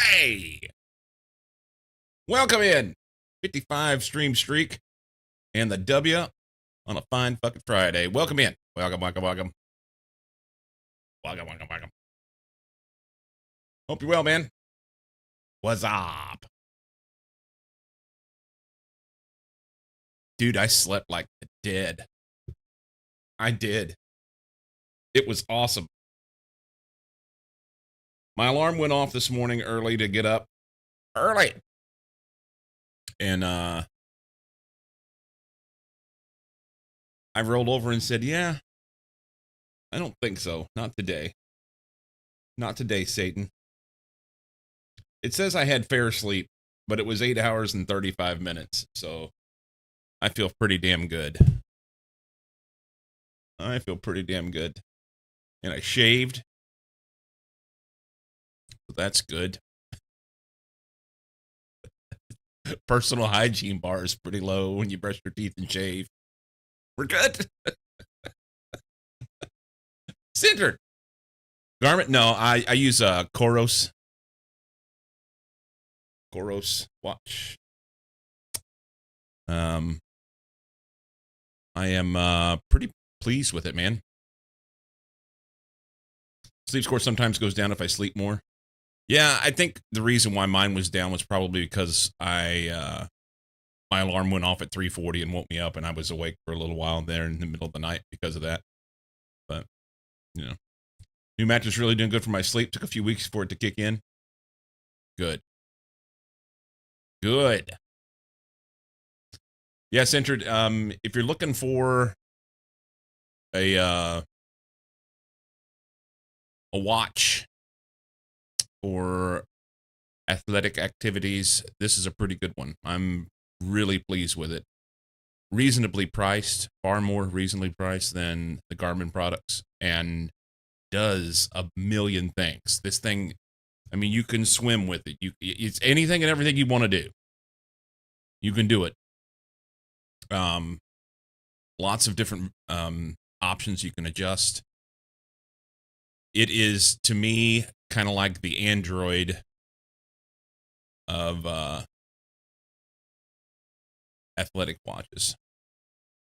Hey, welcome in. 55 stream streak and the W on a fine fucking Friday. Welcome in. Welcome, welcome, welcome. Welcome, welcome, welcome. Hope you're well, man. What's up? Dude, I slept like the dead. I did. It was awesome. My alarm went off this morning early to get up. Early. And I rolled over and said, yeah, I don't think so. Not today. Not today, Satan. It says I had fair sleep, but it was 8 hours and 35 minutes. So I feel pretty damn good. I feel pretty damn good. And I shaved. So that's good. Personal hygiene bar is pretty low when you brush your teeth and shave. We're good. Center. Garment? No, I use a Koros watch. I am pretty pleased with it, man. Sleep score sometimes goes down if I sleep more. Yeah, I think the reason why mine was down was probably because my alarm went off at 3:40 and woke me up, and I was awake for a little while there in the middle of the night because of that. But, you know, new mattress really doing good for my sleep. Took a few weeks for it to kick in. Good. Good. Yes, entered. If you're looking for a watch for athletic activities, this is a pretty good one. I'm really pleased with it. Reasonably priced, far more reasonably priced than the Garmin products, and does a million things. This thing, I mean, you can swim with it. It's anything and everything you want to do. You can do it. Lots of different options you can adjust. It is, to me, kind of like the Android of athletic watches.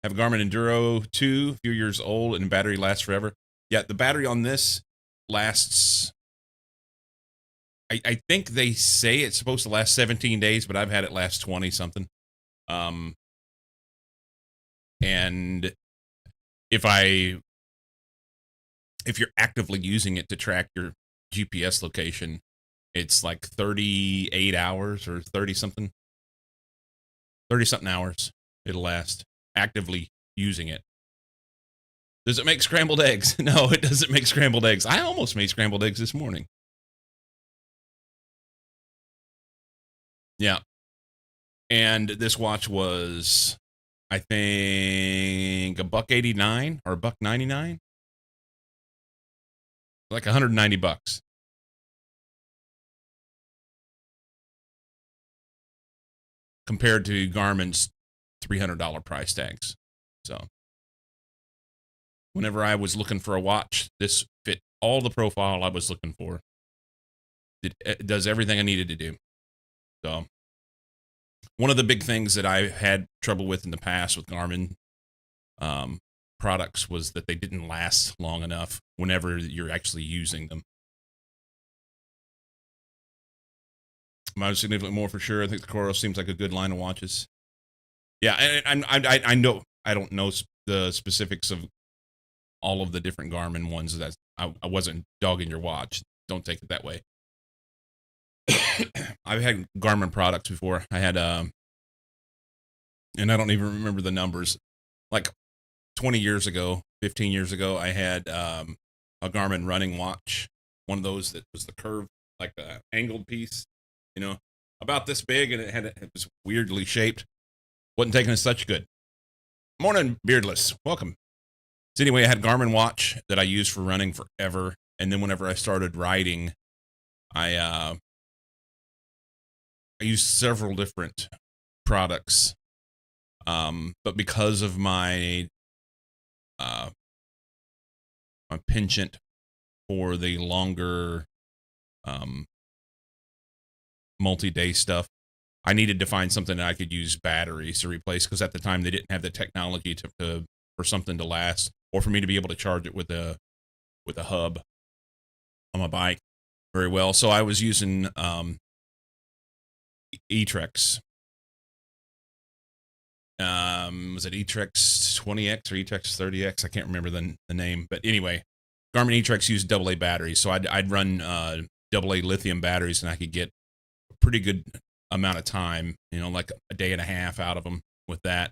Have a Garmin Enduro 2, a few years old, and battery lasts forever. Yeah, the battery on this lasts, I think they say it's supposed to last 17 days, but I've had it last 20 something. And if you're actively using it to track your GPS location, it's like 38 hours or 30 something hours it'll last actively using it. Does it make scrambled eggs? No, it doesn't make scrambled eggs. I almost made scrambled eggs this morning. Yeah. And this watch was, I think, $189 or $199. Like $190. Compared to Garmin's $300 price tags. So whenever I was looking for a watch, this fit all the profile I was looking for. It does everything I needed to do. So one of the big things that I had trouble with in the past with Garmin products was that they didn't last long enough whenever you're actually using them. Mine significantly more for sure. I think the Coros seems like a good line of watches. Yeah, and I know I don't know the specifics of all of the different Garmin ones. That I wasn't dogging your watch. Don't take it that way. I've had Garmin products before. I had and I don't even remember the numbers. Like 20 years ago, 15 years ago, I had a Garmin running watch, one of those that was the curved, like the angled piece, about this big, and it was weirdly shaped. Wasn't taking it such good. Morning, Beardless. Welcome. So anyway, I had Garmin watch that I used for running forever, and then whenever I started riding, I used several different products, but because of my penchant for the longer multi-day stuff, I needed to find something that I could use batteries to replace, because at the time they didn't have the technology for something to last, or for me to be able to charge it with a hub on my bike very well. So I was using E-Trex. Was it E-Trex 20X or E-Trex 30X? I can't remember the name, but anyway, Garmin E-Trex used AA batteries, so I'd run AA lithium batteries, and I could get a pretty good amount of time, like a day and a half out of them with that.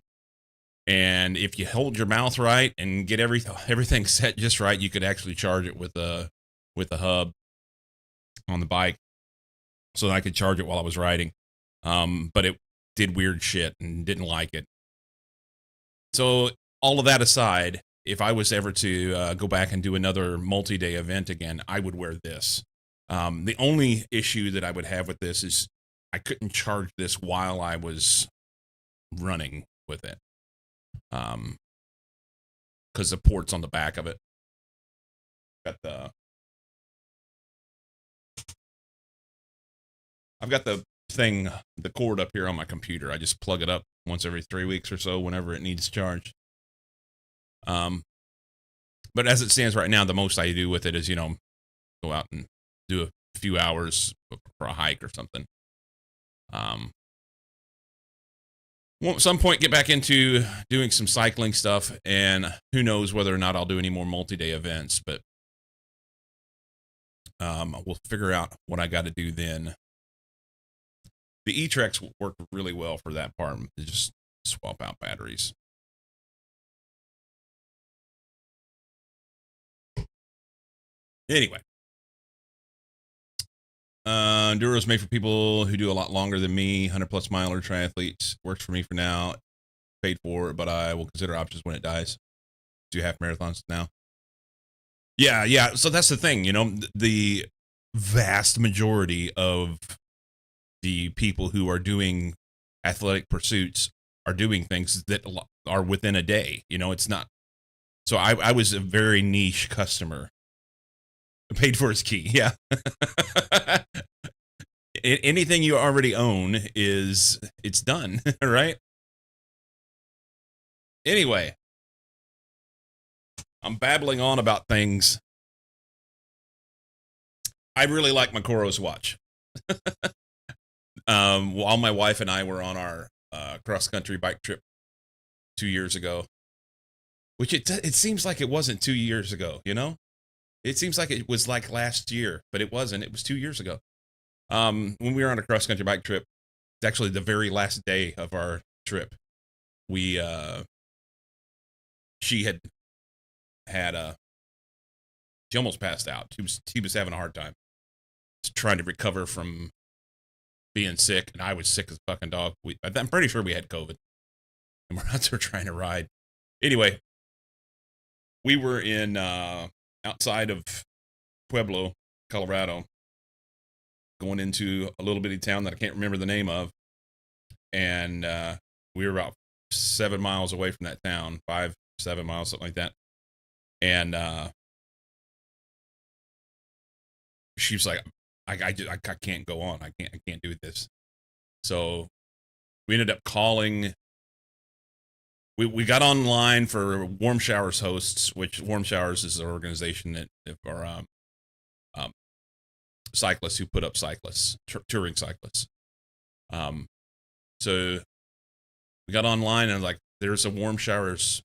And if you hold your mouth right and get everything set just right, you could actually charge it with a hub on the bike, so that I could charge it while I was riding. But it did weird shit and didn't like it. So all of that aside, if I was ever to go back and do another multi-day event again, I would wear this. The only issue that I would have with this is I couldn't charge this while I was running with it, because the port's on the back of it. I've got the cord up here on my computer. I just plug it up once every 3 weeks or so whenever it needs charged. But as it stands right now, the most I do with it is, go out and do a few hours for a hike or something. Well, at some point get back into doing some cycling stuff, and who knows whether or not I'll do any more multi-day events, but we'll figure out what I got to do then. The E-Trex worked really well for that part. Just swap out batteries. Anyway, Enduro is made for people who do a lot longer than me, 100+ miler triathletes. Works for me for now. Paid for it, but I will consider options when it dies. Do half marathons now. Yeah. So that's the thing, the vast majority of the people who are doing athletic pursuits are doing things that are within a day. It's not. So I was a very niche customer. Paid for is key. Yeah. Anything you already own it's done, right? Anyway, I'm babbling on about things. I really like my Koros watch. While my wife and I were on our cross-country bike trip 2 years ago, which it seems like it wasn't 2 years ago, It seems like it was like last year, but it wasn't. It was 2 years ago. When we were on a cross-country bike trip, it's actually the very last day of our trip. She almost passed out. She was having a hard time trying to recover from being sick, and I was sick as a fucking dog. I'm pretty sure we had COVID, and we're out there trying to ride. Anyway, we were in outside of Pueblo, Colorado, going into a little bitty town that I can't remember the name of, and we were about 7 miles away from that town, 5-7 miles, something like that. And she was like, I can't go on. I can't do this. So we ended up calling. We got online for Warm Showers hosts, which Warm Showers is an organization that are cyclists who put up cyclists, touring cyclists. So we got online and like, there's a Warm Showers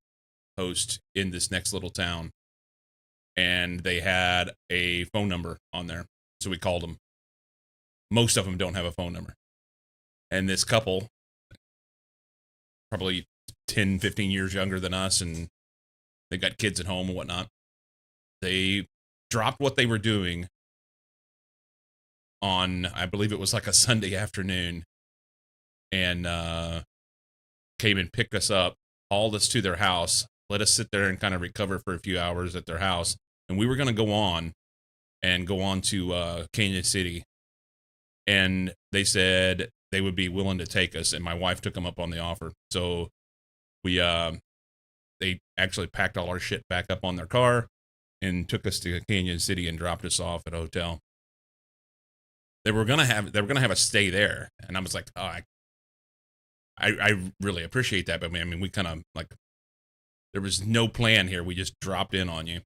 host in this next little town, and they had a phone number on there. So we called them. Most of them don't have a phone number. And this couple, probably 10, 15 years younger than us, and they got kids at home and whatnot. They dropped what they were doing on, I believe it was like a Sunday afternoon, and came and picked us up, hauled us to their house, let us sit there and kind of recover for a few hours at their house. And we were going to go on to Canyon City. And they said they would be willing to take us, and my wife took them up on the offer. So they actually packed all our shit back up on their car and took us to Canyon City and dropped us off at a hotel. They were gonna have a stay there, and I was like, oh, I really appreciate that, but I mean, we kind of like there was no plan here. We just dropped in on you.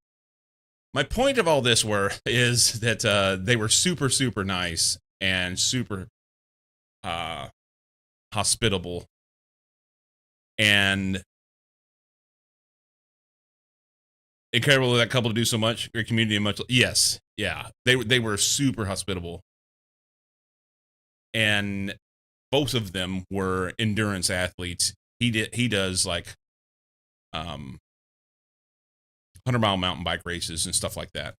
My point of all this is that they were super super nice and super uh, hospitable, and incredible that couple to do so much. Your community much. Yes, yeah, they were super hospitable, and both of them were endurance athletes. He does like 100-mile mountain bike races and stuff like that,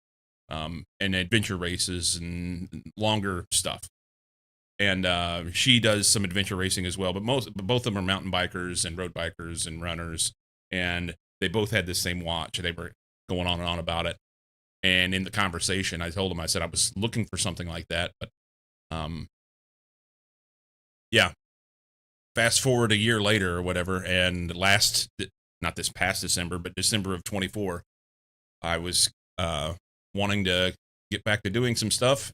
and adventure races and longer stuff. And she does some adventure racing as well. But both of them are mountain bikers and road bikers and runners, and they both had the same watch. They were going on and on about it. And in the conversation, I told him, I said I was looking for something like that, but yeah. Fast forward a year later or whatever, and not this past December, but December of 24, I was wanting to get back to doing some stuff.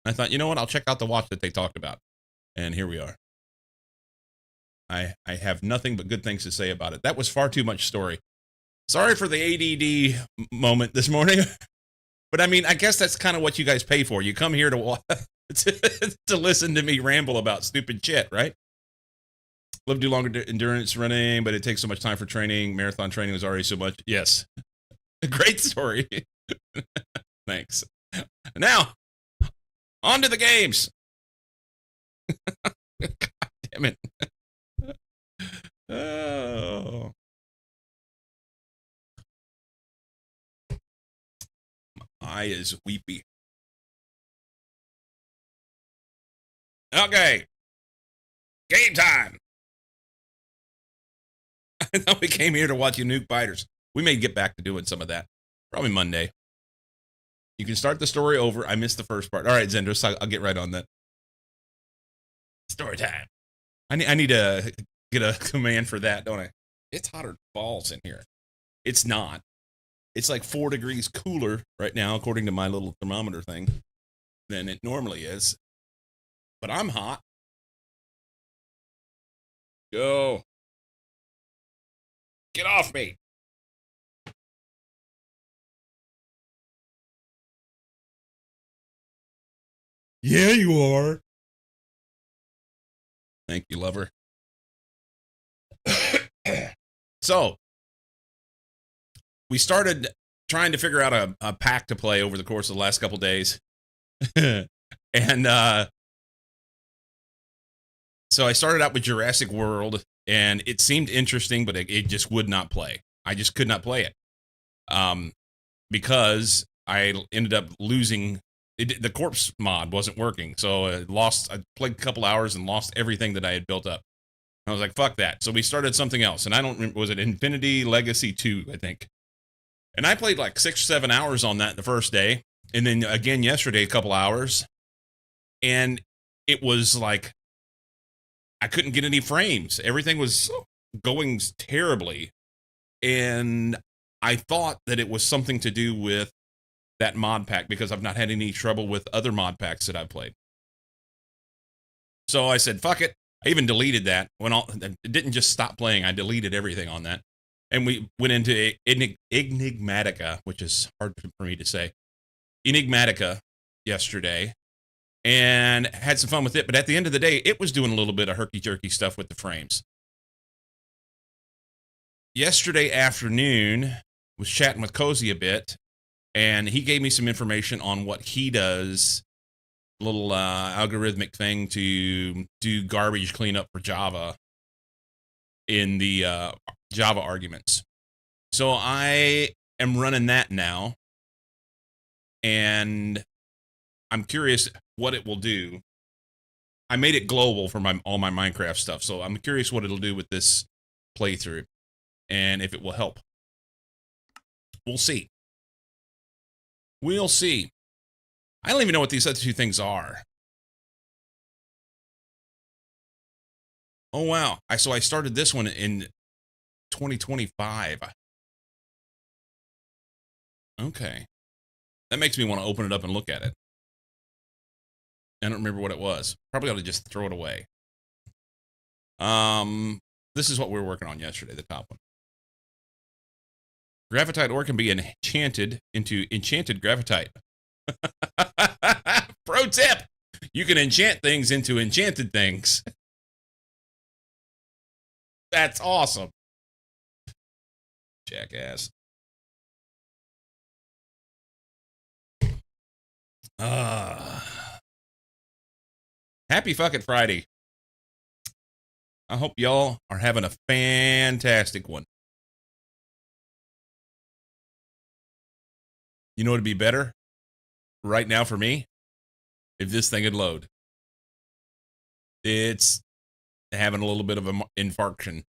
I thought, you know what? I'll check out the watch that they talked about. And here we are. I have nothing but good things to say about it. That was far too much story. Sorry for the ADD moment this morning. But I mean, I guess that's kind of what you guys pay for. You come here to to listen to me ramble about stupid shit, right? Love to do longer endurance running, but it takes so much time for training. Marathon training was already so much. Yes. Great story. Thanks. Now, on to the games. God damn it. Oh. My eye is weepy. Okay. Game time. I thought we came here to watch you nuke biters. We may get back to doing some of that. Probably Monday. You can start the story over. I missed the first part. All right, Zendros, I'll get right on that. Story time. I need to get a command for that, don't I? It's hotter than balls in here. It's not. It's like 4 degrees cooler right now, according to my little thermometer thing, than it normally is. But I'm hot. Go. Get off me. Yeah, you are. Thank you, lover. So, we started trying to figure out a pack to play over the course of the last couple days. And so I started out with Jurassic World, and it seemed interesting, but it just would not play. I just could not play it. Because I ended up losing the corpse mod wasn't working. So I played a couple hours and lost everything that I had built up. I was like, fuck that. So we started something else. And I don't remember, was it Infinity Legacy 2, I think. And I played like 6 or 7 hours on that the first day. And then again yesterday, a couple hours. And it was like, I couldn't get any frames. Everything was going terribly. And I thought that it was something to do with that mod pack because I've not had any trouble with other mod packs that I've played. So I said, fuck it. I even deleted that. It didn't just stop playing. I deleted everything on that. And we went into Enigmatica, which is hard for me to say. Enigmatica yesterday and had some fun with it. But at the end of the day, it was doing a little bit of herky-jerky stuff with the frames. Yesterday afternoon, was chatting with Cozy a bit, and he gave me some information on what he does, a little algorithmic thing to do garbage cleanup for Java in the Java arguments. So I am running that now, and I'm curious what it will do. I made it global for all my Minecraft stuff, so I'm curious what it'll do with this playthrough and if it will help. We'll see. We'll see. I don't even know what these other two things are. Oh, wow. So I started this one in 2025. Okay. That makes me want to open it up and look at it. I don't remember what it was. Probably ought to just throw it away. This is what we were working on yesterday, the top one. Gravitite ore can be enchanted into enchanted gravitite. Pro tip: you can enchant things into enchanted things. That's awesome. Jackass. Happy fucking Friday. I hope y'all are having a fantastic one. You know what would be better right now for me? If this thing would load. It's having a little bit of an infarction.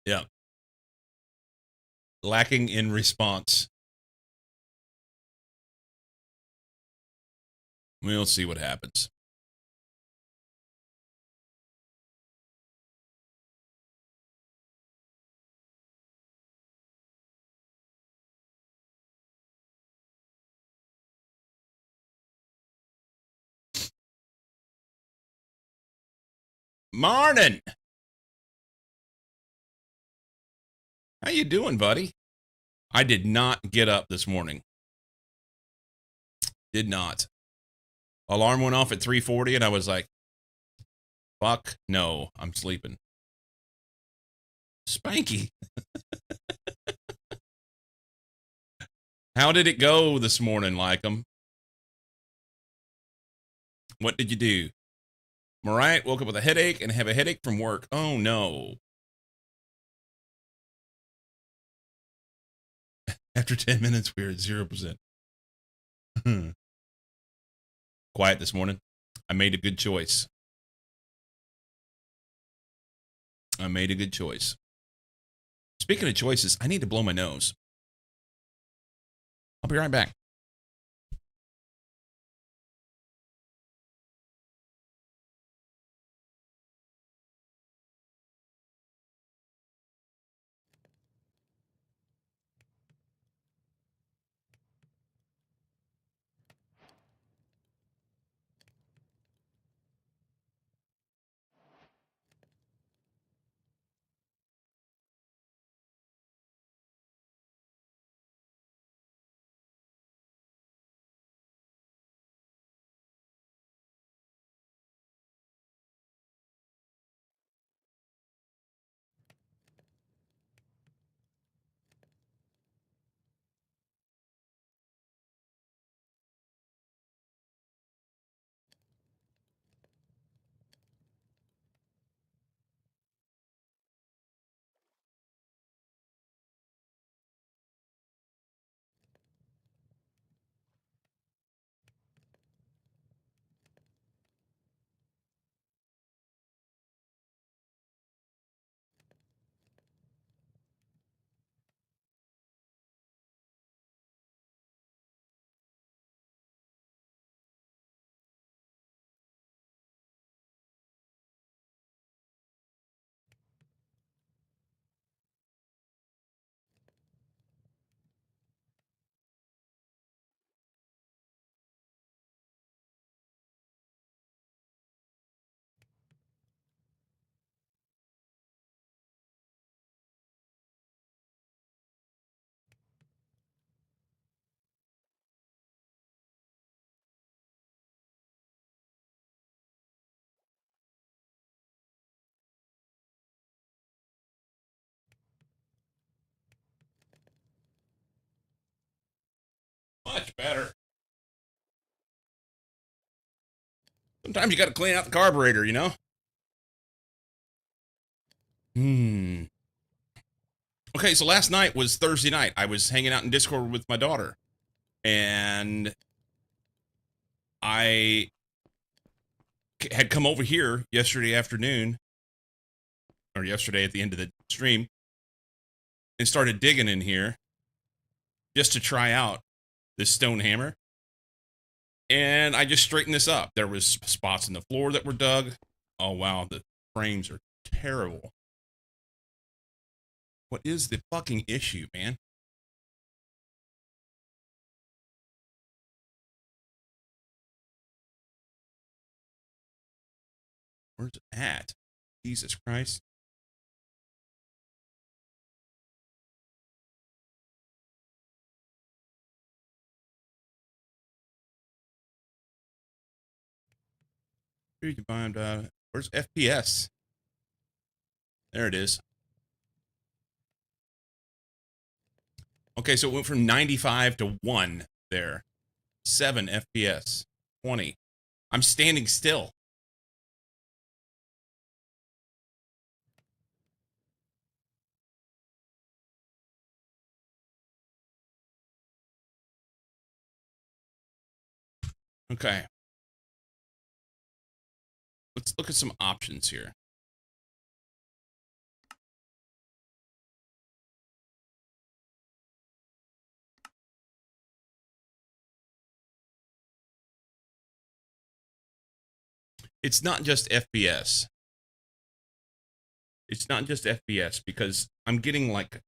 Yeah. Lacking in response. We'll see what happens. Morning. How you doing, buddy? I did not get up this morning. Did not. Alarm went off at 3:40 and I was like, fuck no, I'm sleeping. Spanky. How did it go this morning, Lycum? What did you do? Mariah woke up with a headache and have a headache from work. Oh no. After 10 minutes, we were at 0%. Quiet this morning. I made a good choice. I made a good choice. Speaking of choices, I need to blow my nose. I'll be right back. Much better. Sometimes you got to clean out the carburetor, you know? Okay, so last night was Thursday night. I was hanging out in Discord with my daughter. And I had come over here yesterday afternoon, or yesterday at the end of the stream, and started digging in here just to try out this stone hammer. And I just straightened this up. There was spots in the floor that were dug. Oh, wow, the frames are terrible. What is the fucking issue, man? Where's it at? Jesus Christ. Here you can find, where's FPS? There it is. Okay, so it went from 95 to 1 there. 7 FPS. 20. I'm standing still. Okay. Let's look at some options here. It's not just FPS. It's not just FPS because I'm getting like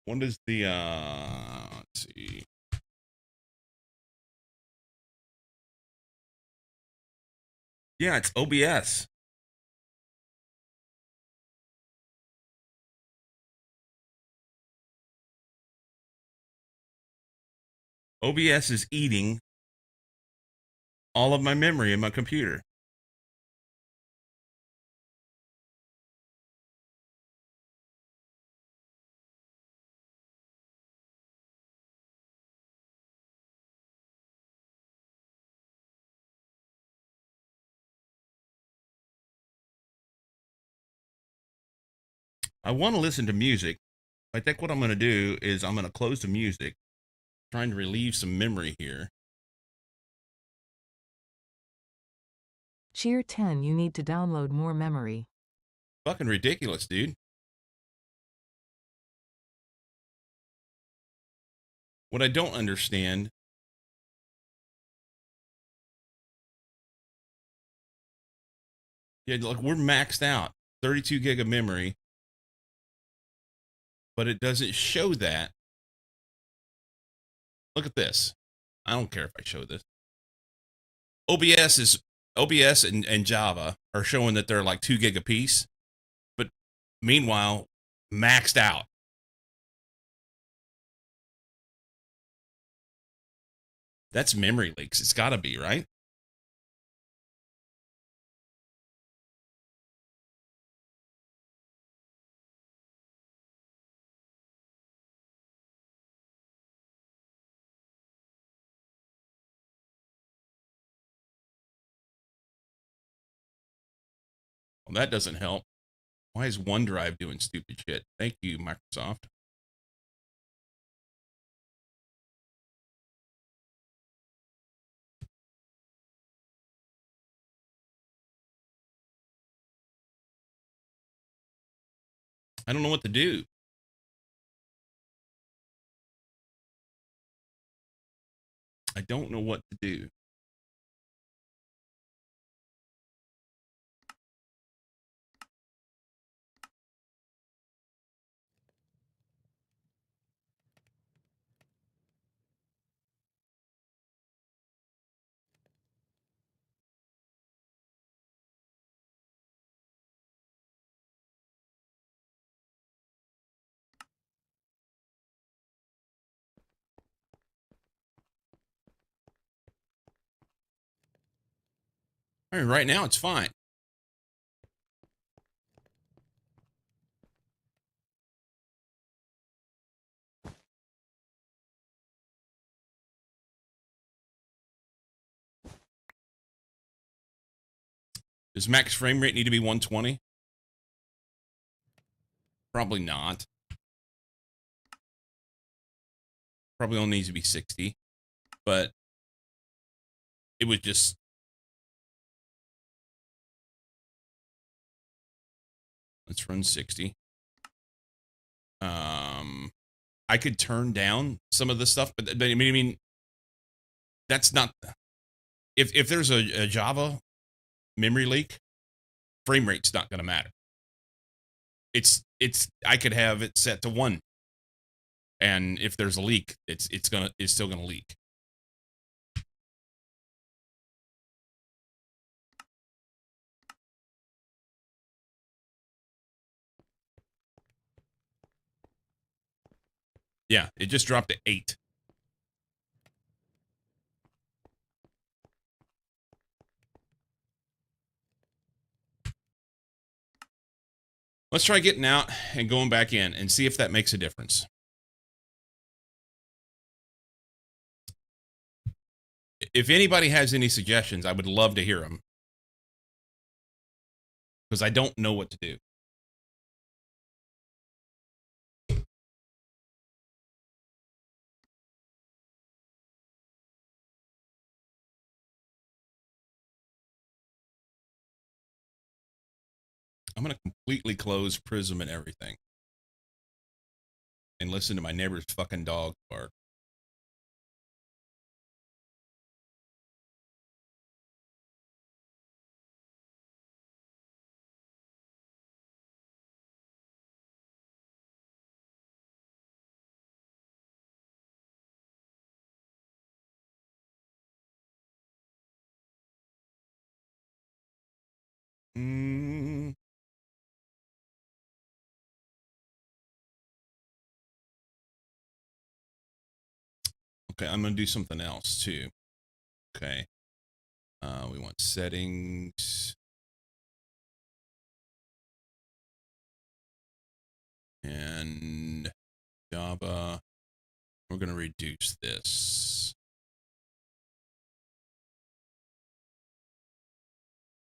what is the let's see. Yeah, it's OBS. OBS is eating all of my memory in my computer. I want to listen to music. I think what I'm going to do is I'm going to close the music, trying to relieve some memory here. Cheer 10, you need to download more memory. Fucking ridiculous, dude. What I don't understand yeah, like we're maxed out, 32 gig of memory, but it doesn't show that. Look at this. I don't care if I show this. OBS and Java are showing that they're like 2 gig a piece, but meanwhile, maxed out. That's memory leaks. It's got to be, right? Well, that doesn't help. Why is OneDrive doing stupid shit? Thank you, Microsoft. I don't know what to do. I don't know what to do. I mean, right now it's fine. Does max frame rate need to be 120? Probably not. Probably only needs to be 60. But it was just let's run 60. I could turn down some of the stuff, but I mean, that's not. If there's a Java memory leak, frame rate's not going to matter. It's I could have it set to 1, and if there's a leak, it's still gonna leak. Yeah, it just dropped to 8. Let's try getting out and going back in and see if that makes a difference. If anybody has any suggestions, I would love to hear them. Because I don't know what to do. I'm going to completely close Prism and everything. And listen to my neighbor's fucking dog bark. Mm. Okay, I'm going to do something else too. Okay. We want settings. And Java. We're going to reduce this.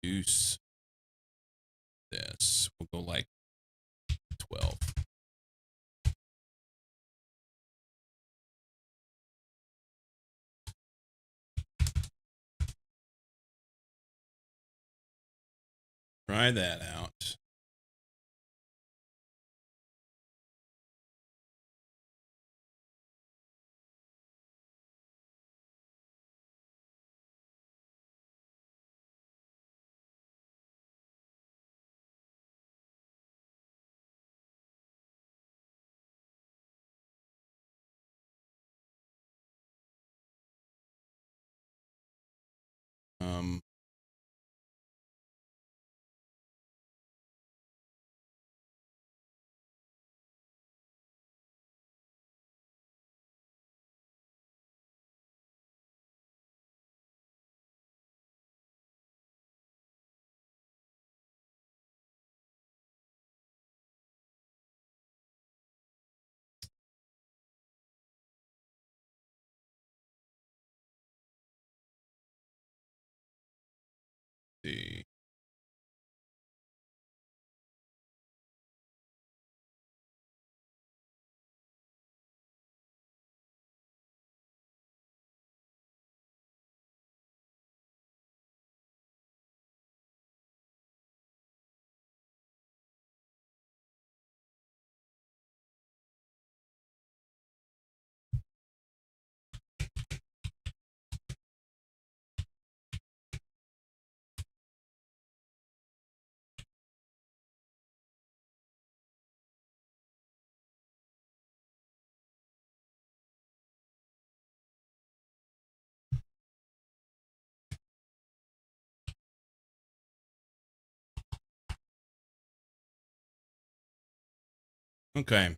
Reduce this. We'll go like 12. Try that out. Um, see. Okay.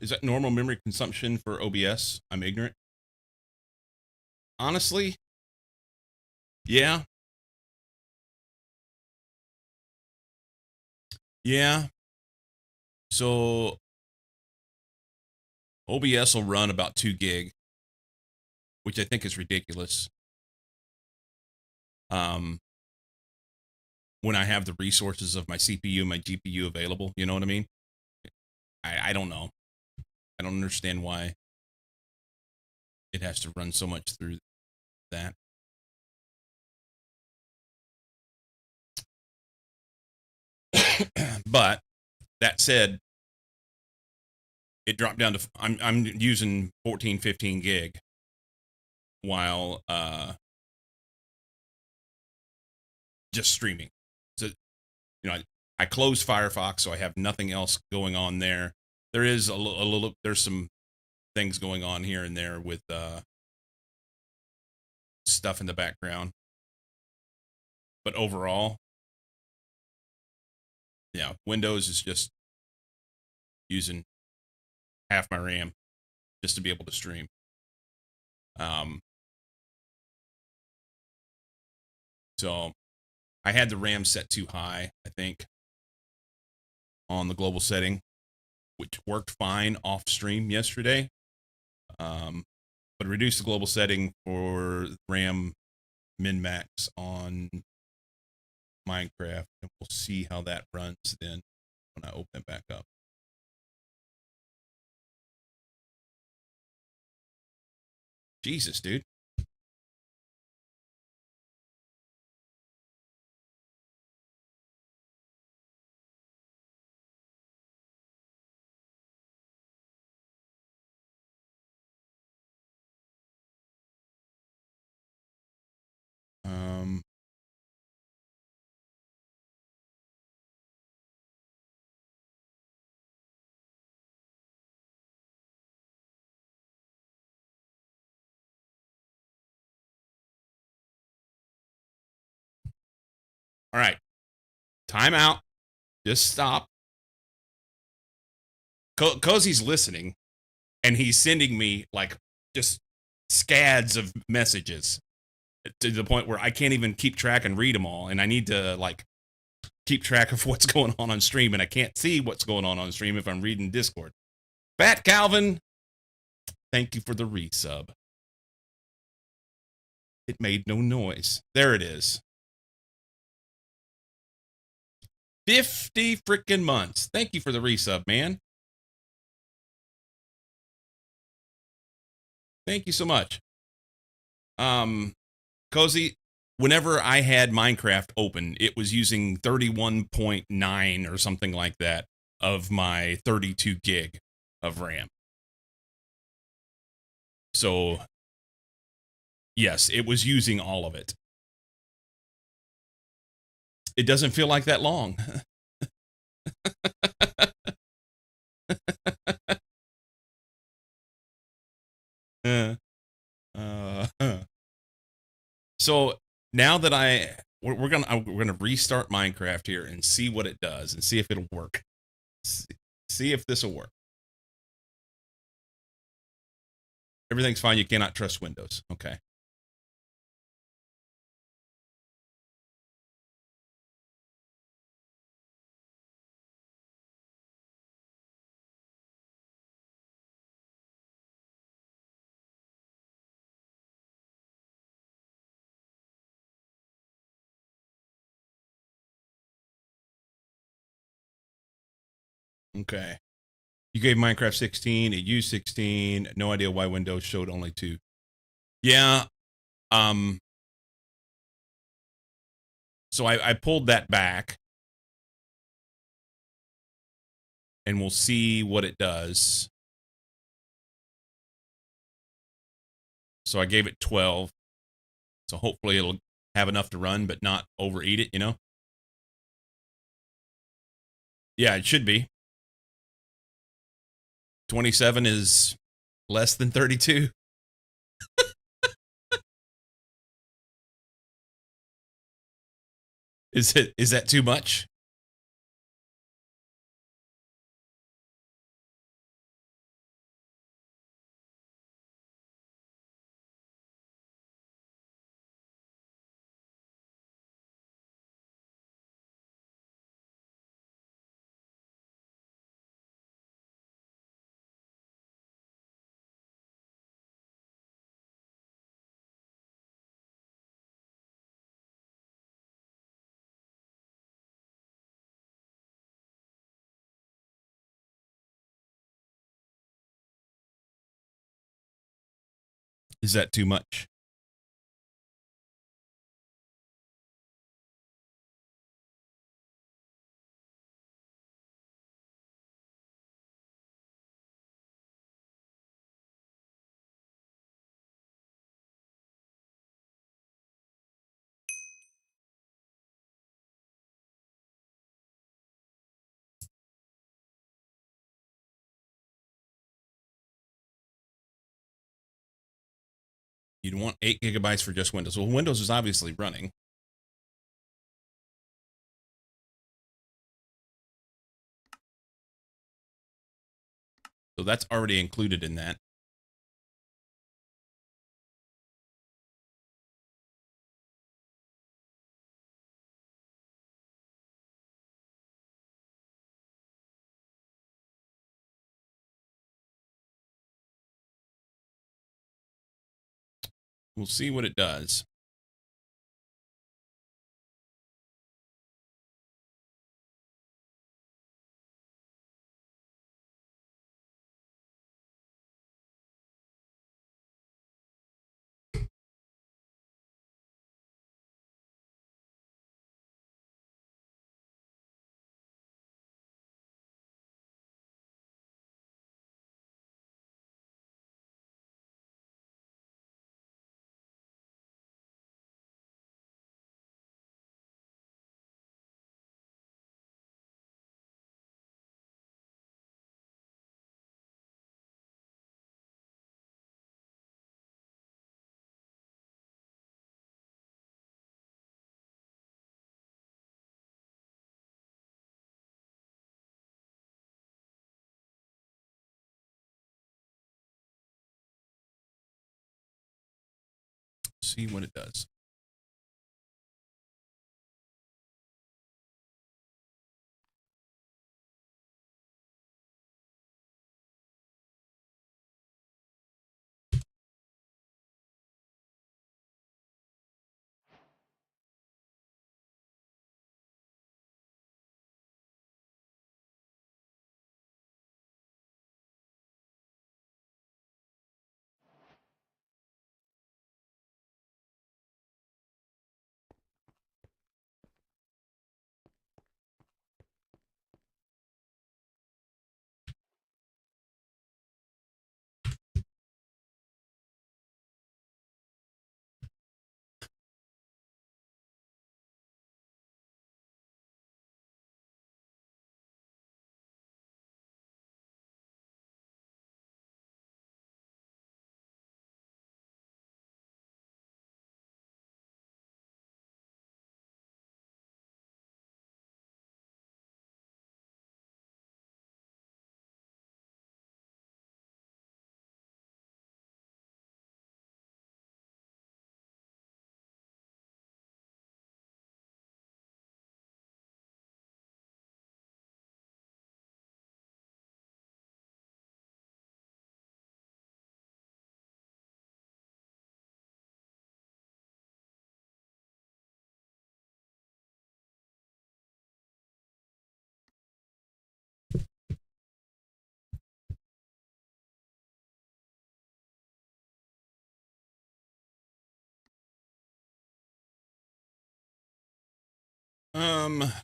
Is that normal memory consumption for OBS? I'm ignorant. Honestly, yeah. Yeah. So OBS will run about 2 gig, which I think is ridiculous. Um, when I have the resources of my CPU and my GPU available, you know what I mean? I don't know. I don't understand why it has to run so much through that. But that said, it dropped down to I'm using 14, 15 gig while just streaming. So, I closed Firefox, so I have nothing else going on there. There is a little there's some things going on here and there with stuff in the background. But overall, yeah, Windows is just using half my RAM just to be able to stream. So I had the RAM set too high, I think, on the global setting, which worked fine off stream yesterday. But reduce the global setting for RAM min max on Minecraft, and we'll see how that runs then when I open it back up. Jesus, dude. All right. Time out. Just stop. Cozy's listening, and he's sending me like just scads of messages to the point where I can't even keep track and read them all, and I need to like keep track of what's going on stream, and I can't see what's going on stream if I'm reading Discord. Fat Calvin, thank you for the resub. It made no noise. There it is. 50 freaking months. Thank you for the resub, man. Thank you so much. Cozy, whenever I had Minecraft open, it was using 31.9 or something like that of my 32 gig of RAM. So, yes, it was using all of it. It doesn't feel like that long. So now that we're gonna restart Minecraft here and see what it does and see if it'll work. See if this will work. Everything's fine. You cannot trust Windows. Okay. Okay. You gave Minecraft 16. It used 16. No idea why Windows showed only 2. Yeah. So I pulled that back, and we'll see what it does. So I gave it 12. So hopefully it'll have enough to run, but not overeat it, you know? Yeah, it should be. 27 is less than 32. Is that too much? Is that too much? You'd want 8 gigabytes for just Windows. Well, Windows is obviously running. So that's already included in that. We'll see what it does. See what it does.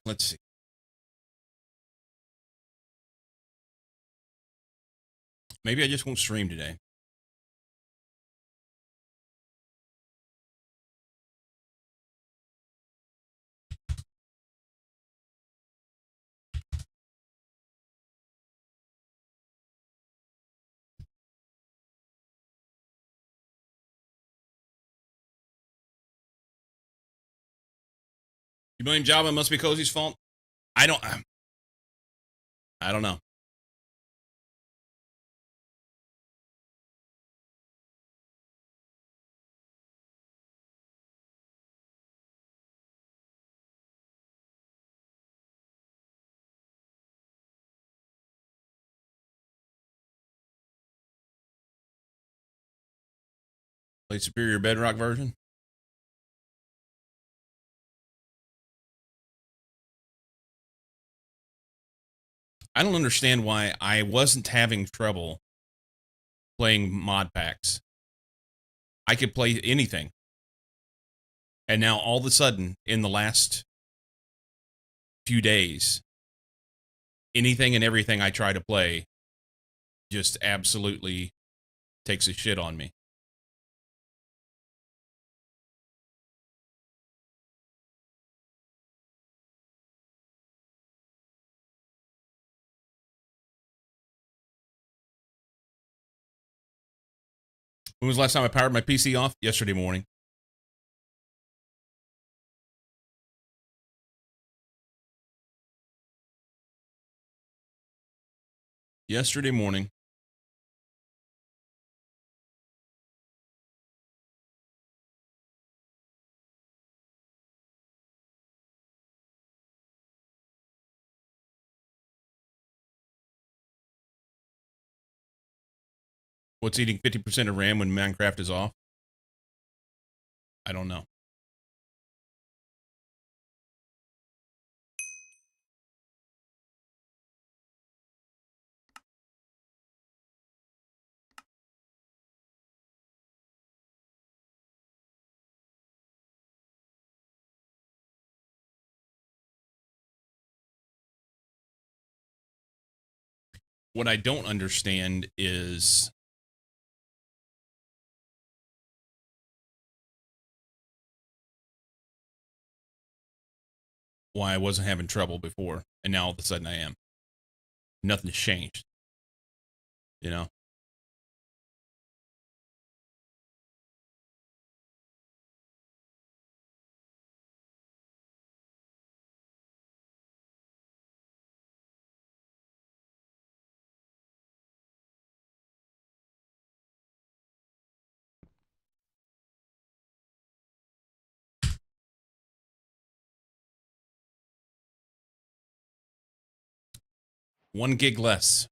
Let's see. Maybe I just won't stream today. You blame Java, it must be Cozy's fault. I don't. I don't know. Play Superior Bedrock version. I don't understand why I wasn't having trouble playing mod packs. I could play anything. And now all of a sudden, in the last few days, anything and everything I try to play just absolutely takes a shit on me. When was the last time I powered my PC off? Yesterday morning. Yesterday morning. What's eating 50% of RAM when Minecraft is off? I don't know. What I don't understand is why I wasn't having trouble before, and now all of a sudden I am. Nothing's changed, you know? One gig less.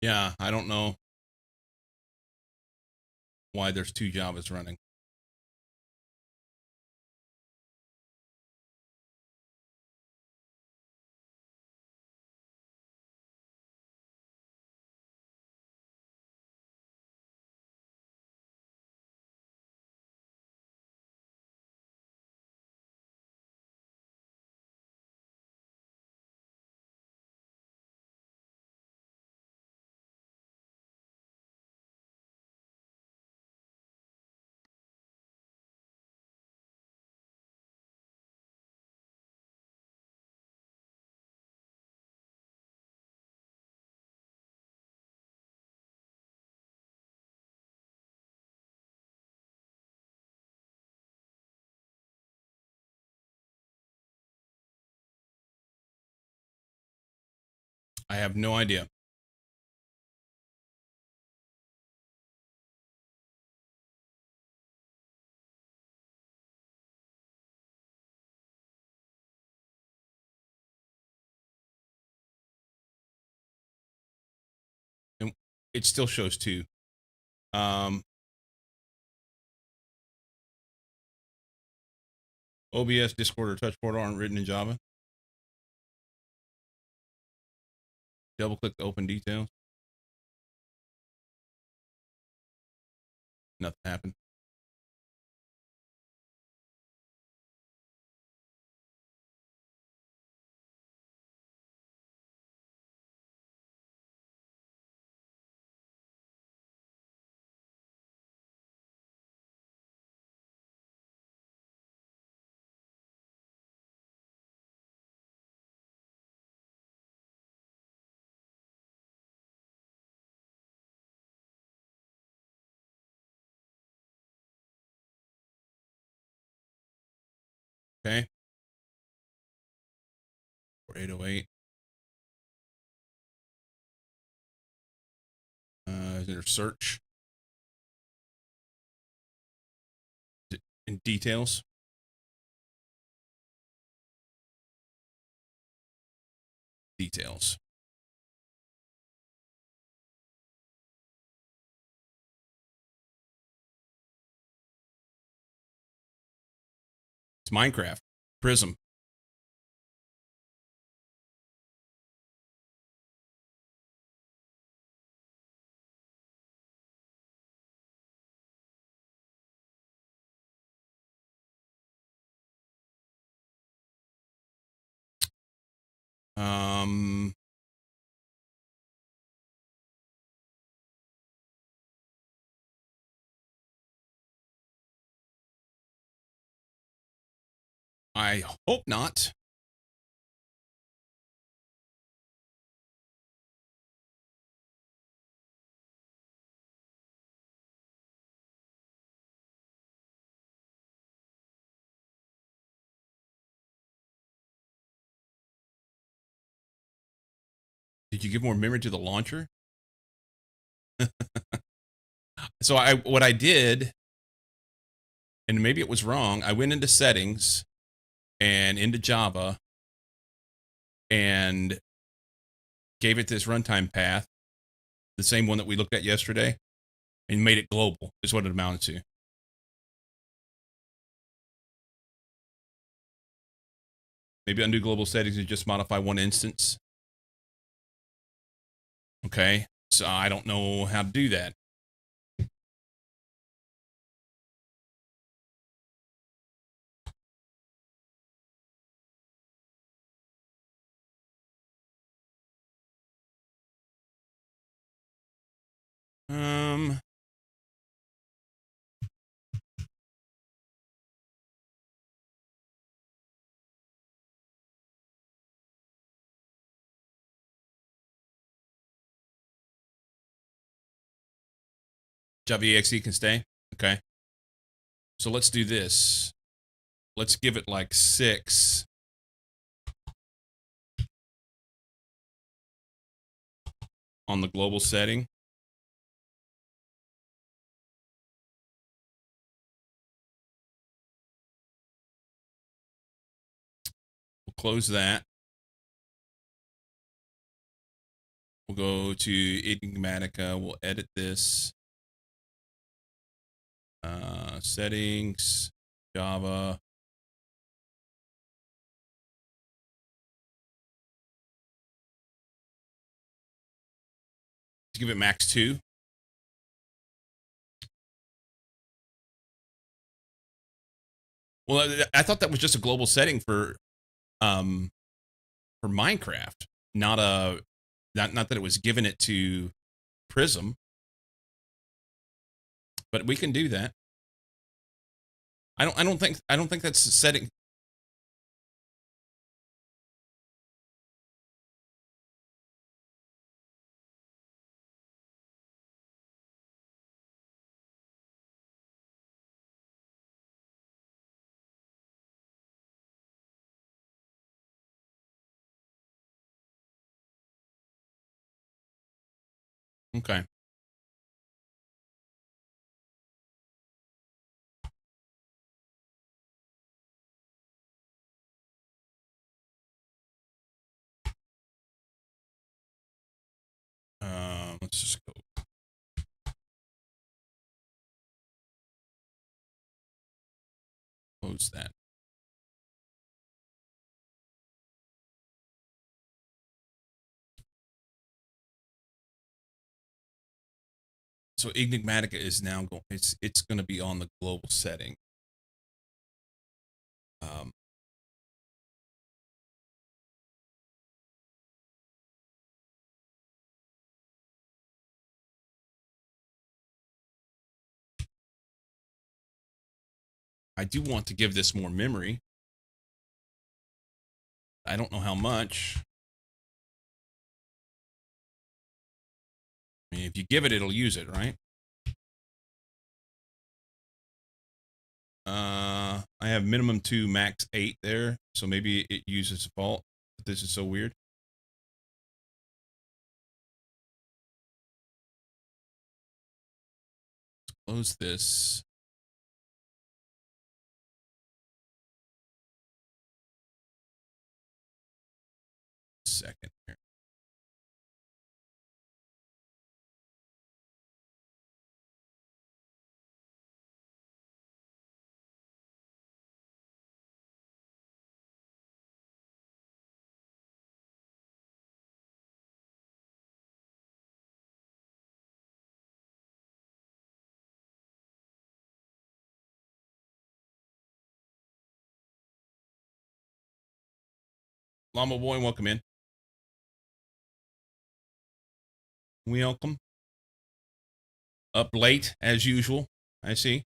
Yeah, I don't know why there's two Javas running. I have no idea. And it still shows two. OBS, Discord, or Touchport aren't written in Java. Double click to open details. Nothing happened. Okay. 4808. Is there search? In details. Details. It's Minecraft. Prism. Um, I hope not. Did you give more memory to the launcher? So what I did, and maybe it was wrong, I went into settings and into Java and gave it this runtime path, the same one that we looked at yesterday, and made it global, is what it amounted to. Maybe undo global settings and just modify one instance. Okay, so I don't know how to do that. Um, Java EXE can stay. Okay, so let's do this. Let's give it like 6 on the global setting. We'll close that. We'll go to Enigmatica. We'll edit this. Settings, Java. Let's give it max 2. Well, I thought that was just a global setting for Minecraft, not not that it was given it to Prism, but we can do that. I don't think that's a setting. Okay. Let's just go close that. So Enigmatica is now going. It's going to be on the global setting. Um, I do want to give this more memory. I don't know how much. I mean, if you give it, it'll use it, right? I have minimum 2, max 8 there, so maybe it uses default. But this is so weird. Let's close this. Second here. Llama Boy, welcome in. Welcome. Up late, as usual, I see.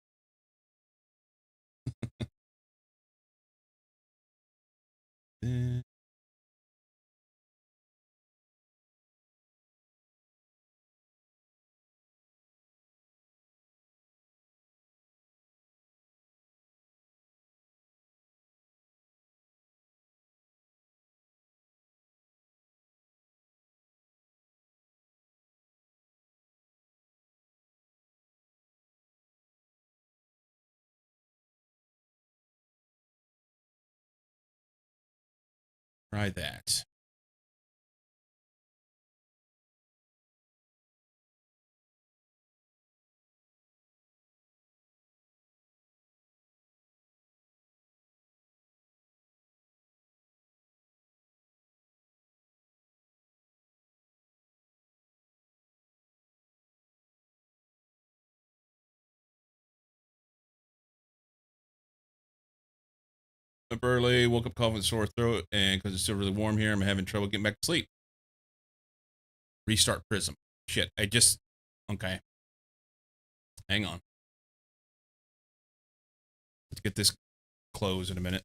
Try that. Up early, woke up coughing, sore throat, and because it's still really warm here, I'm having trouble getting back to sleep. Restart Prism. Shit, I just. Okay. Hang on. Let's get this closed in a minute.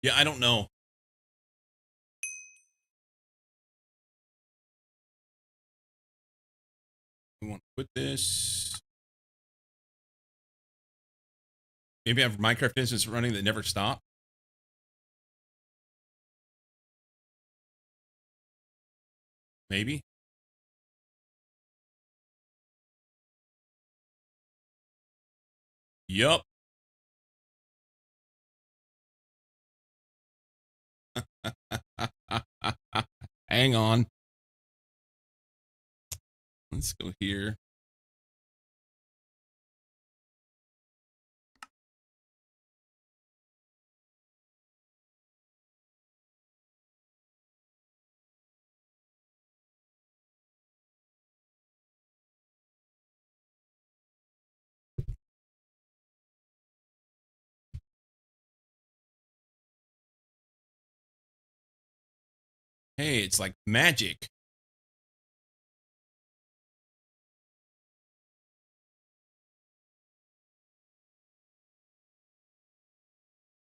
Yeah, I don't know. We want to put this. Maybe I have Minecraft instance running that never stop. Maybe. Yup. Hang on. Let's go here. Hey, it's like magic.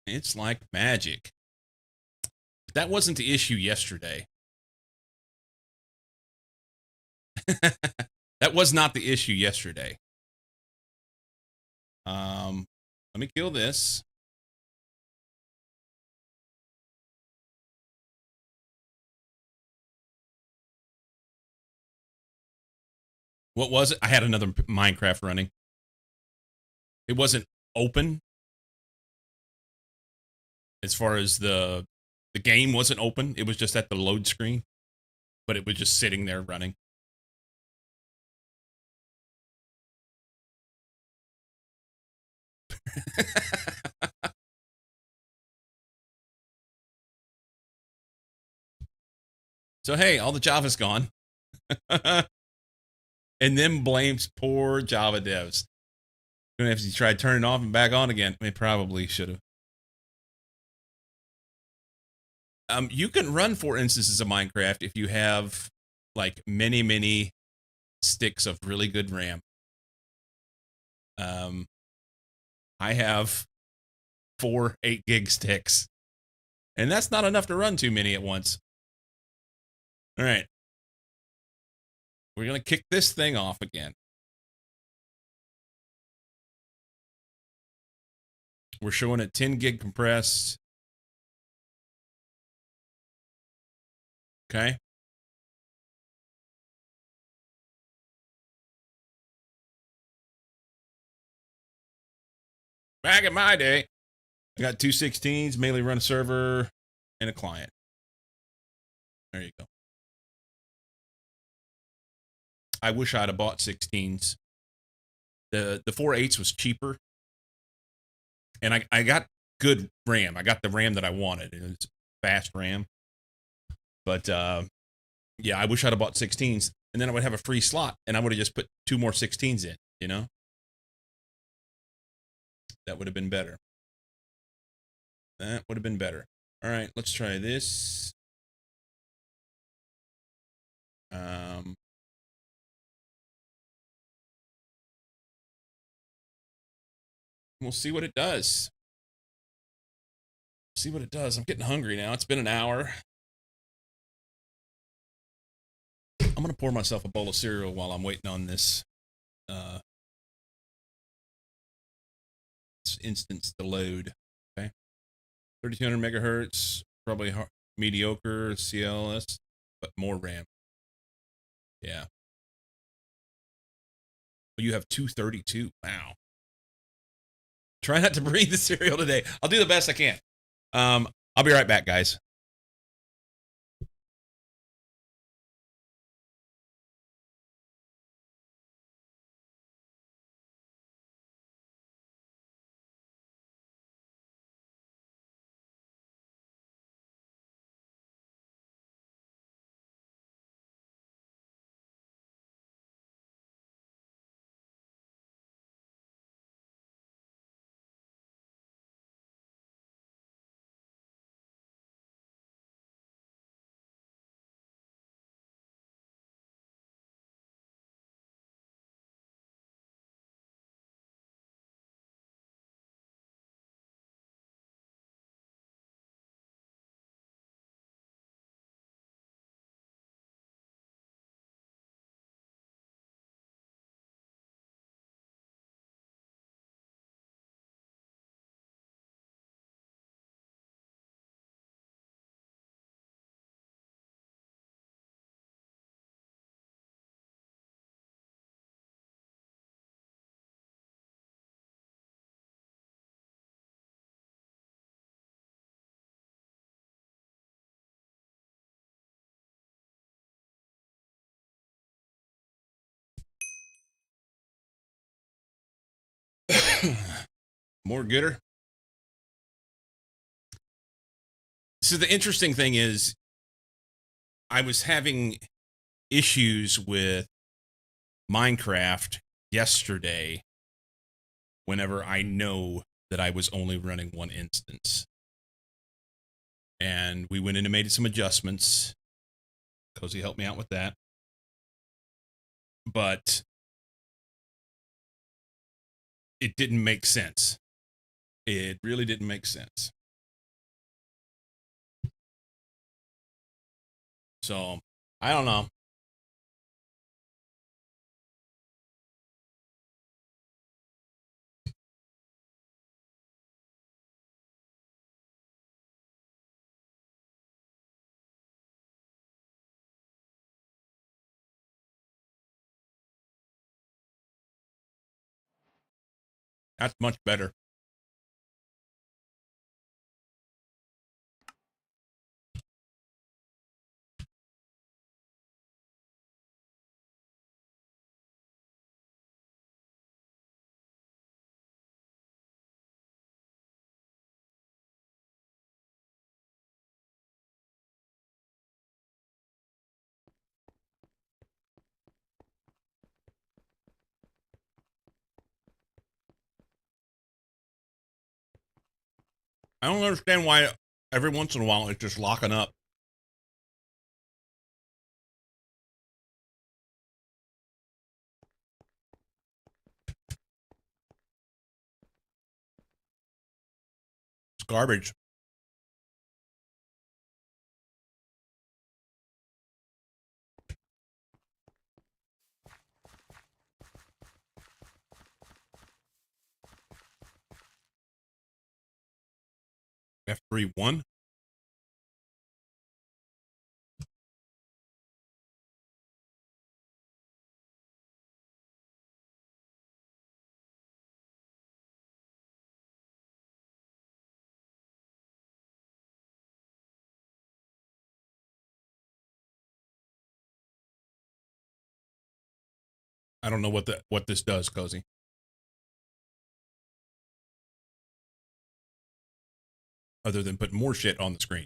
It's like magic. That wasn't the issue yesterday. That was not the issue yesterday. Let me kill this. What was it? I had another Minecraft running. It wasn't open. As far as the game wasn't open, it was just at the load screen, but it was just sitting there running. So hey, all the Java's gone. And then blames poor Java devs. Gonna have to try to turn it off and back on again. They probably should have. You can run 4 instances of Minecraft if you have like many sticks of really good RAM. I have 4 8 gig sticks. And that's not enough to run too many at once. All right. We're going to kick this thing off again. We're showing it 10 gig compressed. Okay. Back in my day, I got 2 16s, mainly run a server and a client. There you go. I wish I'd have bought 16s. The 4 8s was cheaper. And I got good RAM. I got the RAM that I wanted. It's fast RAM. But yeah, I wish I'd have bought 16s. And then I would have a free slot. And I would have just put 2 more 16s in, you know? That would have been better. That would have been better. All right, let's try this. We'll see what it does. See what it does. I'm getting hungry now. It's been an hour. I'm going to pour myself a bowl of cereal while I'm waiting on this instance to load. Okay. 3200 megahertz, probably mediocre CLS, but more RAM. Yeah. You have 232. Wow. Try not to breathe the cereal today. I'll do the best I can. I'll be right back, guys. More gooder. So the interesting thing is I was having issues with Minecraft yesterday whenever I know that I was only running one instance. And we went in and made some adjustments. Cozy helped me out with that. But it didn't make sense. It really didn't make sense. So, I don't know. That's much better. I don't understand why every once in a while it's just locking up. garbage. F3-1. I don't know what this does, Cozy. Other than put more shit on the screen.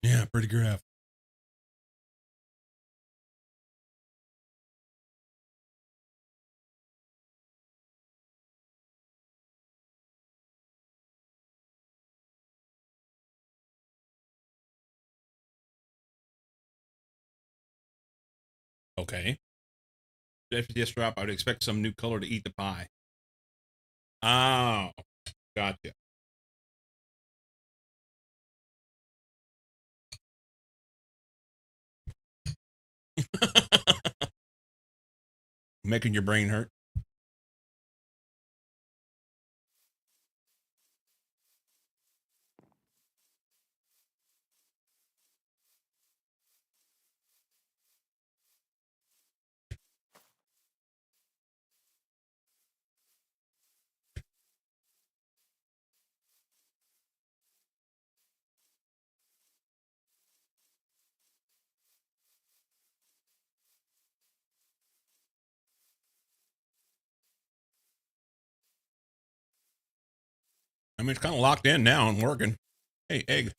Yeah, pretty graph. Okay. FPS drop. I would expect some new color to eat the pie. Oh, gotcha. Making your brain hurt. I mean, it's kind of locked in now and working. Hey, egg.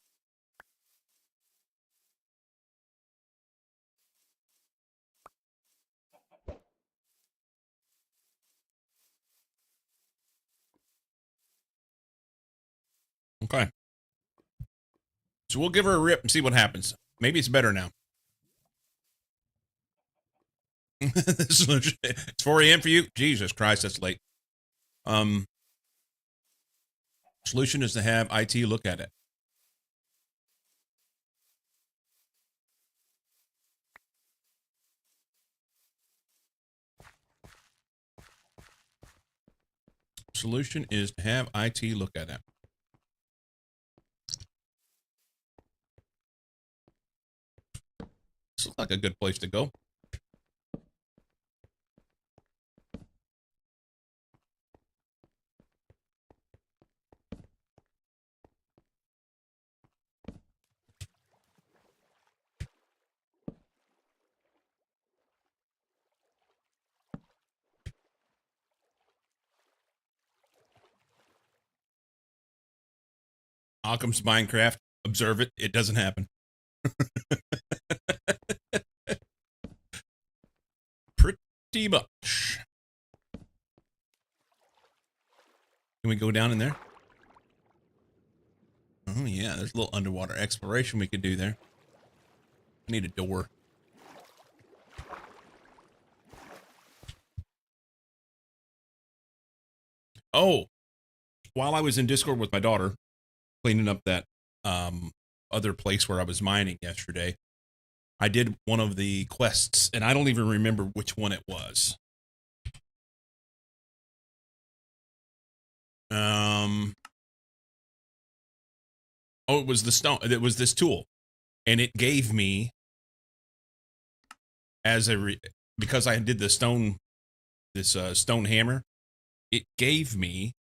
Okay. So we'll give her a rip and see what happens. Maybe it's better now. It's 4 a.m. for you? Jesus Christ, that's late. Solution is to have IT look at it. Solution is to have IT look at it. This looks like a good place to go. Occam's Minecraft. Observe it. It doesn't happen. Pretty much. Can we go down in there? Oh, yeah. There's a little underwater exploration we could do there. I need a door. Oh, while I was in Discord with my daughter, cleaning up that other place where I was mining yesterday, I did one of the quests, and I don't even remember which one it was. Oh, it was the stone. It was this tool, and it gave me because I did the stone, this stone hammer. It gave me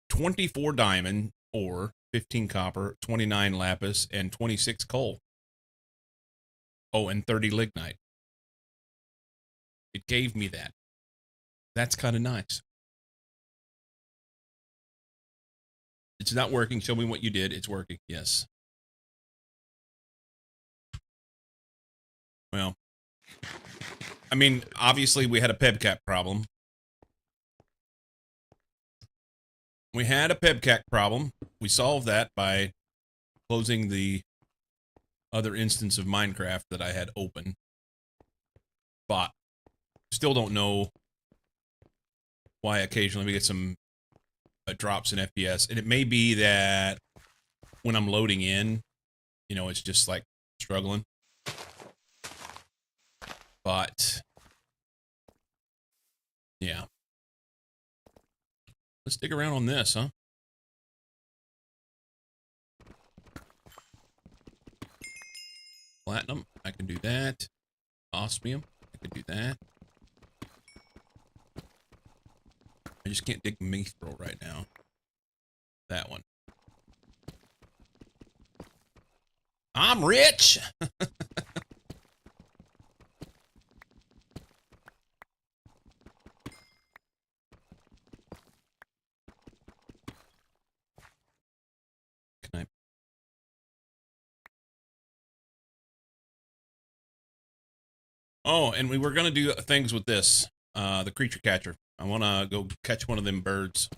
24 diamond ore, 15 copper, 29 lapis, and 26 coal. Oh, and 30 lignite. It gave me that. That's kind of nice. It's not working. Show me what you did. It's working. Yes. Well, I mean, obviously we had a pebcap problem. We had a pebcap problem. We solved that by closing the other instance of Minecraft that I had open. but still don't know why occasionally we get some drops in FPS. And it may be that when I'm loading in, you know, it's just like struggling. But yeah. Let's dig around on this, huh? Platinum, I can do that. Osmium, I can do that. I just can't dig mithril right now. That one. I'm rich! Can I... Oh, and we were gonna do things with this. The creature catcher. I wanna go catch one of them birds.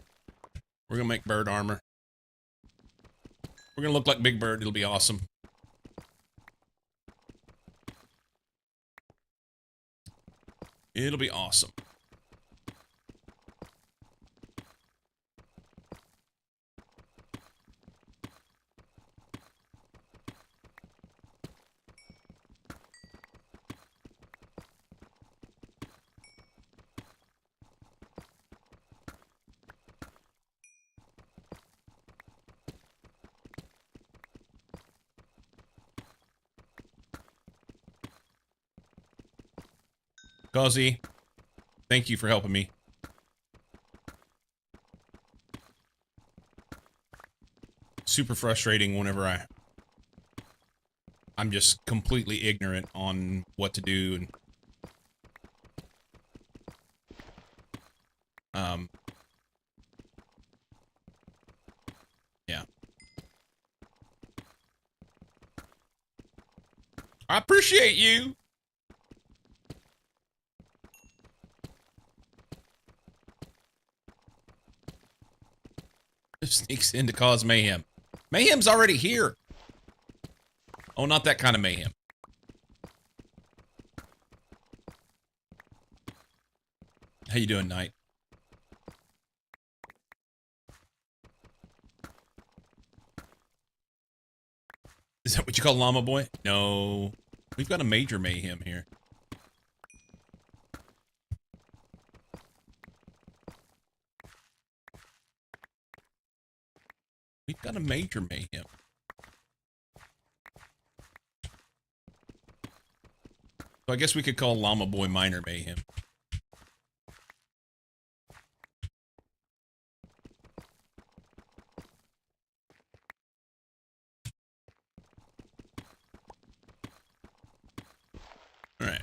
We're gonna make bird armor. We're gonna look like Big Bird. It'll be awesome. It'll be awesome. Gauzy, thank you for helping me. Super frustrating whenever I'm just completely ignorant on what to do, and yeah. I appreciate you. Sneaks in to cause mayhem. Mayhem's already here. Oh, not that kind of mayhem. How you doing, Knight? Is that what you call Llama Boy? No. We've got a major mayhem here. We've got a major mayhem. So I guess we could call Llama Boy minor mayhem. Alright.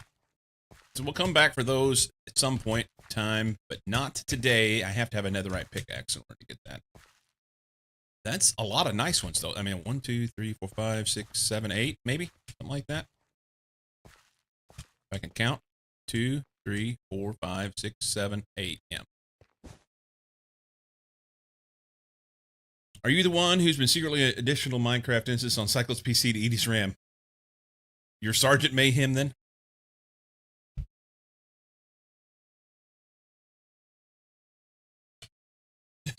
So we'll come back for those at some point in time, but not today. I have to have a netherite pickaxe in order to get that. That's a lot of nice ones, though. I mean, 1, 2, 3, 4, 5, 6, 7, 8, maybe? Something like that. If I can count. 2, 3, 4, 5, 6, 7, 8. Yeah. Are you the one who's been secretly additional Minecraft instance on Cyclops PC to Edie's RAM? You're Sergeant Mayhem, then?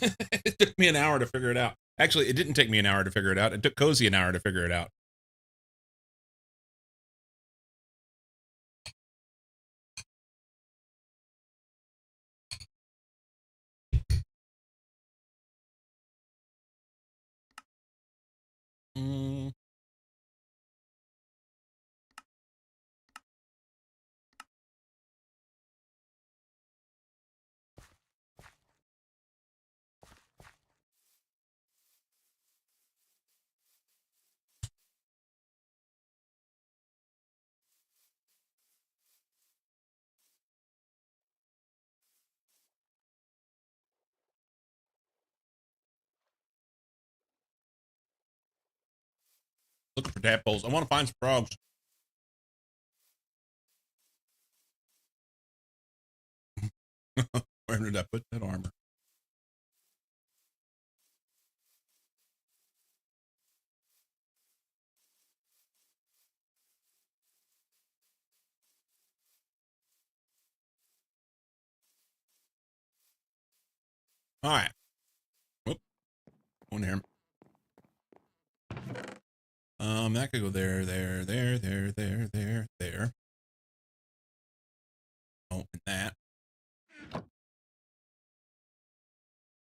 It took me an hour to figure it out. Actually, it didn't take me an hour to figure it out. It took Cozy an hour to figure it out. Mm. Looking for tadpoles. I want to find some frogs. Where did I put that armor? All right. Whoop. One here. That could go there, there, there, there, there, there, there. Oh, and that.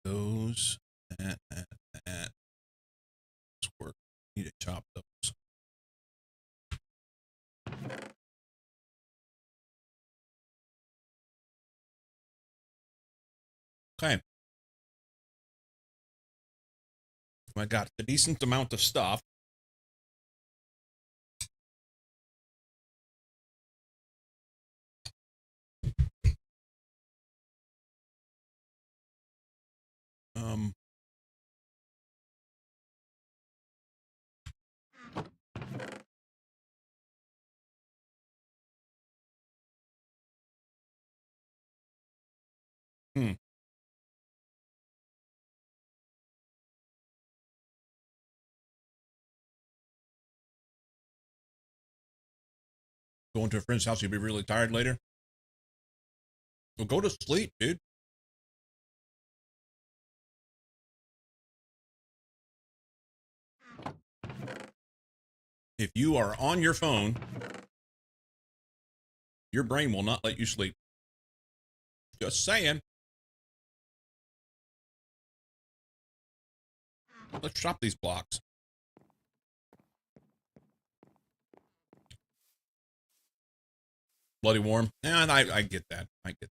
Those, that. Let's work. Need to chop those. Okay. I got a decent amount of stuff. Um, hmm. Going to a friend's house, you'll be really tired later. Well, go to sleep, dude. If you are on your phone, your brain will not let you sleep. Just saying. Let's chop these blocks. Bloody warm. Yeah, I get that. I get that.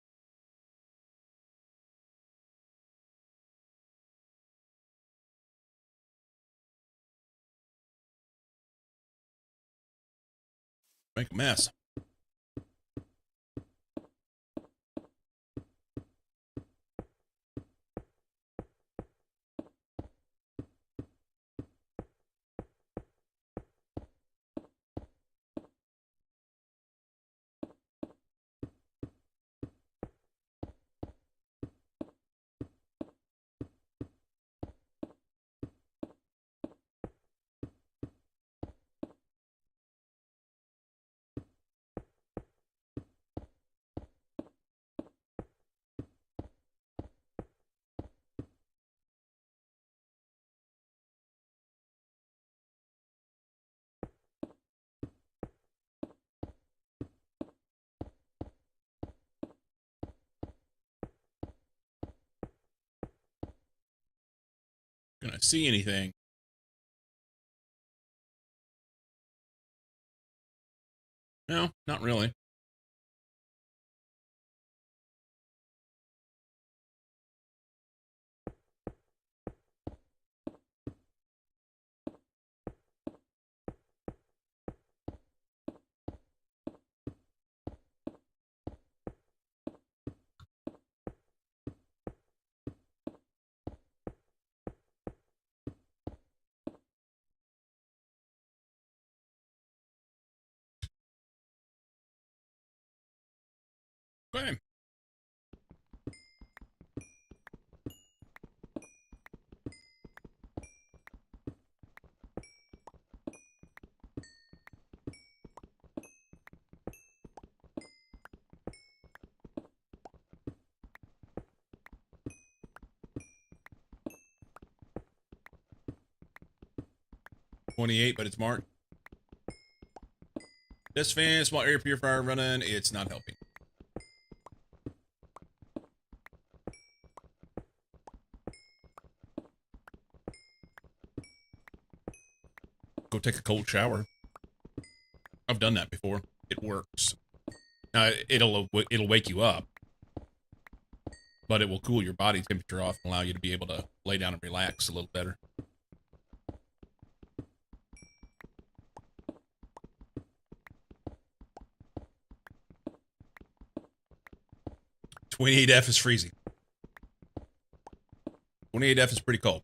Make a mess. Gonna see anything. No, not really. Okay. $28, but it's marked. This fan, small air purifier running. It's not helping. Go take a cold shower. I've done that before. It works. It'll wake you up, but it will cool your body temperature off and allow you to be able to lay down and relax a little better. 28F is freezing. 28F is pretty cold.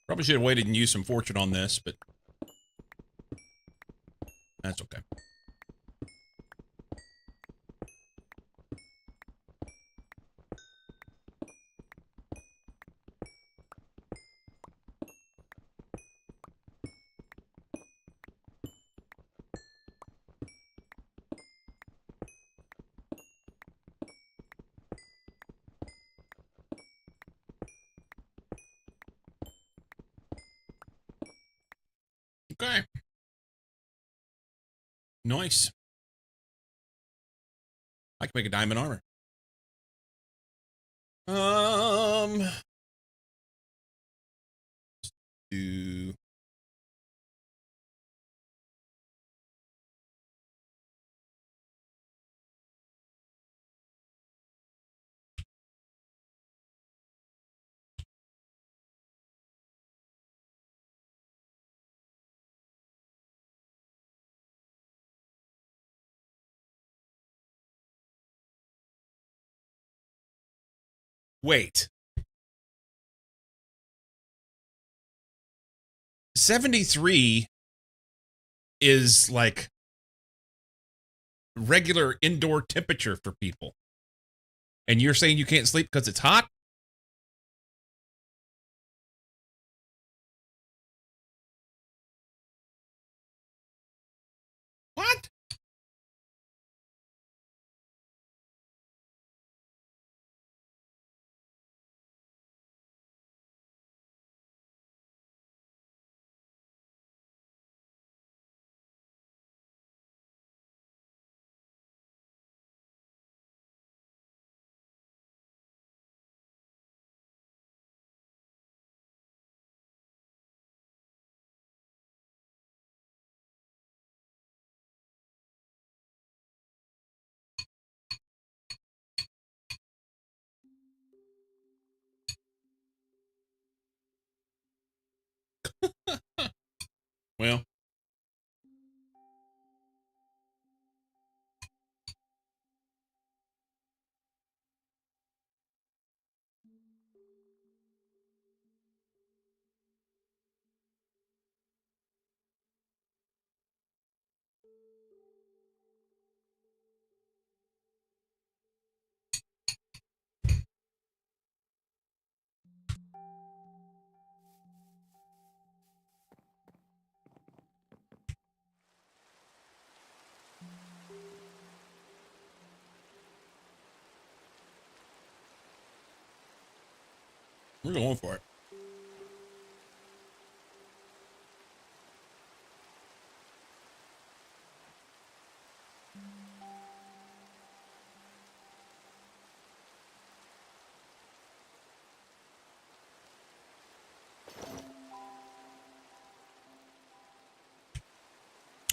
Probably should have waited and used some fortune on this, but that's okay. Okay. Nice. I can make a diamond armor. Do wait. 73 is like regular indoor temperature for people. And you're saying you can't sleep because it's hot? What? Well, we're going for it.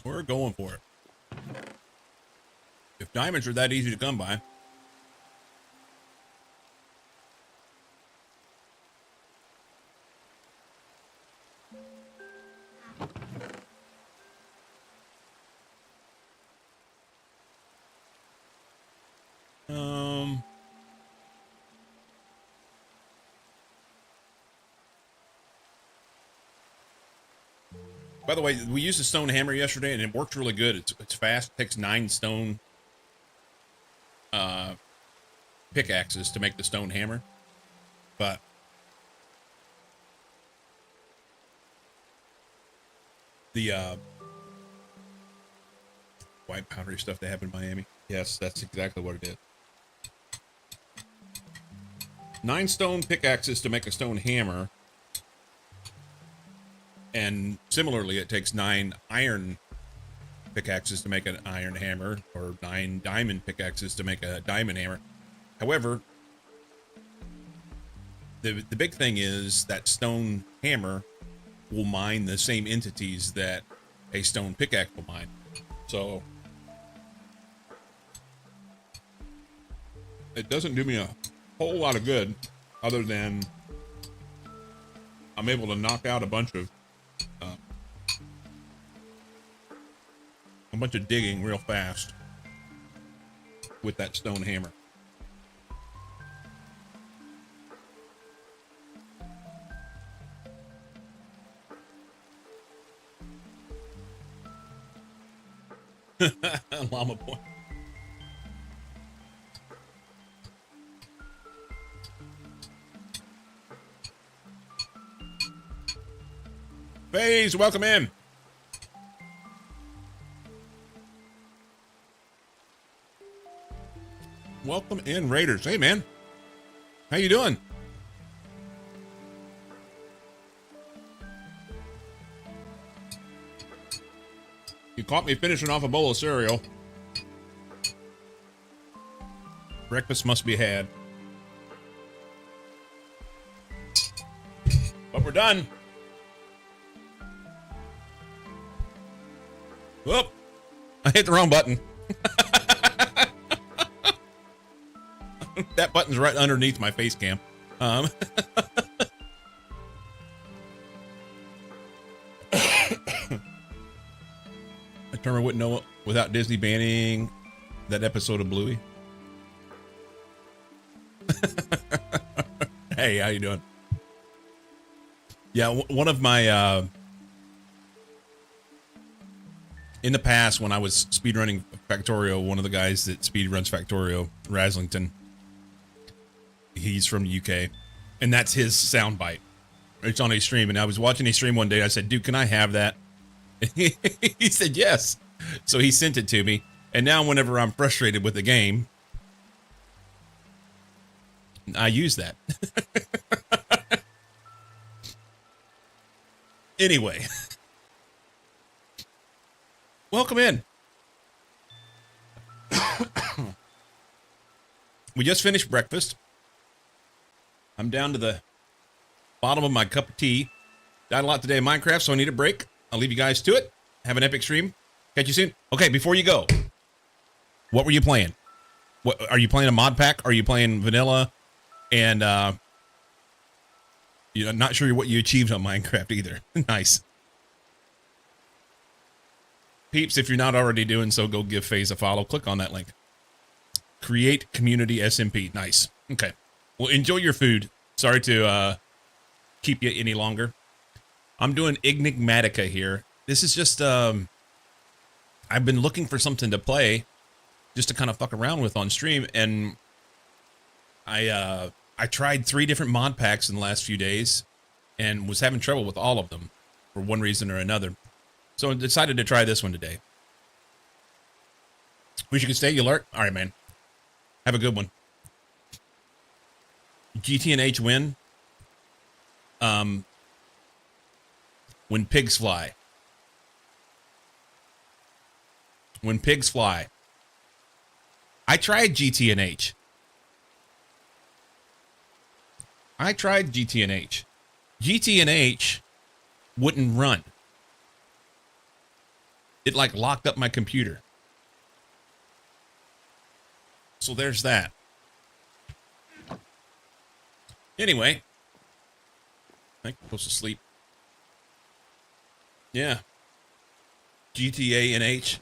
We're going for it. If diamonds are that easy to come by. Um, by the way, we used a stone hammer yesterday and it works really good. It's fast. It takes 9 stone pickaxes to make the stone hammer. But the white powdery stuff they have in Miami. Yes, that's exactly what it is. 9 stone pickaxes to make a stone hammer. And similarly, it takes 9 iron pickaxes to make an iron hammer, or 9 diamond pickaxes to make a diamond hammer. However, the big thing is that stone hammer will mine the same entities that a stone pickaxe will mine. So it doesn't do me a whole lot of good, other than I'm able to knock out a bunch of digging real fast with that stone hammer. Llama point. FaZe, welcome in. Welcome in, Raiders. Hey, man. How you doing? caught me finishing off a bowl of cereal. Breakfast must be had. But we're done. Whoop. I hit the wrong button. That button's right underneath my face cam. I Turner wouldn't know it without Disney banning that episode of Bluey. Hey, how you doing? Yeah, one of my in the past when I was speedrunning Factorio, one of the guys that speedruns Factorio, Raslington, he's from the UK, and that's his soundbite. It's on a stream, and I was watching a stream one day. I said, "Dude, can I have that?" He said yes. So he sent it to me, and now whenever I'm frustrated with the game, I use that. Anyway, welcome in. We just finished breakfast. I'm down to the bottom of my cup of tea. Died a lot today in Minecraft, so I need a break. I'll leave you guys to it. Have an epic stream. Catch you soon. Okay, before you go, what were you playing? What are you playing, a mod pack? Are you playing vanilla? And you're not sure what you achieved on Minecraft either. Nice. Peeps, if you're not already doing so, go give FaZe a follow. Click on that link. Create community SMP. Nice. Okay. Well, enjoy your food. Sorry to keep you any longer. I'm doing Enigmatica here. This is just I've been looking for something to play just to kind of fuck around with on stream, and I tried 3 different mod packs in the last few days and was having trouble with all of them for one reason or another. So I decided to try this one today. Wish you could stay, you alert? All right, man. Have a good one. GTNH win. When pigs fly. When pigs fly. I tried GTNH. I tried GTNH. GTNH wouldn't run. It like locked up my computer. So there's that. Anyway. I think I'm supposed to sleep. Yeah. GTA NH.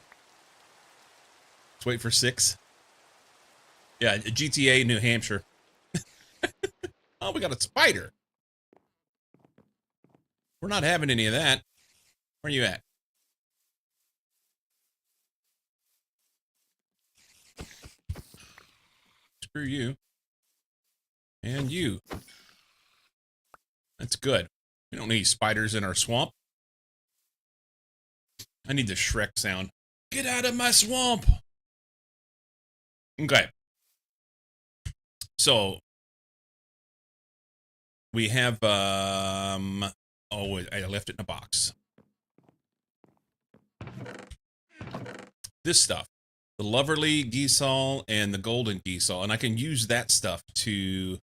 Let's wait for 6. Yeah, GTA New Hampshire. Oh, we got a spider. We're not having any of that. Where are you at? Screw you. And you. That's good. We don't need spiders in our swamp. I need the Shrek sound. Get out of my swamp. Okay. So we have oh, I left it in a box. This stuff. The Loverly Geesol and the Golden Geesol, and I can use that stuff to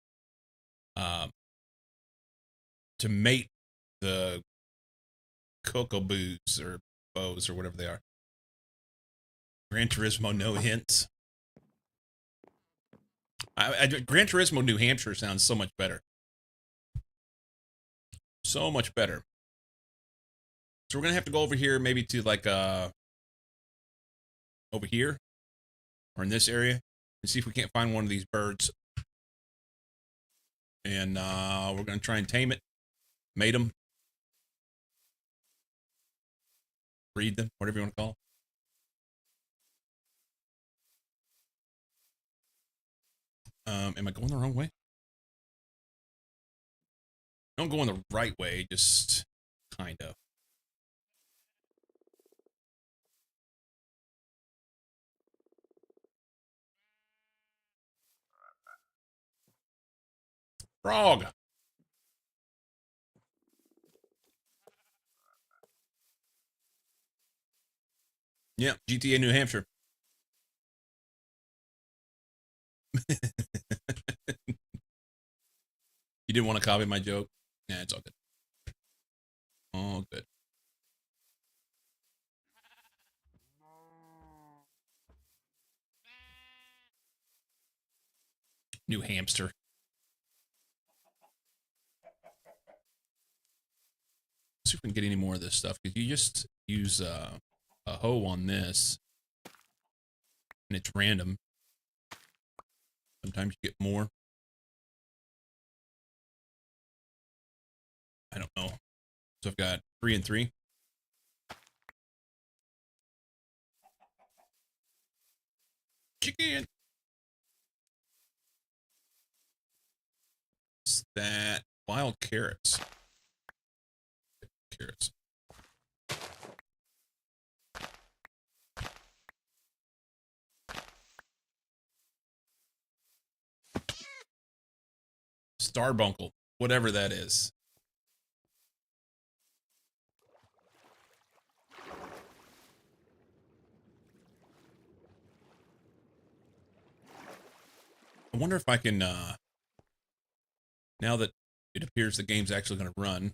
mate the Cocoboos or bows or whatever they are. Gran Turismo, no hints. Gran Turismo New Hampshire sounds so much better. So much better. So we're gonna have to go over here, maybe to like over here or in this area, and see if we can't find one of these birds. And we're gonna try and tame it, mate them, breed them, whatever you want to call them. Am I going the wrong way? I'm going the right way, just kind of. Frog. Yeah, GTA New Hampshire. You didn't want to copy my joke? Nah, it's all good. All good. New hamster. See if we can get any more of this stuff, because you just use a hoe on this, and it's random. Sometimes you get more. I don't know. So I've got 3 and 3. Chicken. What's that? Wild carrots. Carrots. Starbuncle. Whatever that is. I wonder if I can, now that it appears the game's actually going to run.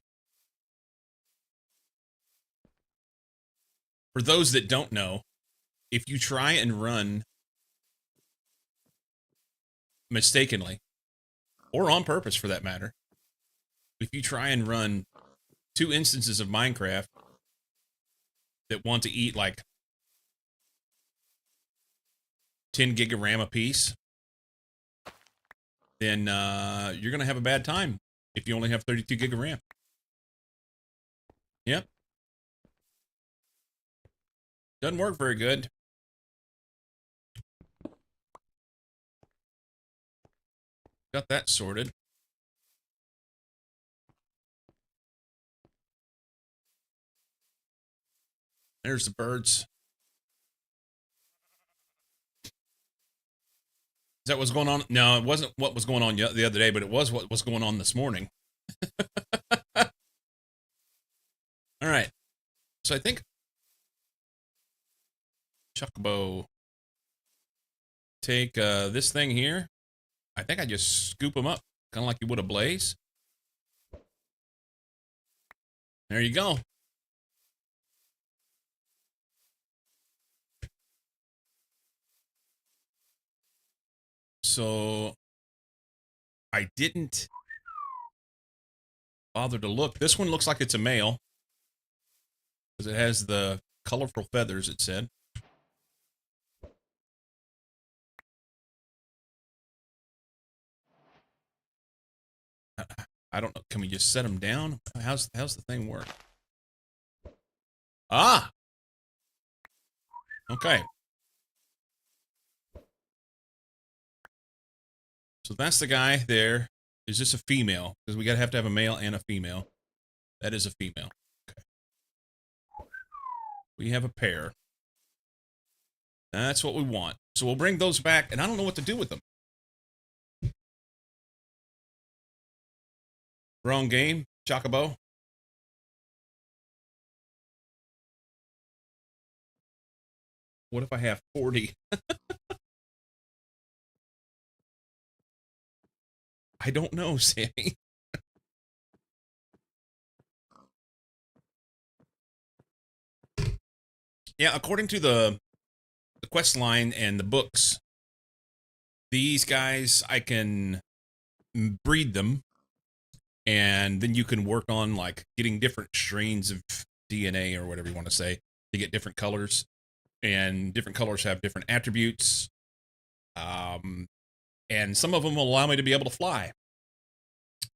For those that don't know, if you try and run mistakenly, or on purpose for that matter, if you try and run 2 instances of Minecraft that want to eat like 10 gig of RAM apiece, then you're going to have a bad time if you only have 32 gig of RAM. Yep. Doesn't work very good. Got that sorted. There's the birds. Is that what's going on? No, it wasn't what was going on the other day, but it was what was going on this morning. All right. So I think Chocobo, take this thing here. I think I just scoop them up, kind of like you would a blaze. There you go. So I didn't bother to look. This one looks like it's a male because it has the colorful feathers, it said. I don't know. Can we just set them down? How's the thing work? Ah! Okay. So that's the guy there. Is this a female? Because we gotta have to have a male and a female. That is a female. Okay. We have a pair. That's what we want. So we'll bring those back, and I don't know what to do with them. Wrong game, Chocobo. What if I have 40? I don't know, Sammy. Yeah, according to the quest line and the books, these guys, I can breed them, and then you can work on like getting different strains of DNA or whatever you want to say to get different colors, and different colors have different attributes. And some of them will allow me to be able to fly.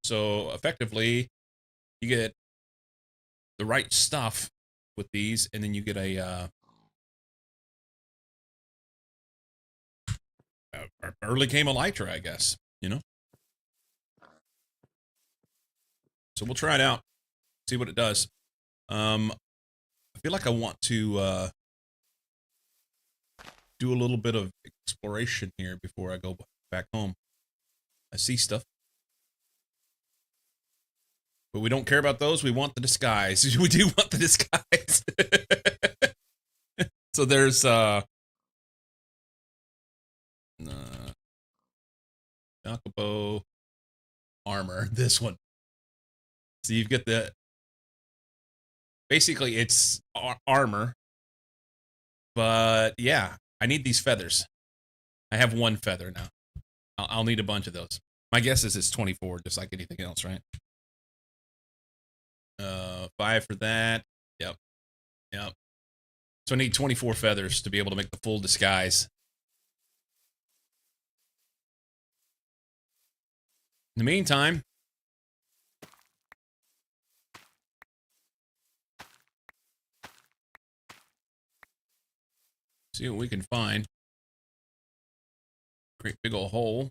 So effectively, you get the right stuff with these, and then you get a early game elytra, I guess, you know? So we'll try it out, see what it does. I feel like I want to do a little bit of exploration here before I go back home. I see stuff. But we don't care about those. We want the disguise. We do want the disguise. So there's Chocobo armor. This one. So you've got the basically it's armor, but yeah, I need these feathers. I have one feather now. I'll need a bunch of those. My guess is it's 24, just like anything else, right? 5 for that. Yep. Yep. So I need 24 feathers to be able to make the full disguise. In the meantime, see what we can find. Great big old hole.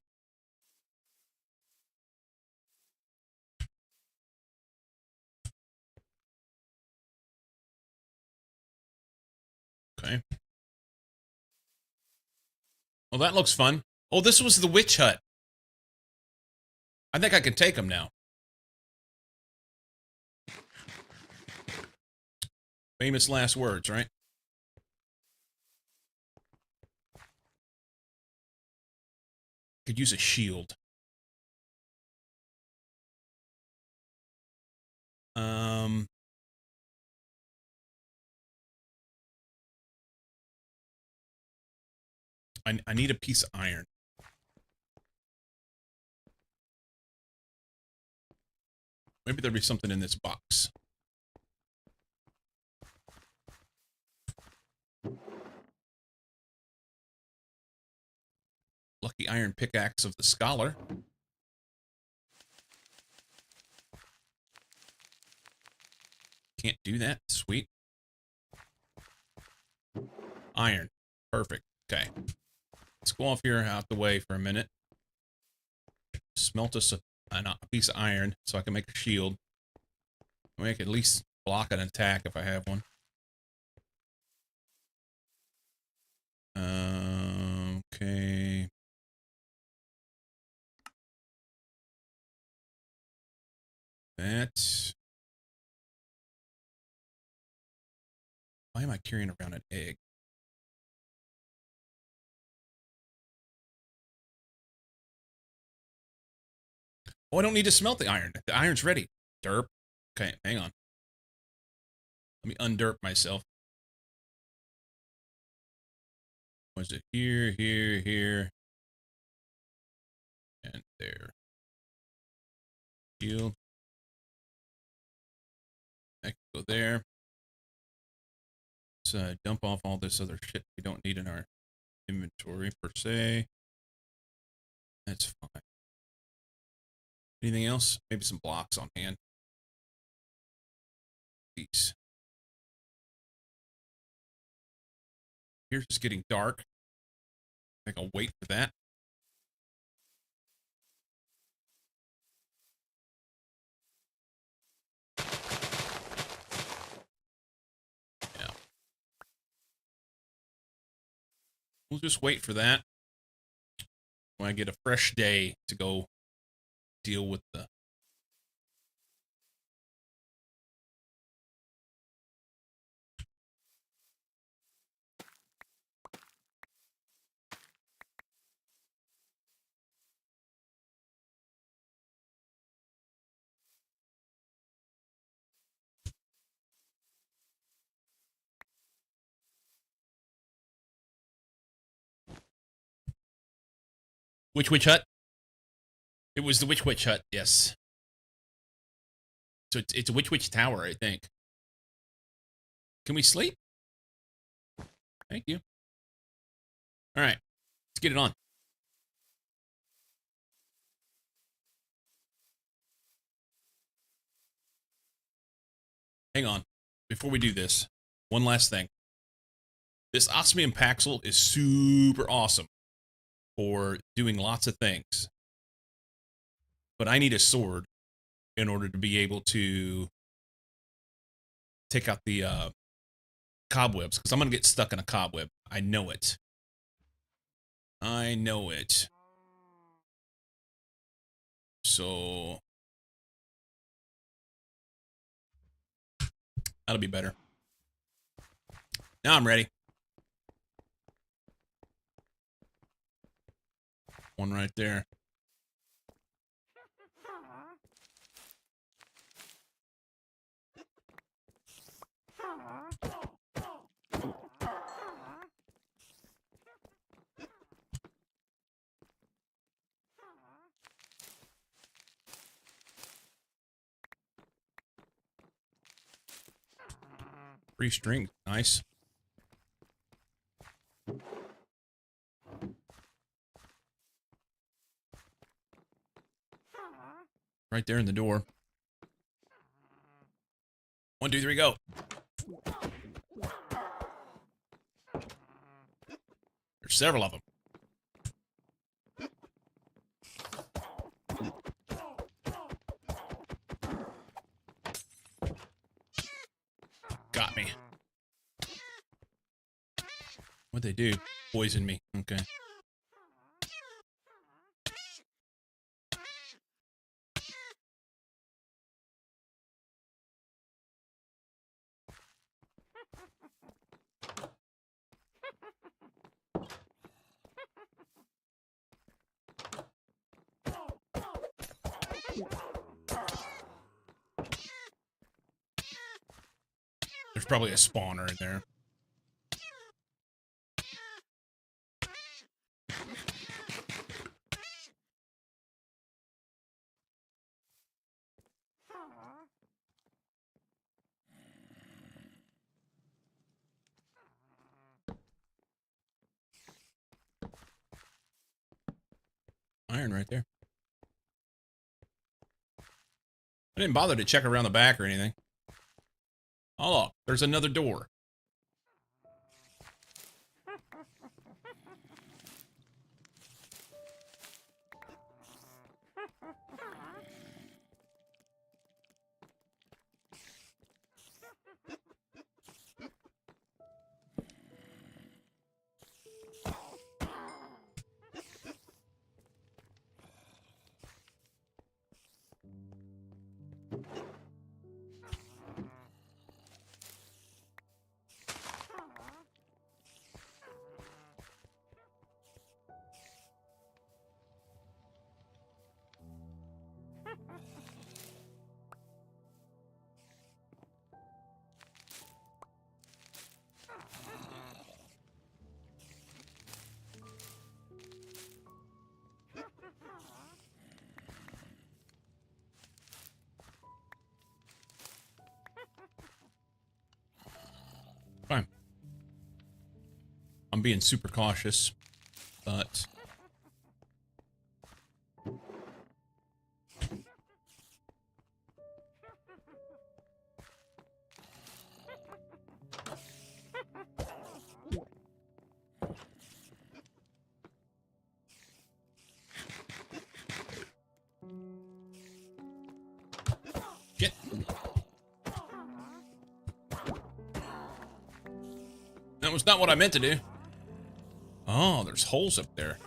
Okay. Well, that looks fun. Oh, this was the witch hut. I think I can take them now. Famous last words, right? Could use a shield. Um, I need a piece of iron. Maybe there'll be something in this box. Lucky iron pickaxe of the scholar. Can't do that. Sweet. Iron. Perfect. Okay. Let's go off here out the way for a minute. Smelt us a piece of iron so I can make a shield. I can at least block an attack if I have one. Okay. That. Why am I carrying around an egg? Oh, I don't need to smelt the iron. The iron's ready. Derp. Okay, hang on. Let me underp myself. Was it here, here, here, and there? Shield. I can go there. Let's dump off all this other shit we don't need in our inventory per se. That's fine. Anything else? Maybe some blocks on hand. Peace. Here's just getting dark. I think I'll wait for that. Yeah. We'll just wait for that. When I get a fresh day to go deal with the... Which witch hut? It was the witch hut, yes. So it's a witch tower, I think. Can we sleep? Thank you. All right, let's get it on. Hang on. Before we do this, one last thing. This osmium paxel is super awesome for doing lots of things. But I need a sword in order to be able to take out the cobwebs, because I'm going to get stuck in a cobweb. I know it. I know it. So that'll be better. Now I'm ready. One right there. Free string. Nice. Right there in the door. 1, 2, 3, go. There's several of them. Got me. What'd they do? Poison me. Okay. There's probably a spawner in there. Iron right there. I didn't bother to check around the back or anything. Oh, look, there's another door. Fine. I'm being super cautious, but... Get. That was not what I meant to do. Oh, there's holes up there.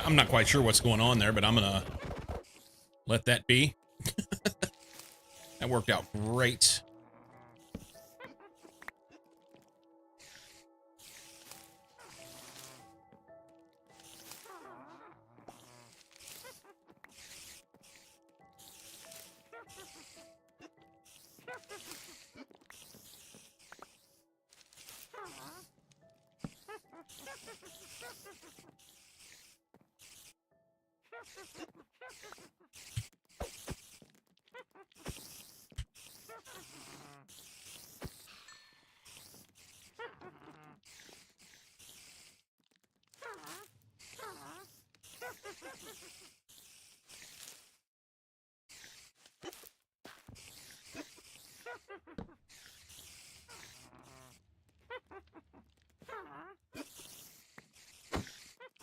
I'm not quite sure what's going on there, but I'm gonna let that be. That worked out great.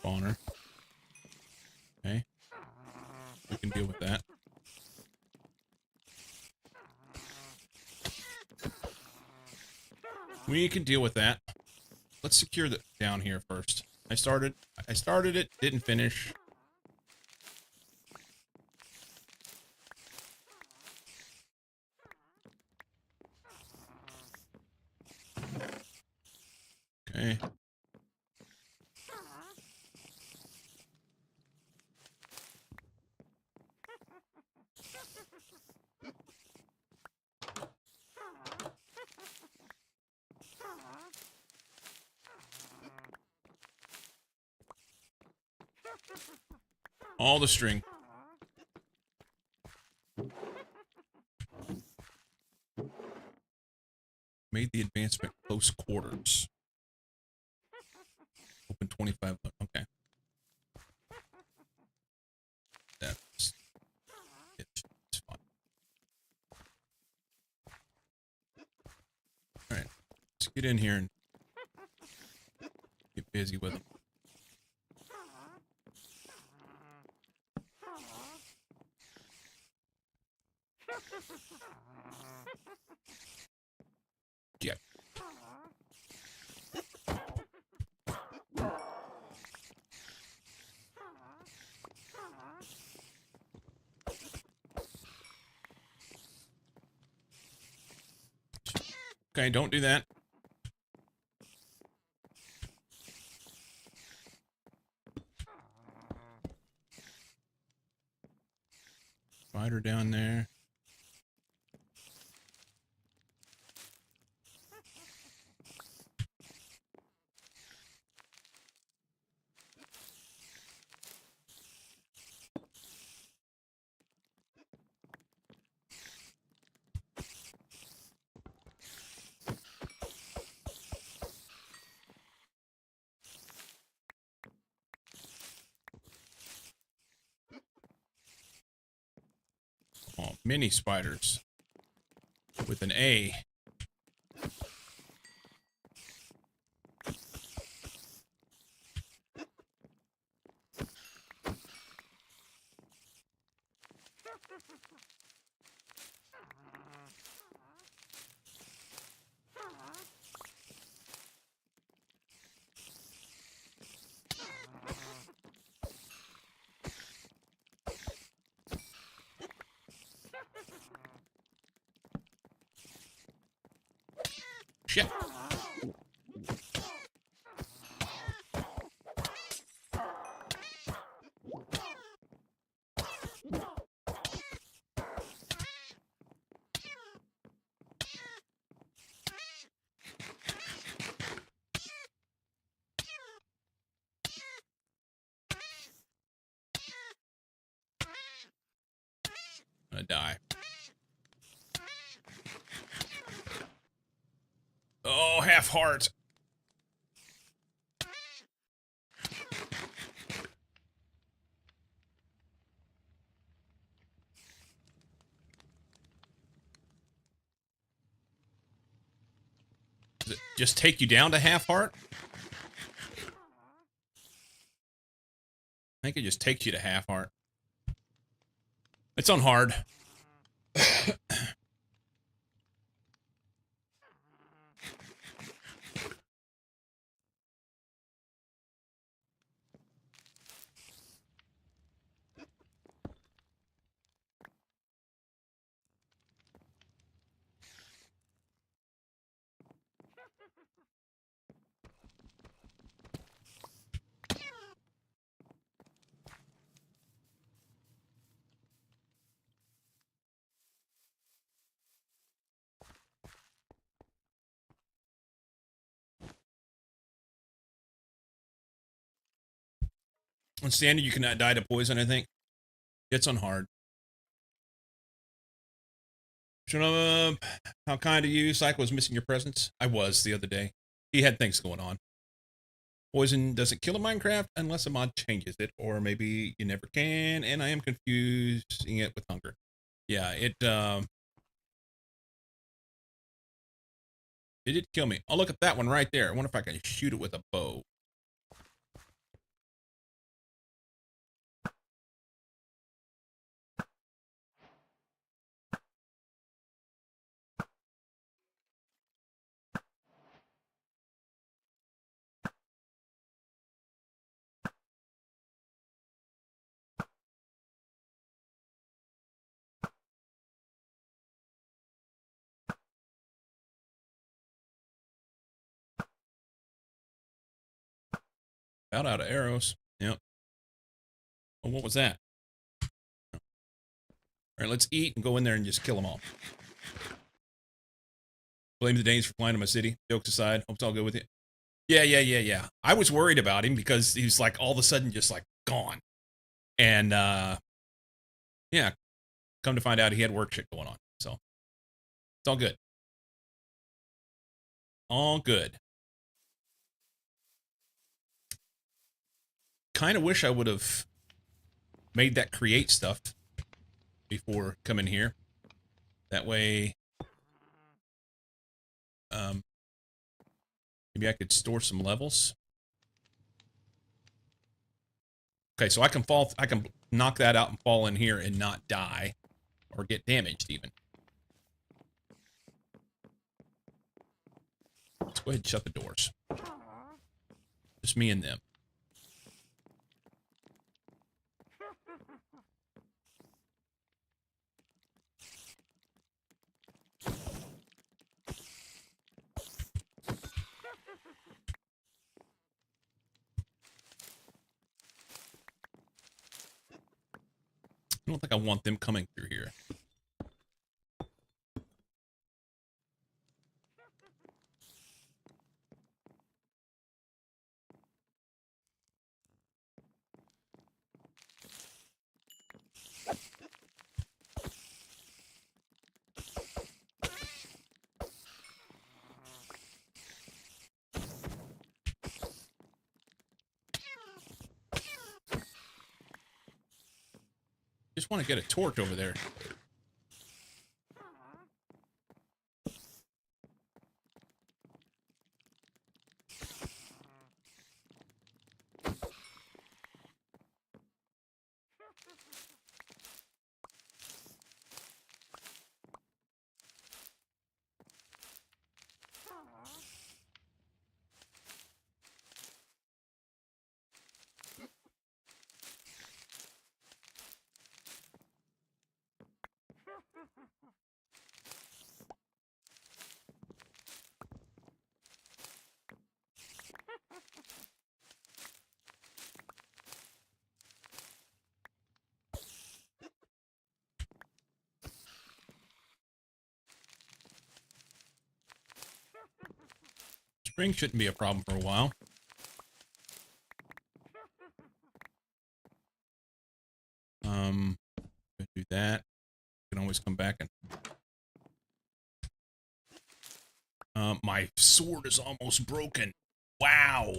Spawner. Okay. We can deal with that. We can deal with that. Let's secure the down here first. I started it, didn't finish. Okay. All the string. Made the advancement close quarters. Open 25. Okay. That's it. It's fine. All right. Let's get in here and get busy with them. Yeah. Okay, don't do that. Spider down there. Oh, mini spiders with an A. Shit. I'm gonna die. Oh, half heart. Does it just take you down to half heart? I think it just takes you to half heart. It's on hard. On standard, you cannot die to poison, I think. It's on hard. Shut up. How kind of you. Psycho was missing your presence. I was the other day. He had things going on. Poison doesn't kill in Minecraft unless a mod changes it, or maybe you never can, and I am confusing it with hunger. Yeah, it did kill me. Oh, look at that one right there. I wonder if I can shoot it with a bow. About out of arrows. Yep. Oh, what was that? All right, let's eat and go in there and just kill them all. Blame the Danes for flying to my city. Jokes aside, hope it's all good with you. Yeah. I was worried about him because he was like all of a sudden just like gone. And yeah, come to find out he had work shit going on. So it's all good. All good. Kind of wish I would have made that create stuff before coming here. That way, maybe I could store some levels. Okay, so I can knock that out and fall in here and not die or get damaged even. Let's go ahead and shut the doors. Just me and them. I don't think I want them coming through here. Just want to get a torch over there. Spring shouldn't be a problem for a while. Do that. You can always come back and my sword is almost broken. Wow.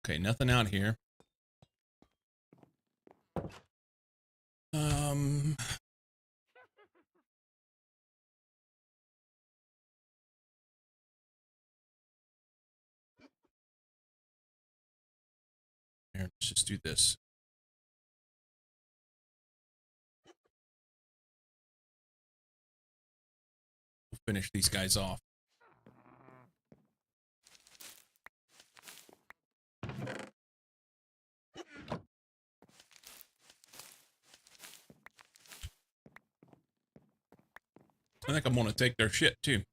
Okay, nothing out here. Here, let's just do this. We'll finish these guys off. I think I'm gonna take their shit too.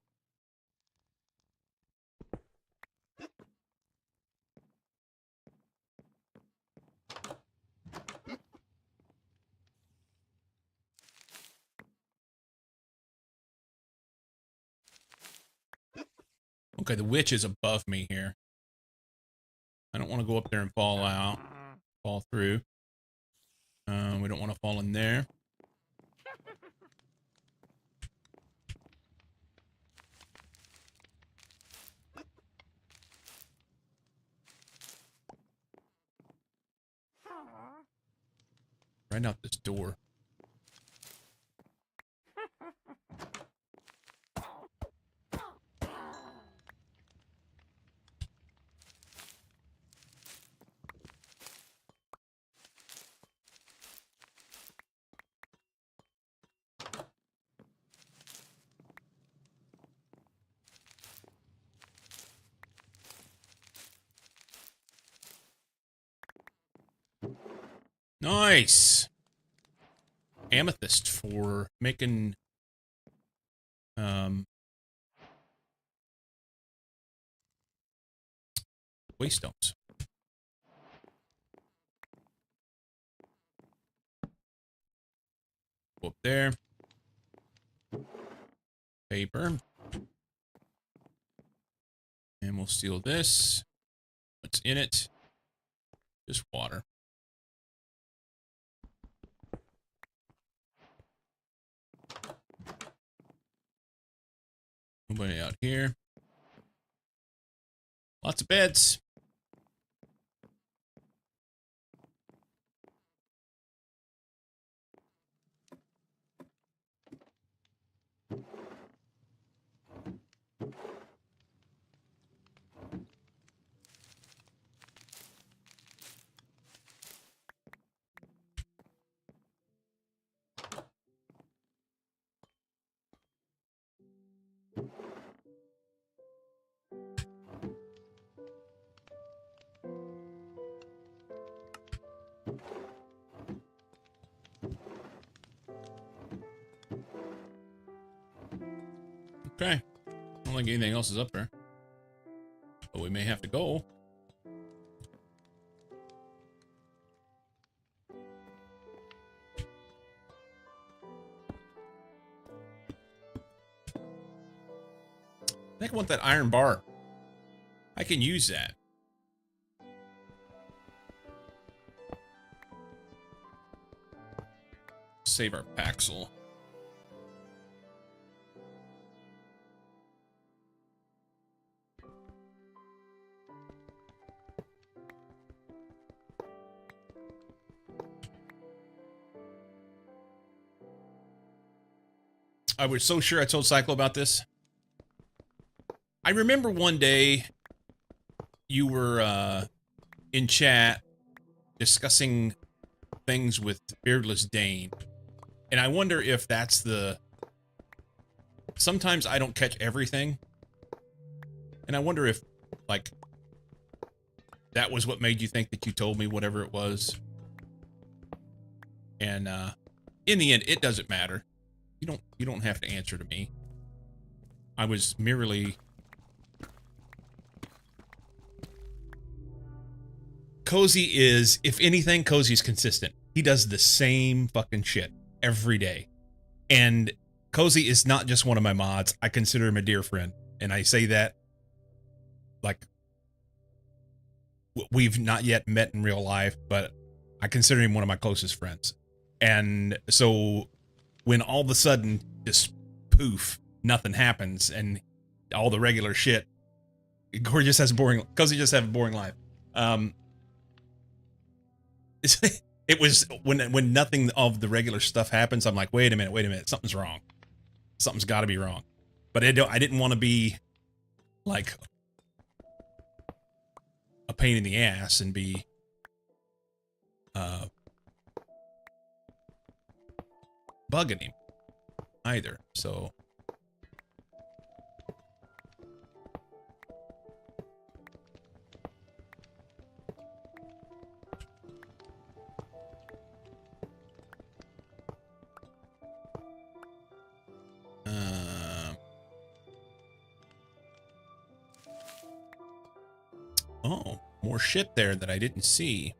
Okay, the witch is above me here. I don't want to go up there and fall through. We don't want to fall in there. Right out this door. Nice. Amethyst for making waystones. Go up there. Paper. And we'll steal this. What's in it? Just water. Nobody out here. Lots of beds. Okay. I don't think anything else is up there. But we may have to go. I think I want that iron bar. I can use that. Save our Paxel. I was so sure I told Cyclo about this. I remember one day you were in chat discussing things with Beardless Dane. And I wonder if that's the... Sometimes I don't catch everything. And I wonder if, like, that was what made you think that you told me whatever it was. And in the end, it doesn't matter. You don't have to answer to me. I was merely... Cozy is, if anything, Cozy's consistent. He does the same fucking shit every day. And Cozy is not just one of my mods. I consider him a dear friend. And I say that like we've not yet met in real life, but I consider him one of my closest friends. And so when all of a sudden just poof, nothing happens and all the regular shit, Corey just has a boring, Cozy just have a boring life. It was when nothing of the regular stuff happens, I'm like, wait a minute, something's wrong. Something's got to be wrong. But I didn't want to be like a pain in the ass and be bugging him either. So oh, more shit there that I didn't see.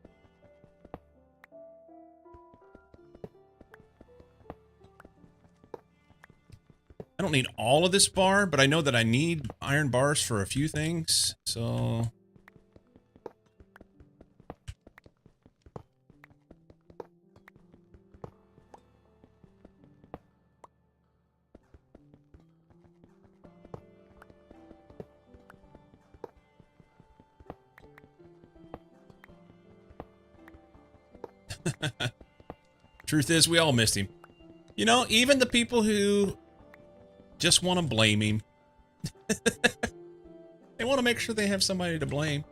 I don't need all of this bar, but I know that I need iron bars for a few things, so... Truth is, we all missed him. You know, even the people who just want to blame him. They want to make sure they have somebody to blame.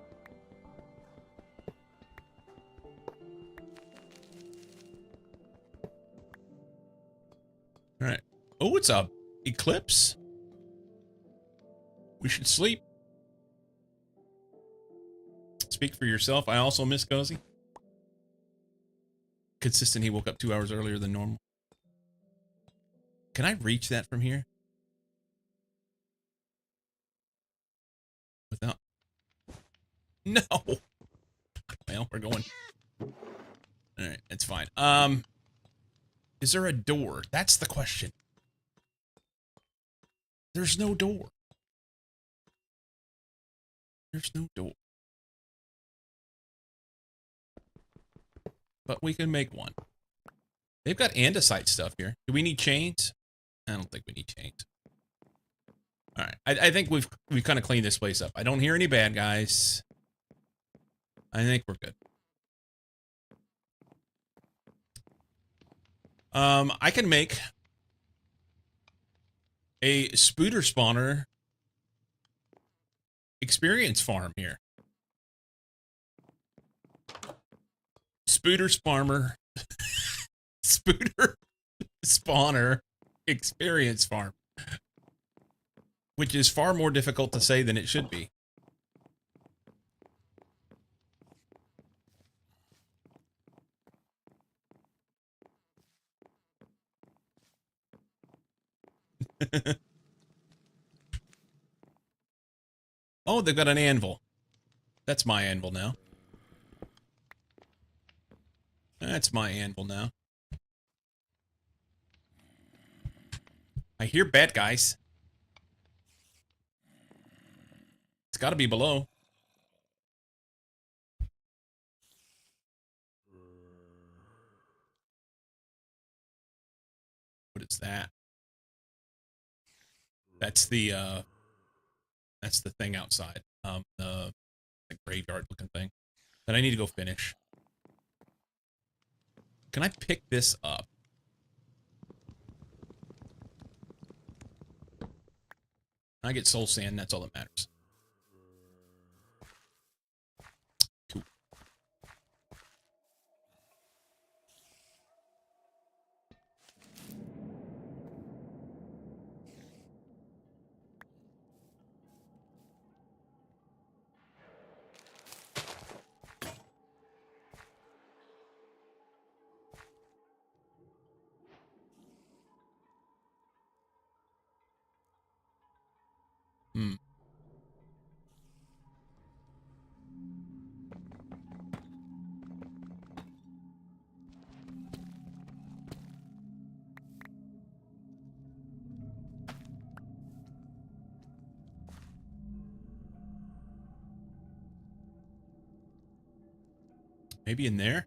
All right. Oh, it's a eclipse. We should sleep. Speak for yourself. I also miss Cozy. Consistent, he woke up 2 hours earlier than normal. Can I reach that from here? Without... No! Well, we're going. Alright, that's fine. Is there a door? That's the question. There's no door. There's no door. But we can make one. They've got andesite stuff here. Do we need chains? I don't think we need chains. All right. I think we've kind of cleaned this place up. I don't hear any bad guys. I think we're good. I can make a spooter spawner experience farm here. Spooter spawner. Spooter spawner experience farm. Which is far more difficult to say than it should be. Oh, they've got an anvil. That's my anvil now. That's my anvil now. I hear bad guys. It's got to be below. What is that? That's the thing outside. The graveyard looking thing that I need to go finish. Can I pick this up? I get soul sand, that's all that matters. Cool. Hmm. Maybe in there?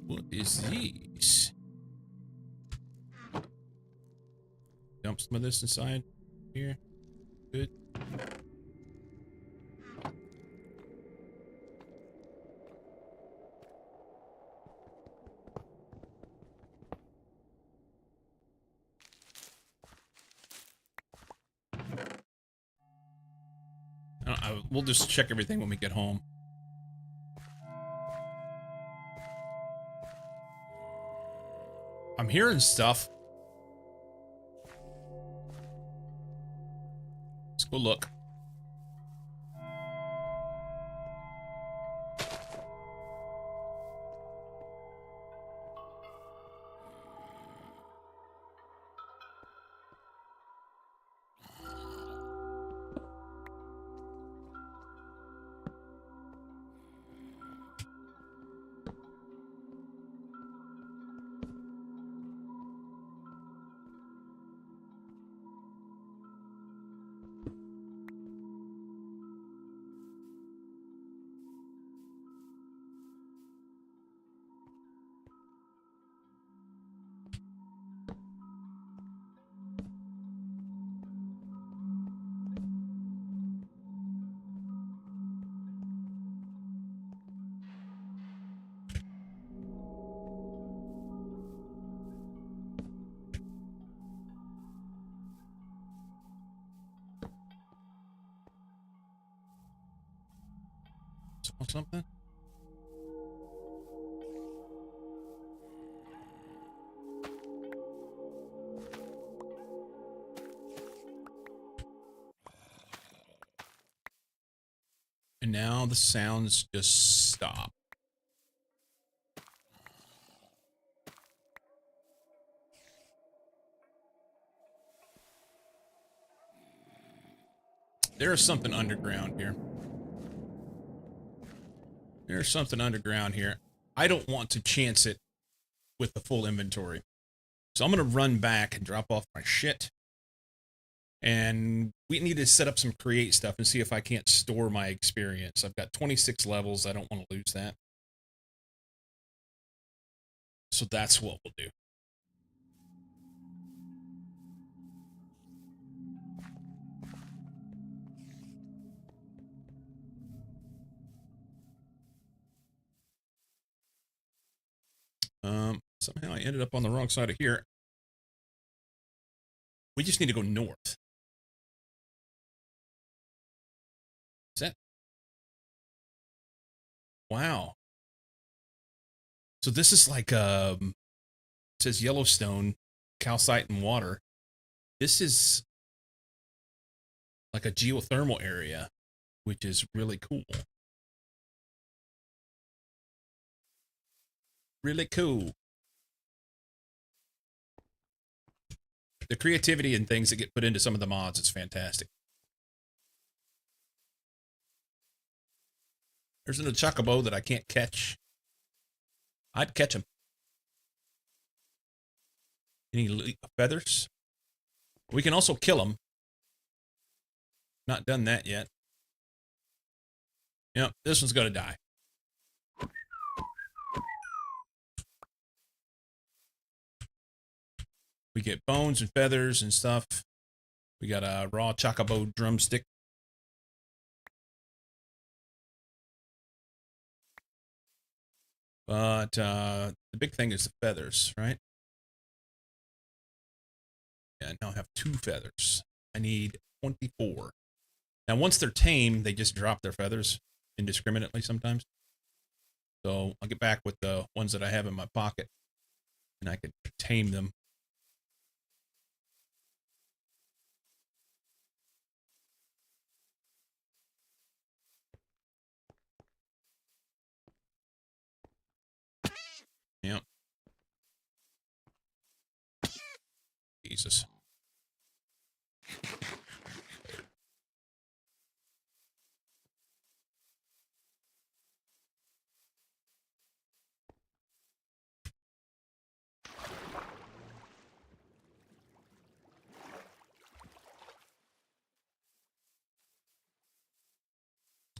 What is this? Dump some of this inside here. Good. We'll just check everything when we get home. I'm hearing stuff. Let's go look. Or something? And now the sounds just stop. There's something underground here. There's something underground here. I don't want to chance it with the full inventory. So I'm going to run back and drop off my shit. And we need to set up some create stuff and see if I can't store my experience. I've got 26 levels. I don't want to lose that. So that's what we'll do. Somehow I ended up on the wrong side of here. We just need to go north. Is that? Wow. So this is like it says Yellowstone, calcite and water. This is like a geothermal area, which is really cool. Really cool. The creativity and things that get put into some of the mods is fantastic. There's a chocobo that I can't catch. I'd catch him. Any feathers? We can also kill him. Not done that yet. Yep, this one's gonna die. We get bones and feathers and stuff. We got a raw chocobo drumstick. But the big thing is the feathers, right? Yeah, I now have 2 feathers. I need 24. Now, once they're tame, they just drop their feathers indiscriminately sometimes. So I'll get back with the ones that I have in my pocket, and I can tame them. Yep. Jesus.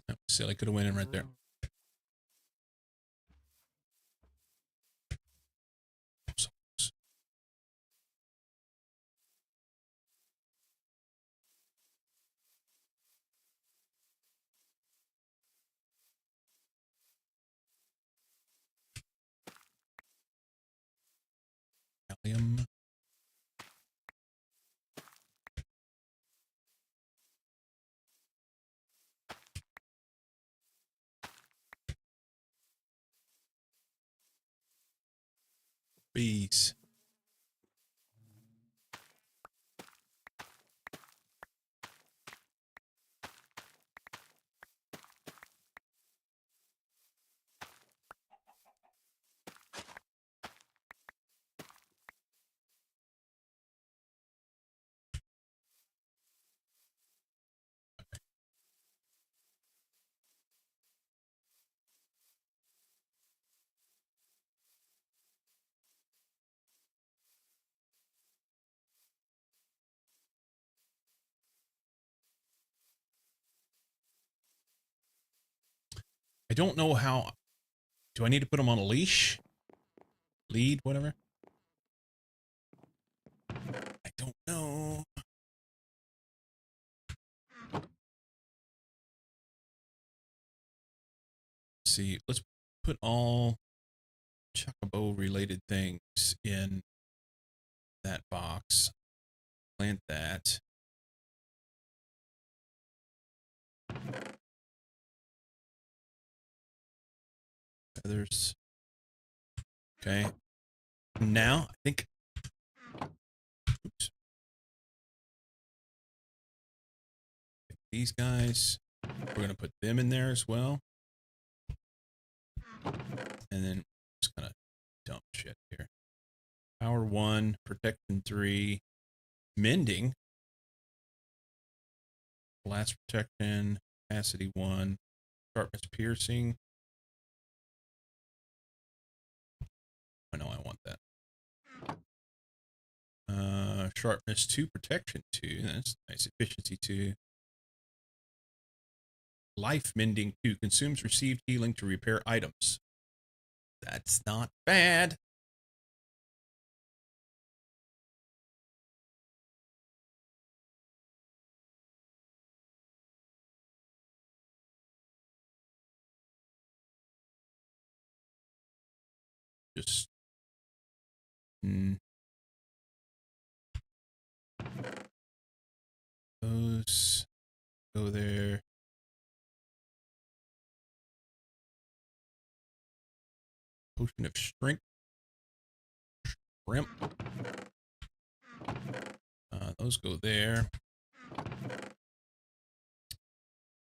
That was silly. Could have went in right there. Allium. Bees. I don't know how. Do I need to put them on a leash? Lead, whatever? I don't know. Let's see, let's put all chocobo related things in that box. Plant that. Feathers. Okay. Now, I think... Oops. These guys, we're going to put them in there as well. And then just kind of dump shit here. Power 1, protection 3, mending, blast protection, capacity 1, sharpness piercing. I know I want that. Sharpness 2, protection 2. That's nice. Efficiency 2. Life mending 2 consumes received healing to repair items. That's not bad. Just those go there. Potion of strength. Shrimp. Those go there.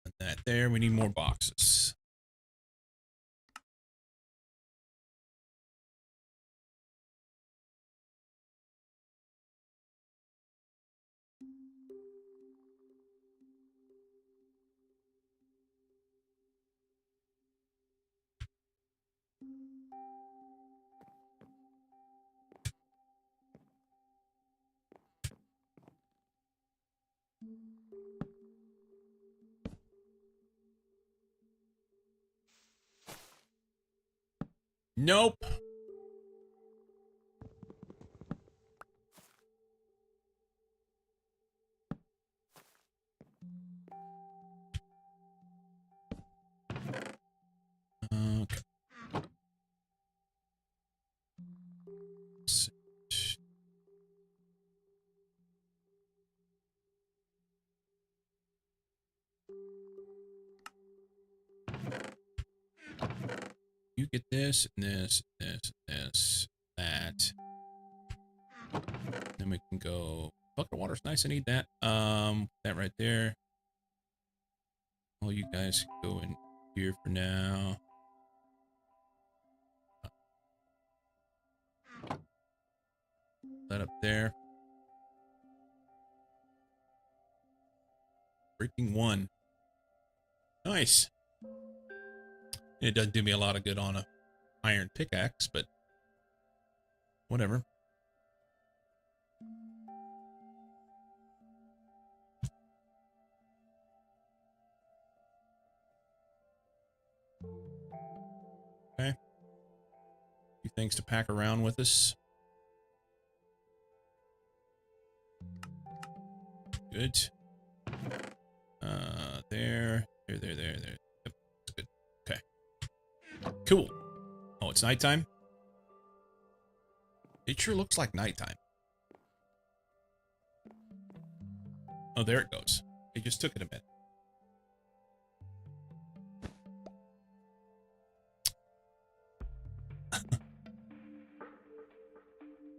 And that there. We need more boxes. Nope. Okay. You get this, and this, and this, and this, that. Then we can go. Bucket of water's nice. I need that. That right there. All you guys go in here for now. That up there. Breaking 1. Nice. It doesn't do me a lot of good on a iron pickaxe, but whatever. Okay. A few things to pack around with us. Good. There. There. Yep, that's good. Okay. Cool. Oh, it's nighttime? It sure looks like nighttime. Oh, there it goes. It just took it a minute.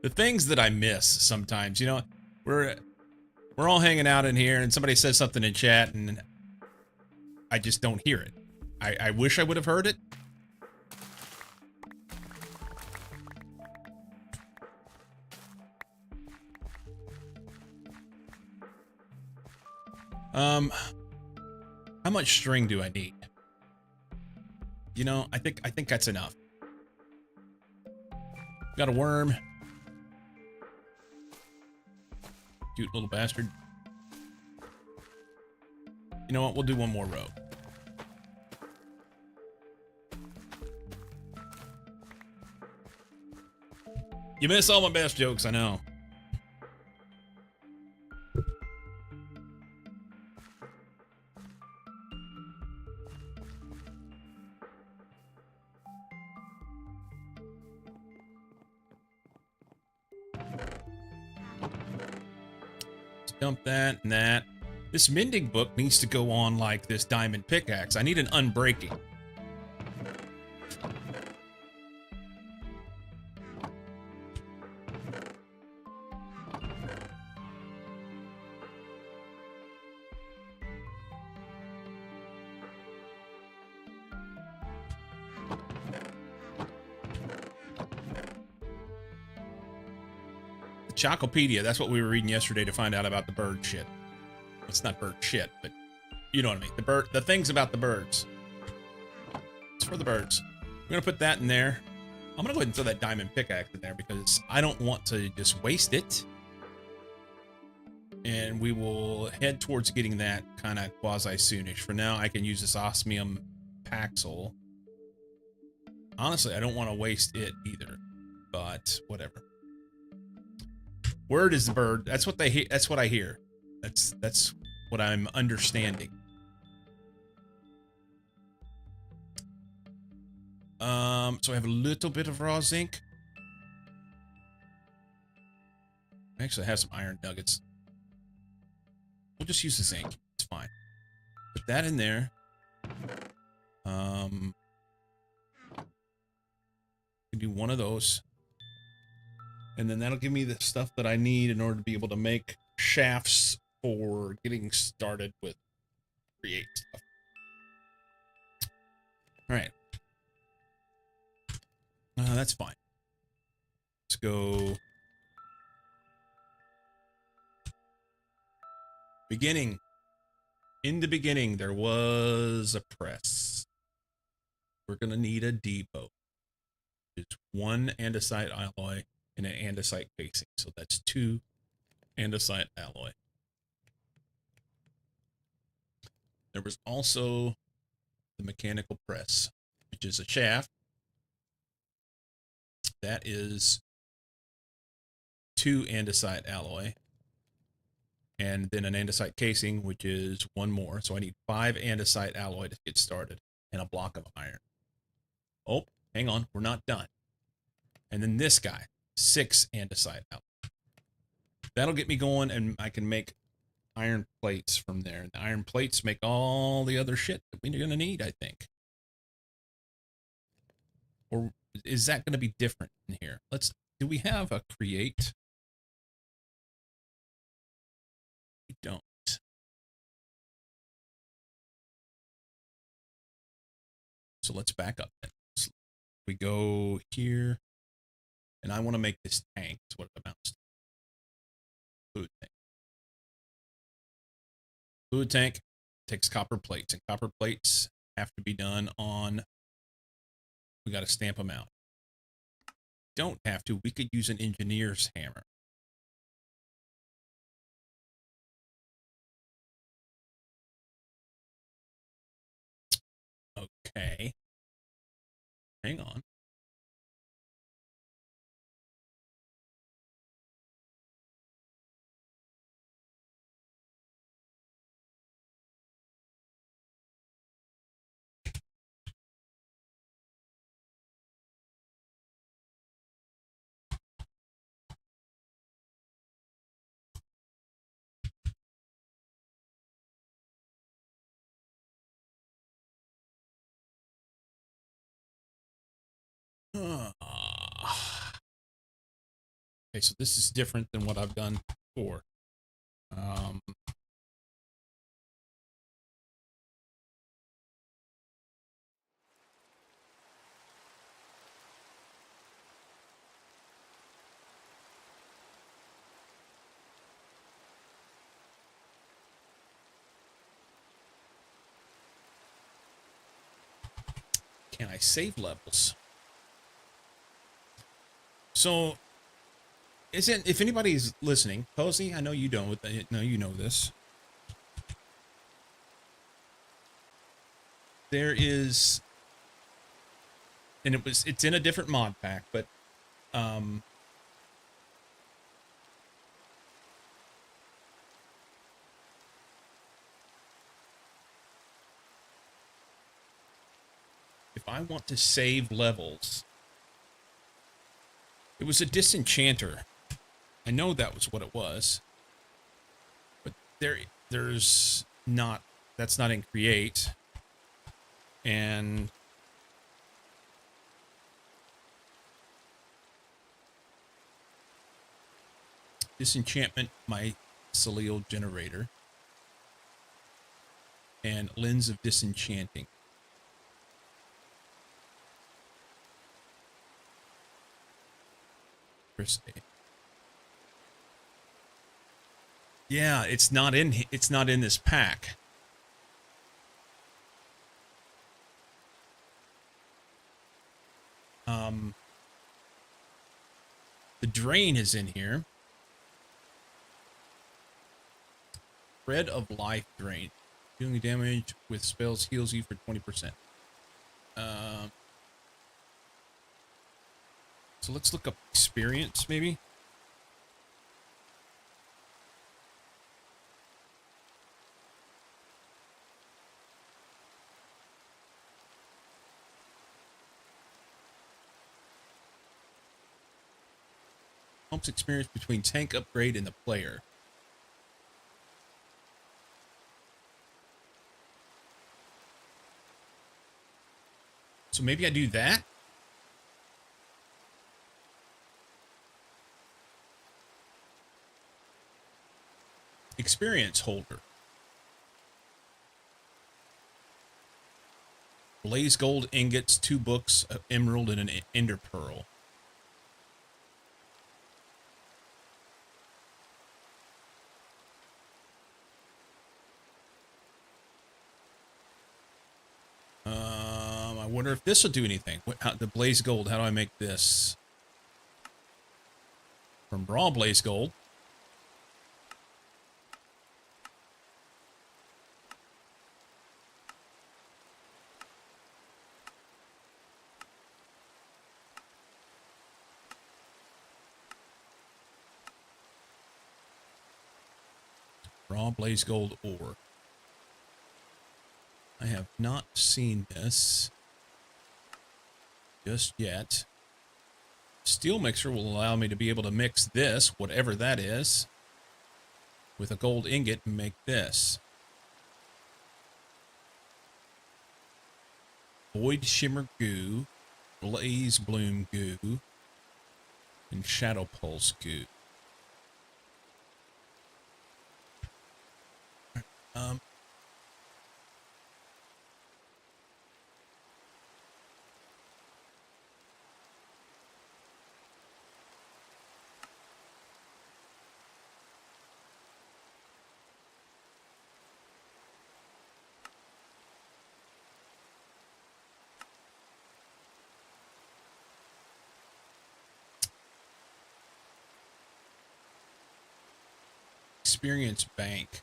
The things that I miss sometimes, you know, we're all hanging out in here and somebody says something in chat and I just don't hear it. I wish I would have heard it. How much string do I need? You know, I think that's enough. Got a worm. Cute little bastard. You know what? We'll do one more row. You miss all my best jokes, I know. Dump that and that. This mending book needs to go on like this diamond pickaxe. I need an unbreaking. The Chocopedia, that's what we were reading yesterday to find out about the bird shit. It's not bird shit, but you know what I mean. The things about the birds. It's for the birds. We're gonna put that in there. I'm gonna go ahead and throw that diamond pickaxe in there because I don't want to just waste it. And we will head towards getting that kind of quasi-soonish. For now, I can use this osmium paxel. Honestly, I don't want to waste it either, but whatever. Word is the bird. That's what they. That's what I hear. That's what I'm understanding. So I have a little bit of raw zinc. Actually, I have some iron nuggets. We'll just use the zinc. It's fine. Put that in there. Can do one of those. And then that'll give me the stuff that I need in order to be able to make shafts for getting started with create stuff. All right. That's fine. Let's go. Beginning. In the beginning, there was a press. We're going to need a depot. It's one andesite alloy and an andesite casing. So that's 2 andesite alloy. There was also the mechanical press, which is a shaft. That is 2 andesite alloy. And then an andesite casing, which is 1 more. So I need 5 andesite alloy to get started and a block of iron. Oh, hang on. We're not done. And then this guy, 6 andesite alloy. That'll get me going, and I can make iron plates from there. And the iron plates make all the other shit that we're going to need, I think. Or is that going to be different in here? Do we have a create? We don't. So let's back up then. So we go here, and I want to make this tank. That's what it amounts to. Fluid tank. Fluid tank takes copper plates, and copper plates have to be done on. We got to stamp them out. Don't have to. We could use an engineer's hammer. Okay. Hang on. Okay, so this is different than what I've done before. Can I save levels? So, if anybody's listening, Posey, I know you don't. No, you know this. There is, and it's in a different mod pack, but if I want to save levels, it was a disenchanter. I know that was what it was, but there's not. That's not in create, and disenchantment mycelial generator and lens of disenchanting. Chris A. Yeah, it's not in this pack. The drain is in here. Thread of Life drain. Dealing damage with spells heals you for 20%. So let's look up experience, maybe. Pumps experience between tank upgrade and the player. So maybe I do that. Experience holder. Blaze gold ingots, 2 books, an emerald, and an ender pearl. I wonder if this will do anything. The blaze gold, how do I make this? From raw blaze gold. Raw blaze gold ore. I have not seen this just yet. Steel mixer will allow me to be able to mix this, whatever that is, with a gold ingot and make this. Void shimmer goo, blaze bloom goo, and shadow pulse goo. Experience bank.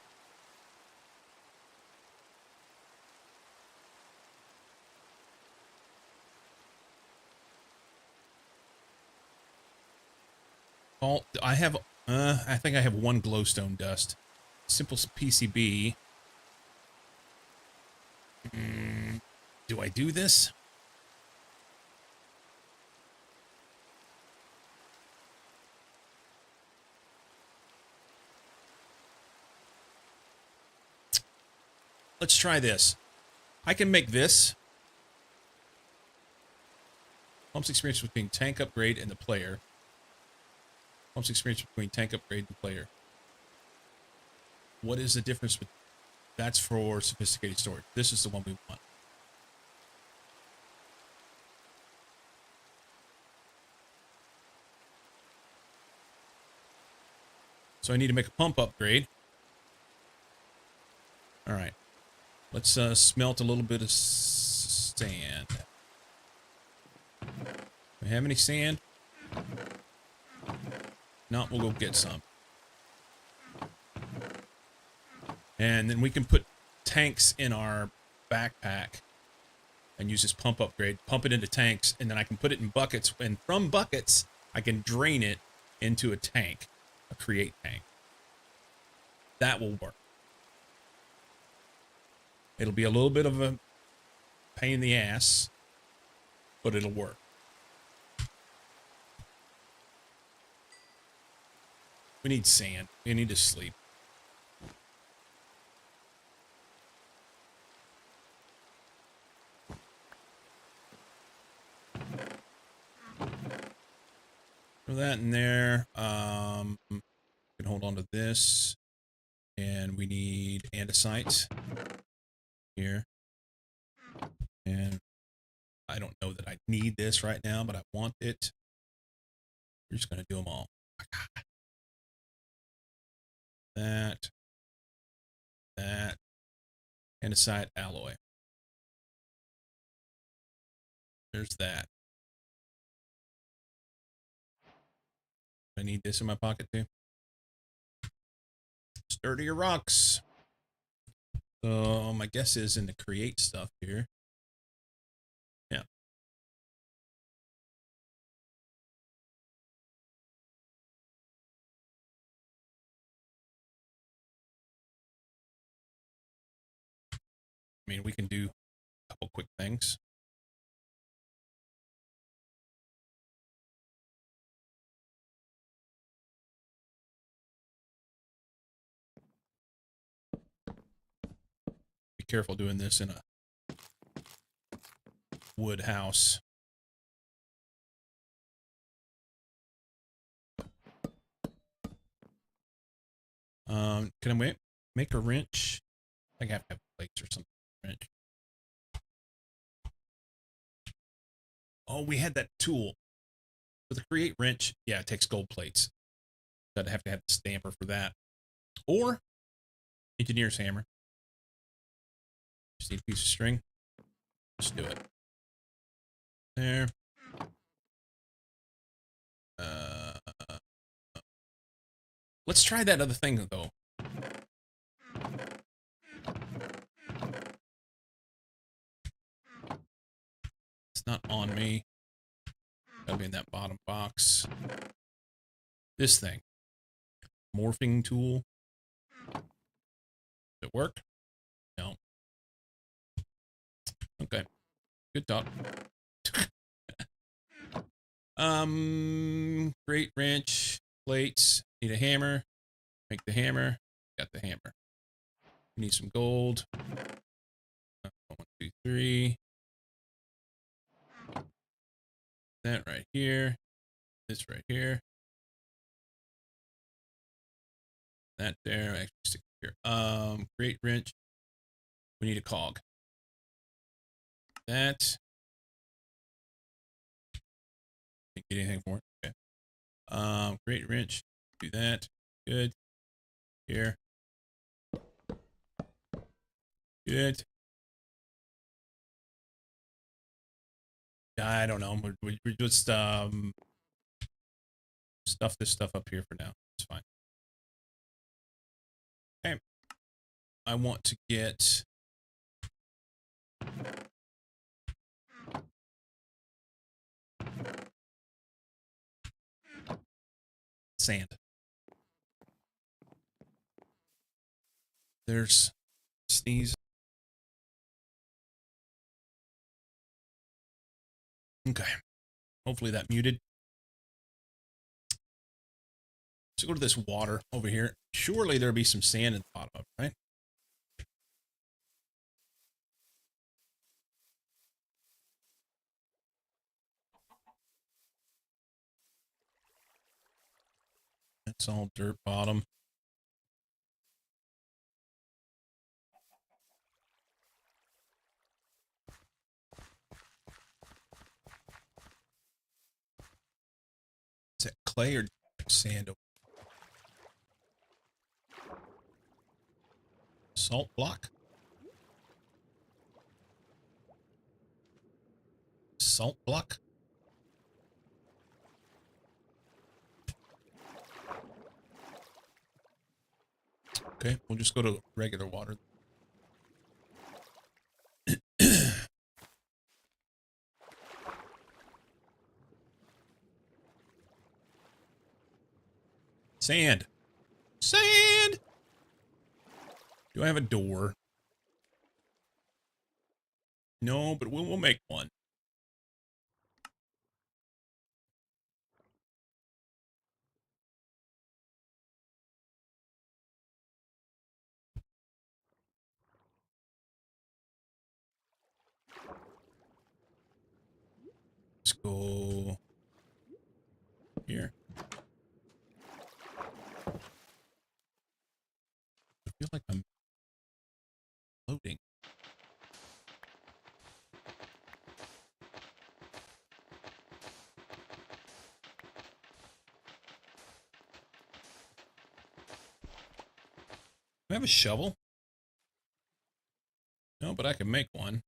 I think I have 1 glowstone dust. Simple PCB. Do I do this? Let's try this. I can make this. Pumps experience between tank upgrade and the player. Pumps experience between tank upgrade and the player. What is the difference? That's for sophisticated storage. This is the one we want. So I need to make a pump upgrade. All right. Let's smelt a little bit of sand. Do we have any sand? No, we'll go get some. And then we can put tanks in our backpack and use this pump upgrade, pump it into tanks, and then I can put it in buckets. And from buckets, I can drain it into a tank, a create tank. That will work. It'll be a little bit of a pain in the ass, but it'll work. We need sand. We need to sleep. Throw that in there. We can hold on to this. And we need andesite here. And I don't know that I need this right now, but I want it. We're just going to do them all. That. Andesite alloy. There's that. I need this in my pocket too. Sturdier rocks. So my guess is in the create stuff here. Yeah. I mean, we can do a couple quick things. Be careful doing this in a wood house. Can I make a wrench? I think I have to have plates or something. Wrench. Oh, we had that tool. For the create wrench, yeah, it takes gold plates. I'd have to have the stamper for that. Or engineer's hammer. Just need a piece of string. Let's do it. There. Let's try that other thing though. It's not on me. Gotta be in that bottom box. This thing. Morphing tool. Does it work? No. Okay. Good talk. Great wrench. Plates. Need a hammer. Make the hammer. Got the hammer. We need some gold. 1, 2, 3. That right here. This right here. That there. Actually, stick it here. Great wrench. We need a cog. That. Didn't get anything for it. Okay. Great wrench. Do that. Good. Here. Good. I don't know. We're just stuff this stuff up here for now. It's fine. Okay. I want to get sand. There's sneeze. Okay. Hopefully that muted. Let's go to this water over here. Surely there'll be some sand in the bottom of it, right? It's all dirt bottom. Is that clay or sand? Salt block? Salt block? Okay, we'll just go to regular water. Sand. Sand! Do I have a door? No, but we'll make one. Let's go here. I feel like I'm loading. I have a shovel? No, but I can make one.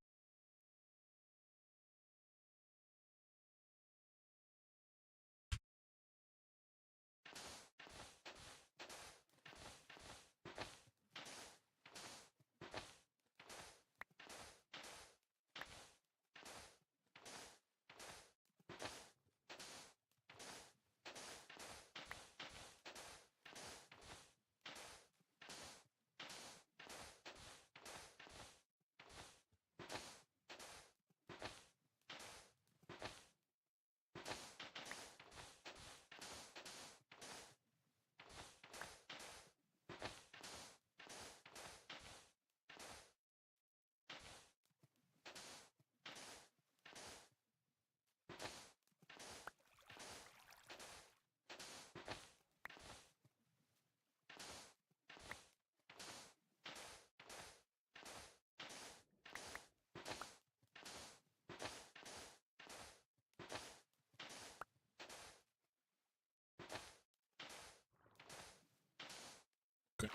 Okay.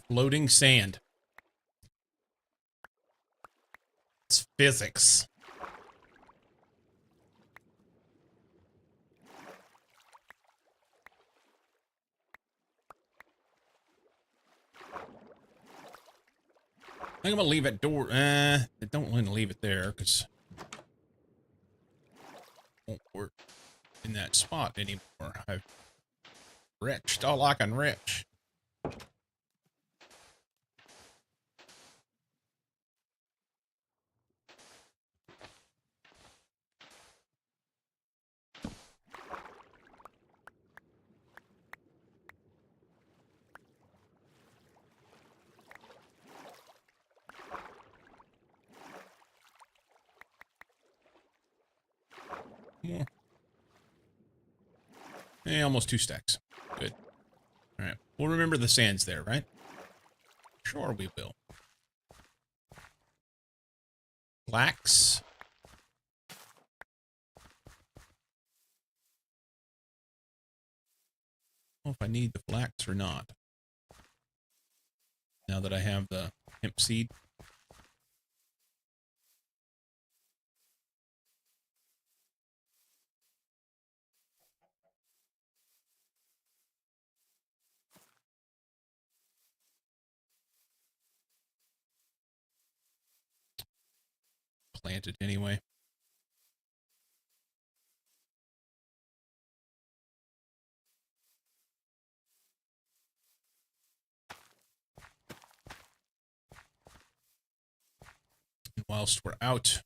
Floating sand. It's physics. I think I'm gonna leave that door. I don't want to leave it there because it won't work in that spot anymore. I've retched all I can retch. More. Almost 2 stacks. Good. All right. We'll remember the sand's there, right? Sure we will. Flax. I don't know if I need the flax or not. Now that I have the hemp seed. Planted anyway. And whilst we're out,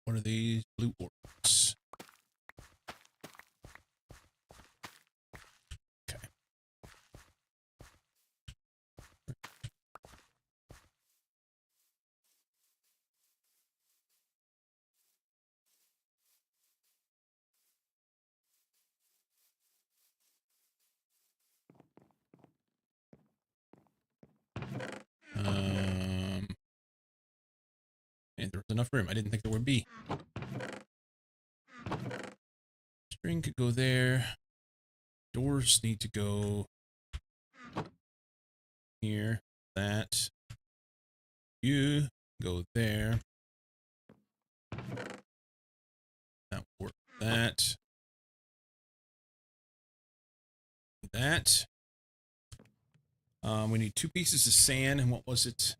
what are these blue orbs? Okay. And there was enough room. I didn't think there would be. String could go there. Doors need to go here. That. You go there. That work. That. That. We need 2 pieces of sand. And what was it?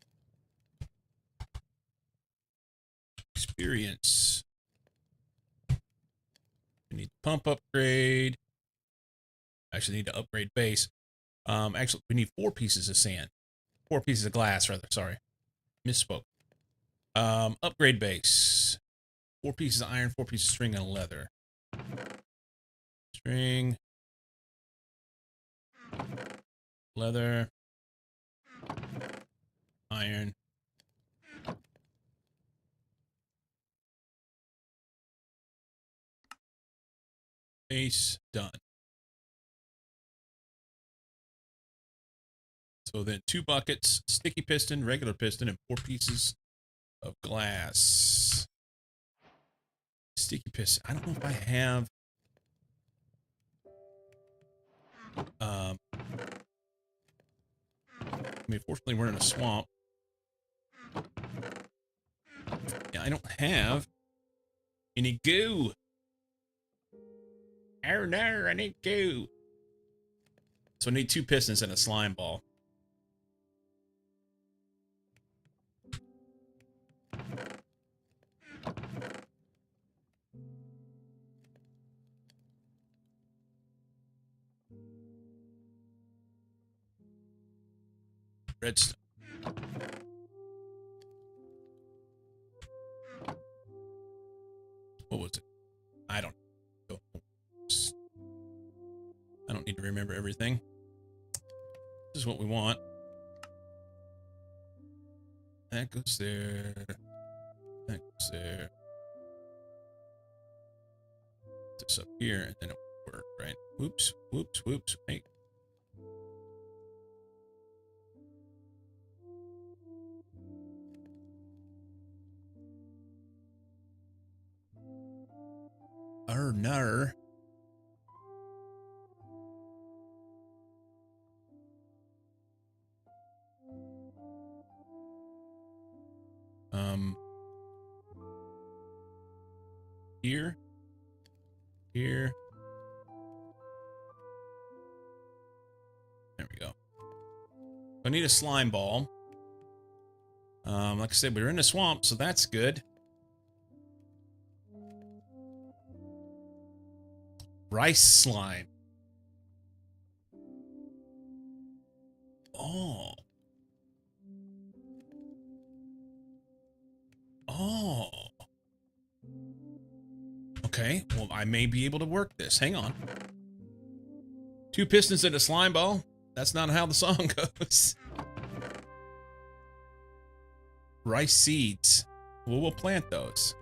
Experience. We need pump upgrade. Actually need to upgrade base. Actually, we need 4 pieces of sand. 4 pieces of glass, rather. Sorry. Misspoke. Upgrade base. 4 pieces of iron, 4 pieces of string, and leather. String. Leather. Iron. Base. Done. So then 2 buckets, sticky piston, regular piston, and 4 pieces of glass. Sticky piston. I don't know if I have. I mean, fortunately, we're in a swamp. Yeah, I don't have any goo. Oh no, I need goo. So I need 2 pistons and a slime ball. Redstone. What was it? I don't know. I don't need to remember everything. This is what we want. That goes there. That goes there. This up here, and then it will work, right? Whoops, whoops, whoops. Hey. No. Here. Here. There we go. I need a slime ball. Like I said, we're in a swamp, so that's good. Rice slime. Oh. Oh. Okay, well, I may be able to work this. Hang on. 2 pistons and a slime ball. That's not how the song goes. Rice seeds. Well, we'll plant those.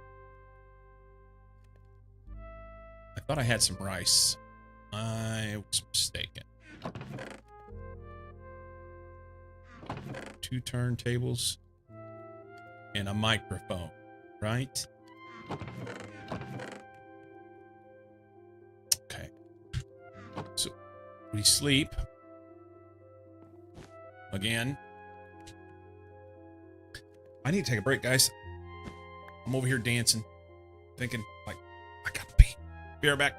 I thought I had some rice. I was mistaken. 2 turntables and a microphone, right? Okay. So we sleep again. I need to take a break, guys. I'm over here dancing, thinking like I gotta pee. Be right back.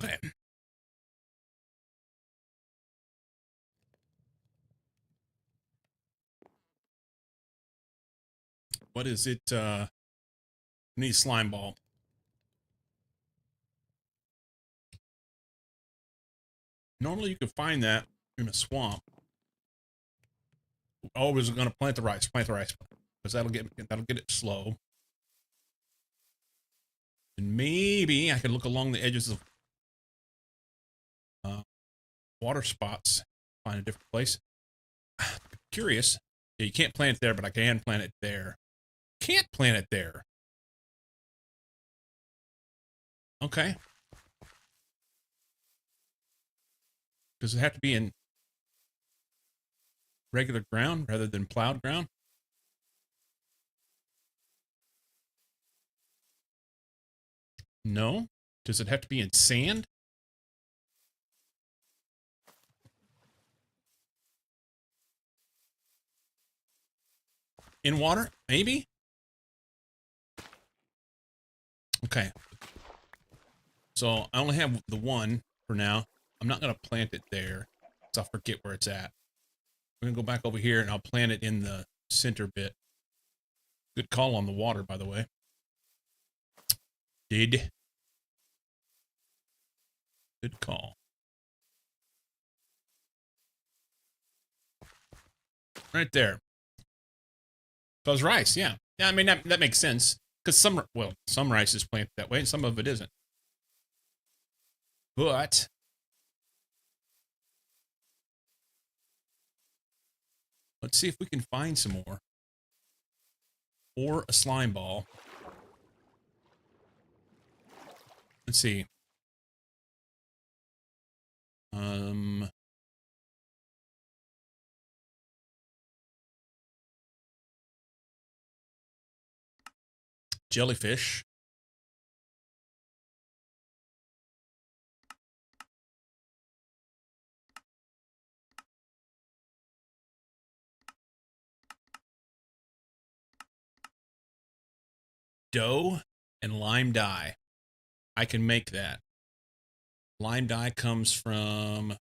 then. What is it? Need a slime ball. Normally you could find that in a swamp. Always going to plant the rice. Plant the rice. Because that'll get it slow. And maybe I could look along the edges of water spots, find a different place. Curious. Yeah, you can't plant it there, but I can plant it there. Can't plant it there. Okay. Does it have to be in regular ground rather than plowed ground? No. Does it have to be in sand? In water? Maybe? Okay. So I only have the one for now. I'm not going to plant it there, because I'll forget where it's at. I'm going to go back over here, and I'll plant it in the center bit. Good call on the water, by the way. Good call. Right there. Because rice, yeah. Yeah, I mean, that makes sense. Because some rice is planted that way, and some of it isn't. But let's see if we can find some more. Or a slime ball. Let's see. Jellyfish. Dough and lime dye. I can make that. Lime dye comes from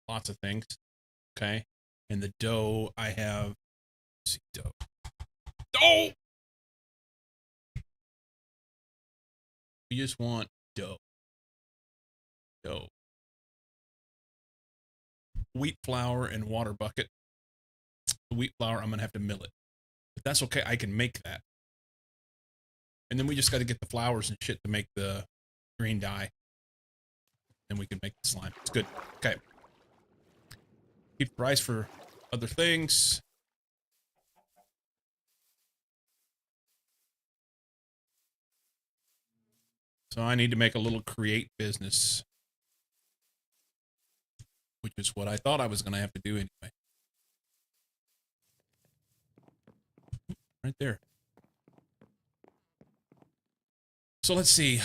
lots of things. Okay. And the dough I have. Let's see, dough. Dough! We just want dough. Dough. Wheat flour and water bucket. The wheat flour, I'm going to have to mill it. But that's okay. I can make that. And then we just got to get the flowers and shit to make the green dye. And we can make the slime. It's good. Okay. Keep the rice for other things. So I need to make a little create business. Which is what I thought I was going to have to do anyway. Right there. So let's see.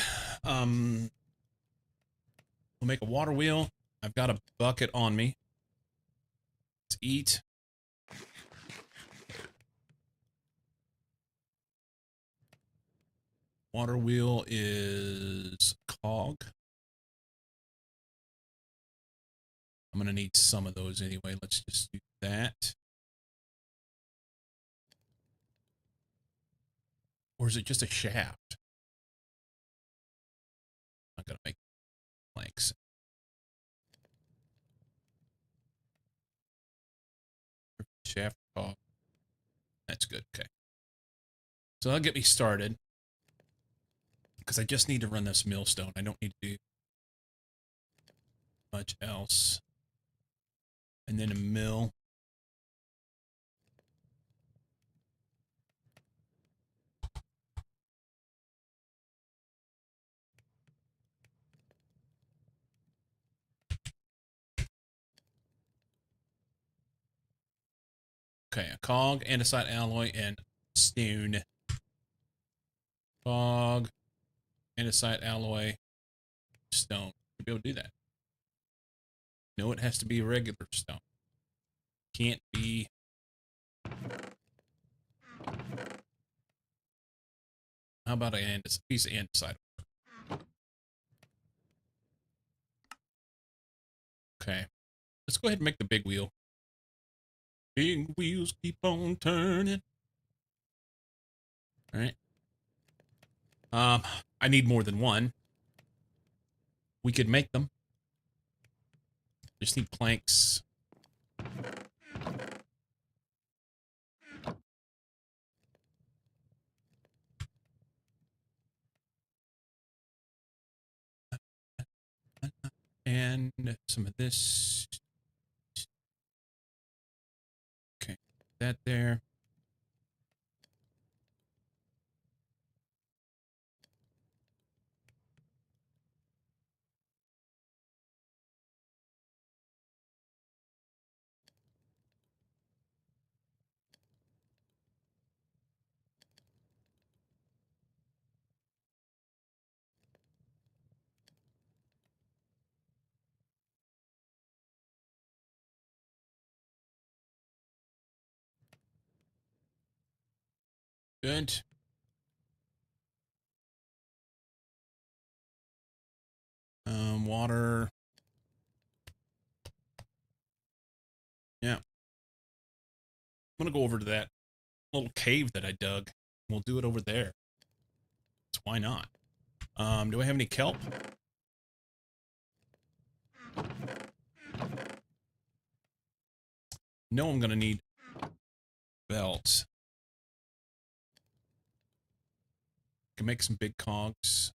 We'll make a water wheel. I've got a bucket on me. Let's eat. Water wheel is cog. I'm going to need some of those anyway. Let's just do that. Or is it just a shaft? I'm not going to make planks. Shaft cog. That's good. Okay. So that'll get me started. Because I just need to run this millstone. I don't need to do much else. And then a mill. Okay, a cog, andesite alloy, and stone. Cog, andesite alloy, stone. You'll be able to do that. No, it has to be regular stone. Can't be. How about a piece of andesite? Okay. Let's go ahead and make the big wheel. Big wheels keep on turning. All right. I need more than one. We could make them. Just need planks. And some of this. Okay. That there. Good. Water. Yeah. I'm gonna go over to that little cave that I dug. We'll do it over there. So why not? Do I have any kelp? No, I'm gonna need belts. Can make some big cogs.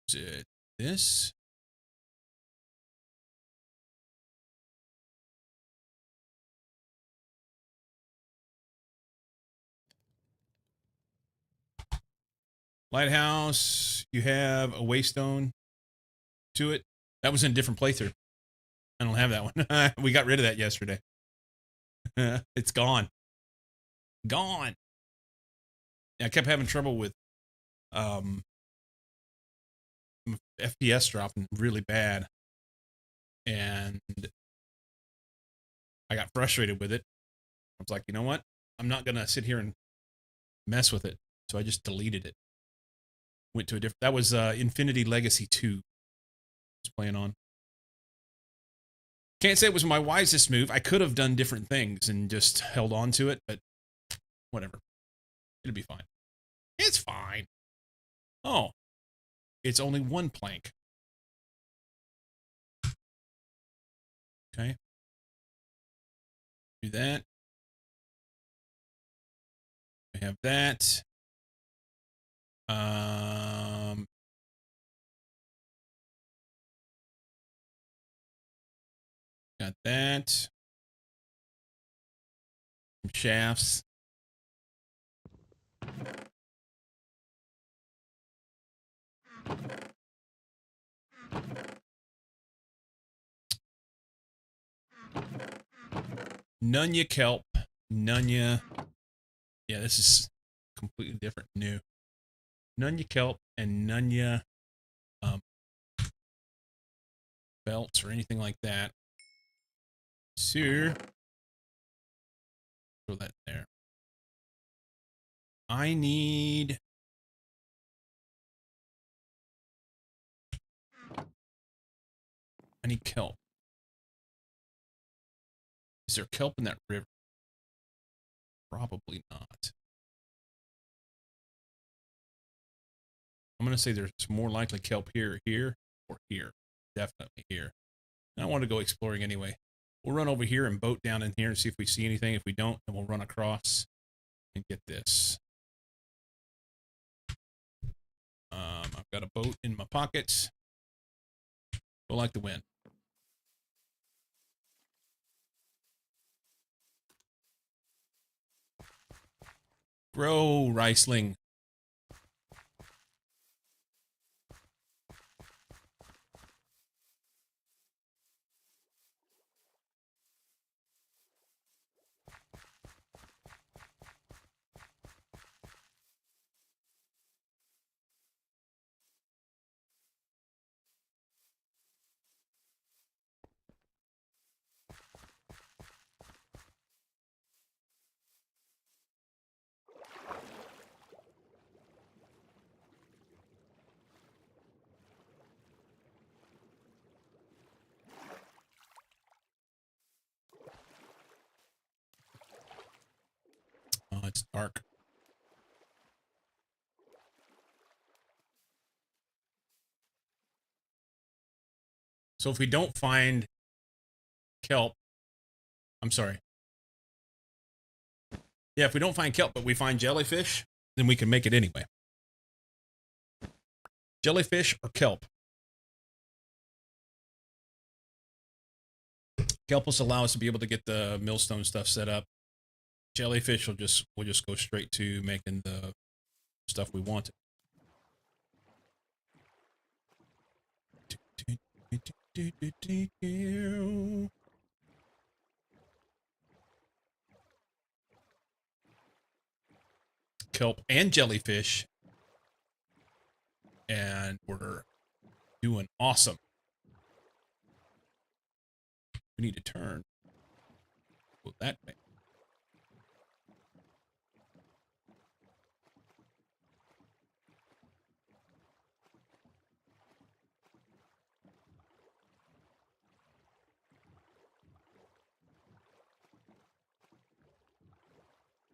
Is it this? Lighthouse. You have a waystone to it. That was in a different playthrough. I don't have that one. We got rid of that yesterday. It's gone. Gone. I kept having trouble with um FPS dropping really bad. And I got frustrated with it. I was like, you know what? I'm not gonna sit here and mess with it. So I just deleted it. Went to a different. That was Infinity Legacy 2. I was playing on. Can't say it was my wisest move. I could have done different things and just held on to it, but whatever. It'll be fine. It's fine. Oh, it's only one plank. Okay. Do that. We have that. Got that. Some shafts. Nunya kelp. Nunya. Yeah, this is completely different. New. Nunya kelp and Nunya belts or anything like that. So, throw that there. I need. I need kelp. Is there kelp in that river? Probably not. I'm going to say there's more likely kelp here, here, or here. Definitely here. I want to go exploring anyway. We'll run over here and boat down in here and see if we see anything. If we don't, then we'll run across and get this. I've got a boat in my pockets. Go like the wind. Grow, Riceling. It's dark. So if we don't find kelp, I'm sorry. Yeah, if we don't find kelp, but we find jellyfish, then we can make it anyway. Jellyfish or kelp. Kelp will allow us to be able to get the millstone stuff set up. Jellyfish will just go straight to making the stuff we wanted. Kelp and jellyfish, and we're doing awesome. We need to turn. Go that way.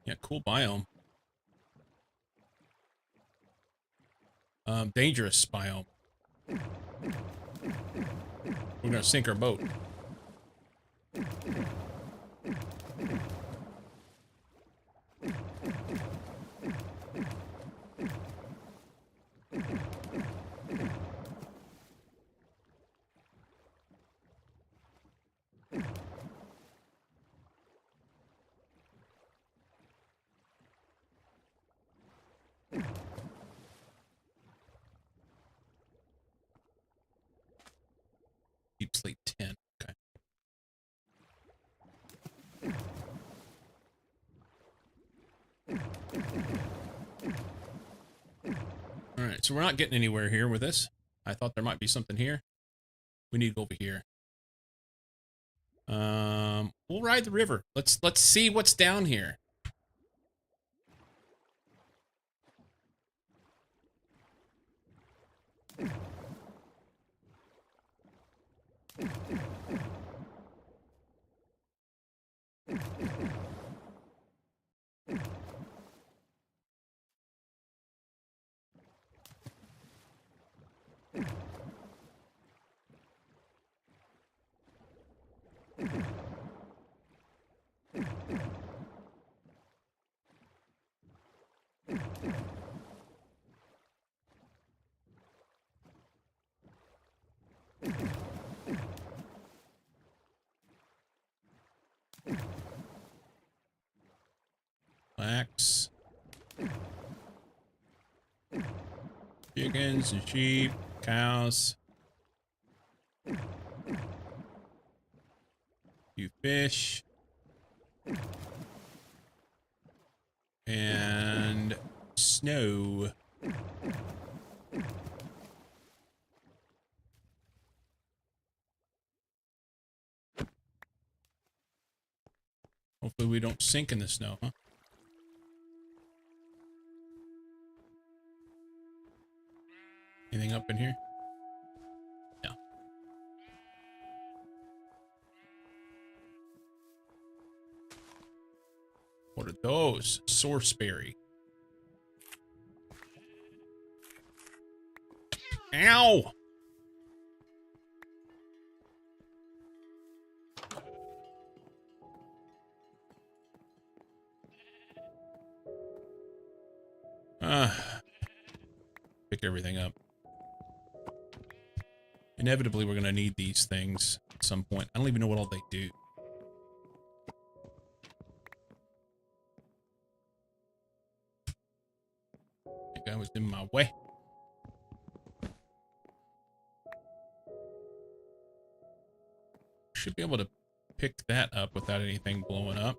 Yeah, cool biome. Dangerous biome. We're gonna sink our boat. Deep sleep 10. Okay. All right, so we're not getting anywhere here with this. I thought there might be something here. We need to go over here. We'll ride the river. Let's see what's down here. Flax. Chickens and sheep, cows. Few fish. And snow. Hopefully we don't sink in the snow, huh? Anything up in here? No. What are those? Sourceberry. Ow! Pick everything up. Inevitably, we're going to need these things at some point. I don't even know what all they do. I think I was in my way. Should be able to pick that up without anything blowing up.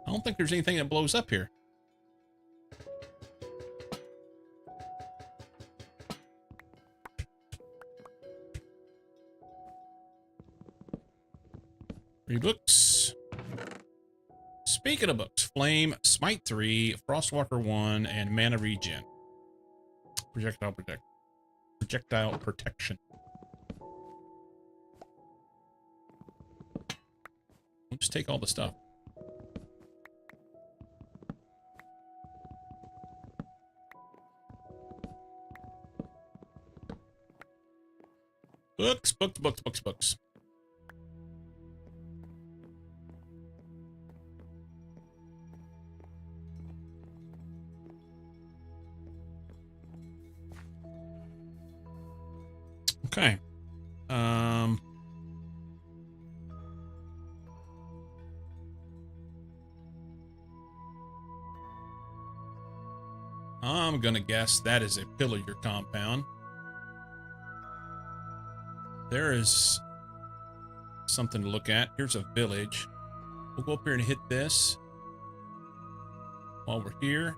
I don't think there's anything that blows up here. Three books. Speaking of books, Flame, Smite 3, Frostwalker 1, and Mana Regen. Projectile protection. We'll just take all the stuff. Books, books, books, books, books. Okay. I'm gonna guess that is a pillager compound. There is something to look at. Here's a village. We'll go up here and hit this. While we're here,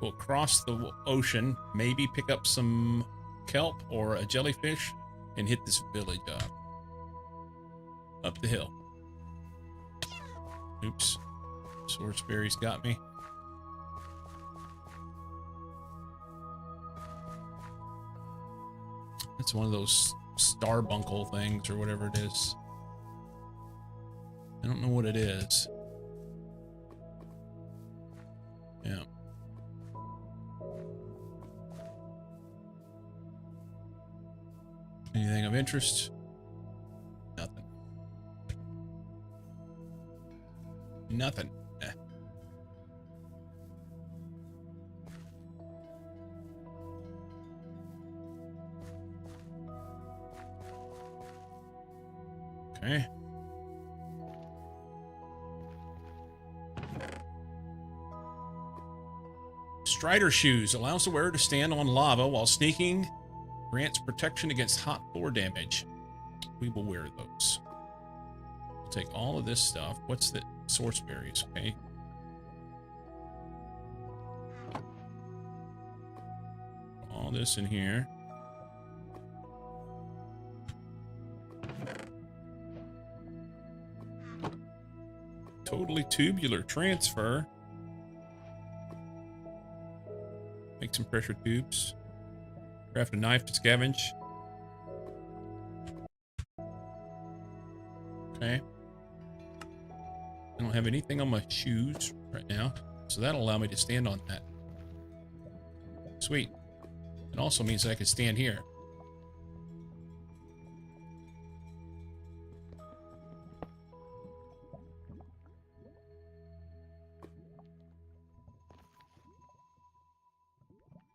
we'll cross the ocean, maybe pick up some kelp or a jellyfish, and hit this village up the hill. Oops. Swordsberry's got me. It's one of those starbuncle things or whatever it is. I don't know what it is. Yeah. Anything of interest? Nothing. Nothing. Eh. Okay. Strider shoes allows the wearer to stand on lava while sneaking. Grants protection against hot floor damage. We will wear those. We'll take all of this stuff. What's the source berries? Okay. All this in here. Totally tubular transfer. Make some pressure tubes. Craft a knife to scavenge. Okay. I don't have anything on my shoes right now, so that'll allow me to stand on that. Sweet. It also means I can stand here.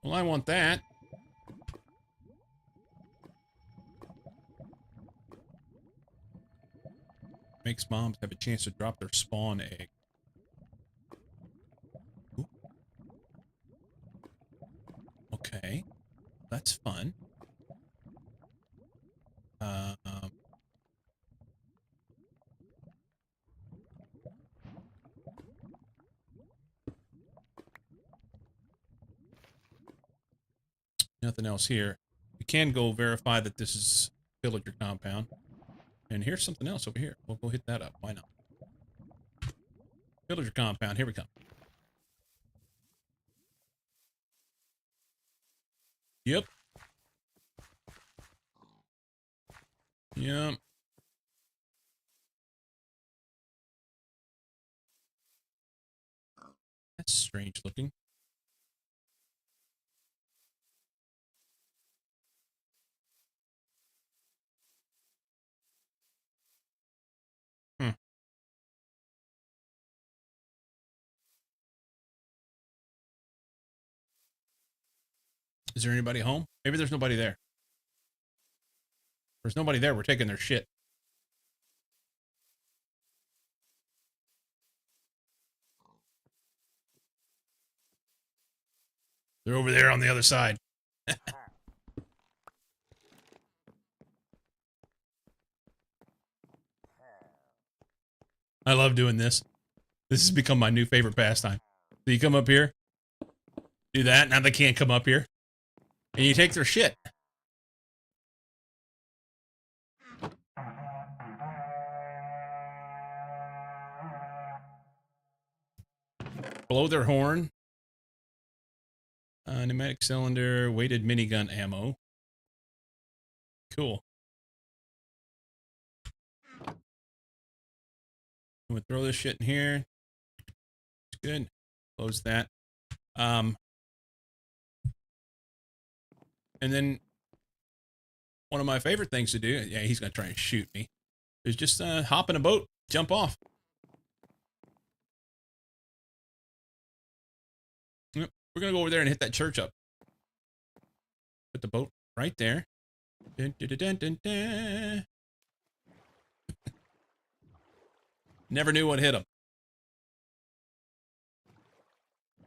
Well, I want that. Makes moms have a chance to drop their spawn egg. Ooh. Okay. That's fun. Nothing else here. We can go verify that this is villager compound. And here's something else over here. We'll go hit that up. Why not? Villager compound. Here we come. Yep. Yep. That's strange looking. Is there anybody home? Maybe there's nobody there. There's nobody there. We're taking their shit. They're over there on the other side. I love doing this. This has become my new favorite pastime. So you come up here, do that. Now they can't come up here. And you take their shit. Blow their horn. Pneumatic cylinder, weighted minigun ammo. Cool. I'm gonna throw this shit in here. It's good. Close that. And then one of my favorite things to do, yeah, he's gonna try and shoot me, is just hop in a boat, jump off. Yep. We're gonna go over there and hit that church up. Put the boat right there. Dun, dun, dun, dun, dun. Never knew what hit him.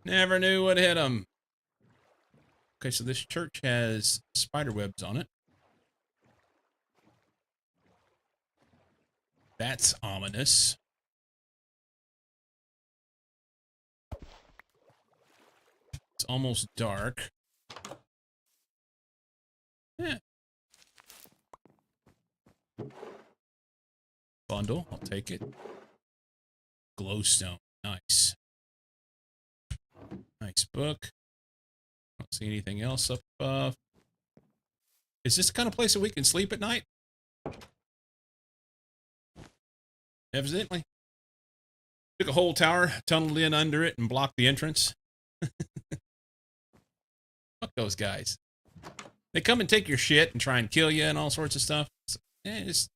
Never knew what hit him. Okay, so this church has spider webs on it. That's ominous. It's almost dark. Yeah. Bundle, I'll take it. Glowstone, nice. Nice book. Don't see anything else up above. Is this the kind of place that we can sleep at night? Evidently. Took a whole tower, tunneled in under it, and blocked the entrance. Fuck those guys. They come and take your shit and try and kill you and all sorts of stuff. So, just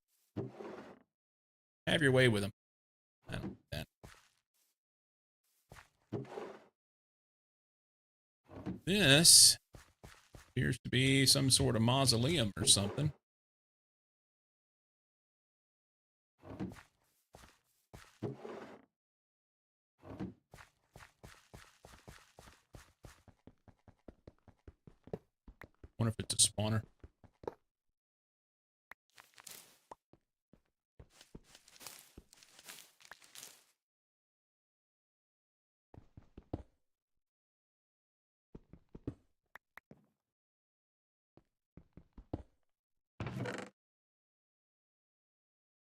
have your way with them. I don't do that. This appears to be some sort of mausoleum or something. Wonder if it's a spawner.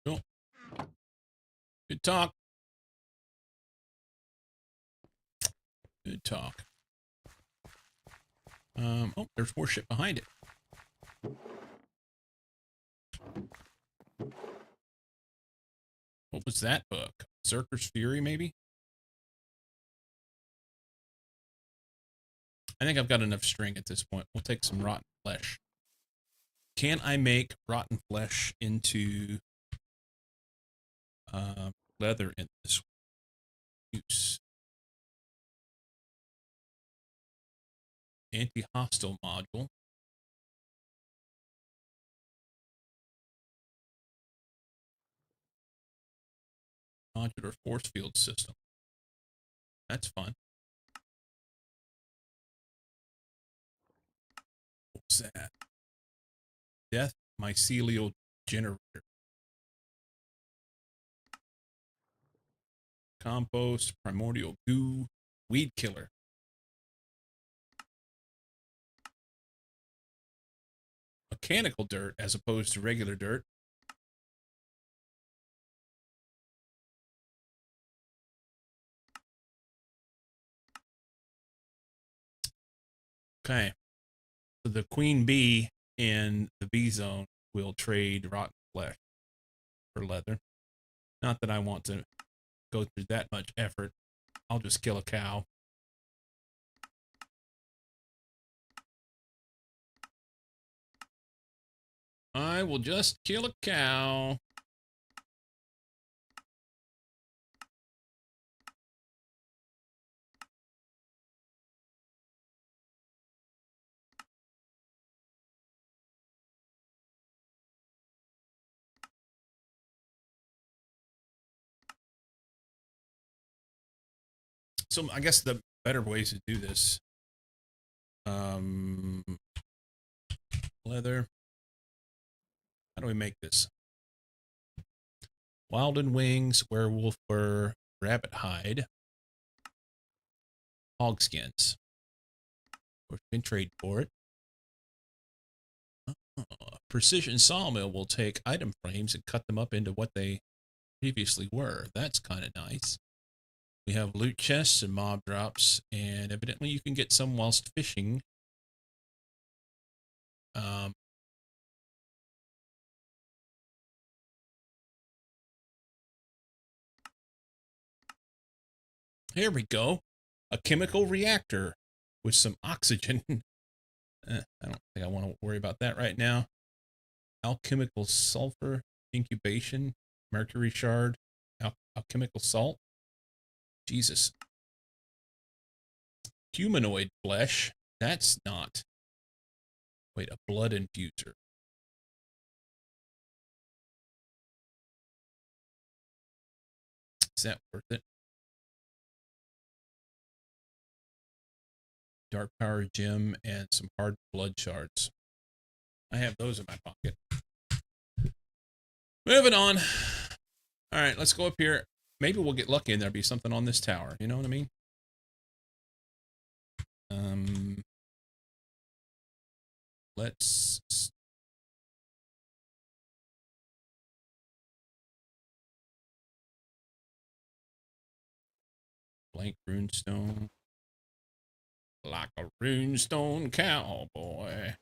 Cool. Good talk. Good talk. Oh, there's more shit behind it. What was that book? Zerker's Fury, maybe? I think I've got enough string at this point. We'll take some rotten flesh. Can I make rotten flesh into leather in this use? Anti-hostile module. Modular force field system. That's fun. What was that? Death mycelial generator. Compost, primordial goo, weed killer. Mechanical dirt as opposed to regular dirt. Okay. So the queen bee in the bee zone will trade rotten flesh for leather. Not that I want to go through that much effort. I'll just kill a cow. I will just kill a cow. So I guess the better ways to do this. Leather. How do we make this? Wilden wings, werewolf fur, rabbit hide, hog skins. Or you can trade for it. Precision sawmill will take item frames and cut them up into what they previously were. That's kind of nice. We have loot chests and mob drops, and evidently you can get some whilst fishing. Here we go. A chemical reactor with some oxygen. I don't think I want to worry about that right now. Alchemical sulfur, incubation, mercury shard, alchemical salt. Jesus. Humanoid flesh. That's not. Wait, a blood infuser. Is that worth it? Dark power gem and some hard blood shards. I have those in my pocket. Moving on. All right, let's go up here. Maybe we'll get lucky and there'll be something on this tower. You know what I mean? Let's... Blank runestone. Like a runestone cowboy.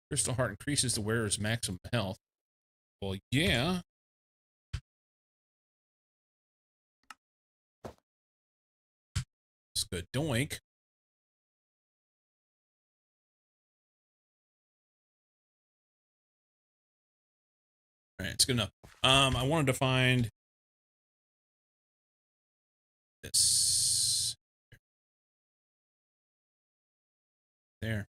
Crystal heart increases the wearer's maximum health. Well, yeah. It's good. Doink. All right, it's good enough. I wanted to find this. There.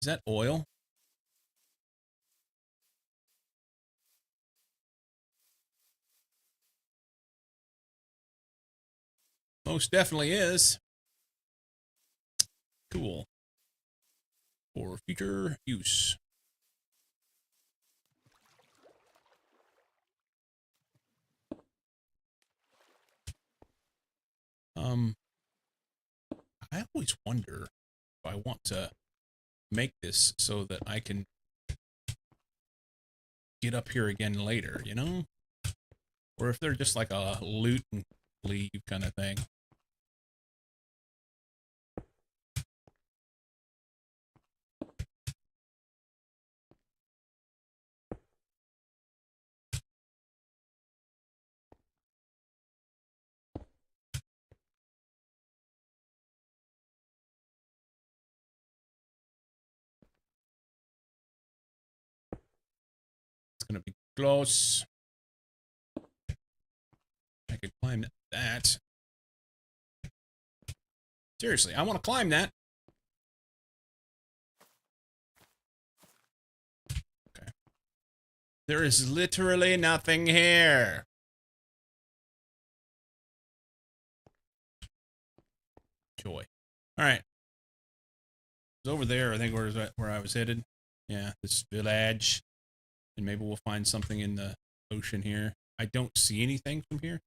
Is that oil? Most definitely is. Cool. For future use. I always wonder if I want to make this so that I can get up here again later, you know? Or if they're just like a loot and leave kind of thing. It's going to be close. I could climb that. Seriously, I want to climb that. Okay. There is literally nothing here. Joy. All right. It's over there, I think, where I was headed. Yeah, this village. And maybe we'll find something in the ocean here. I don't see anything from here.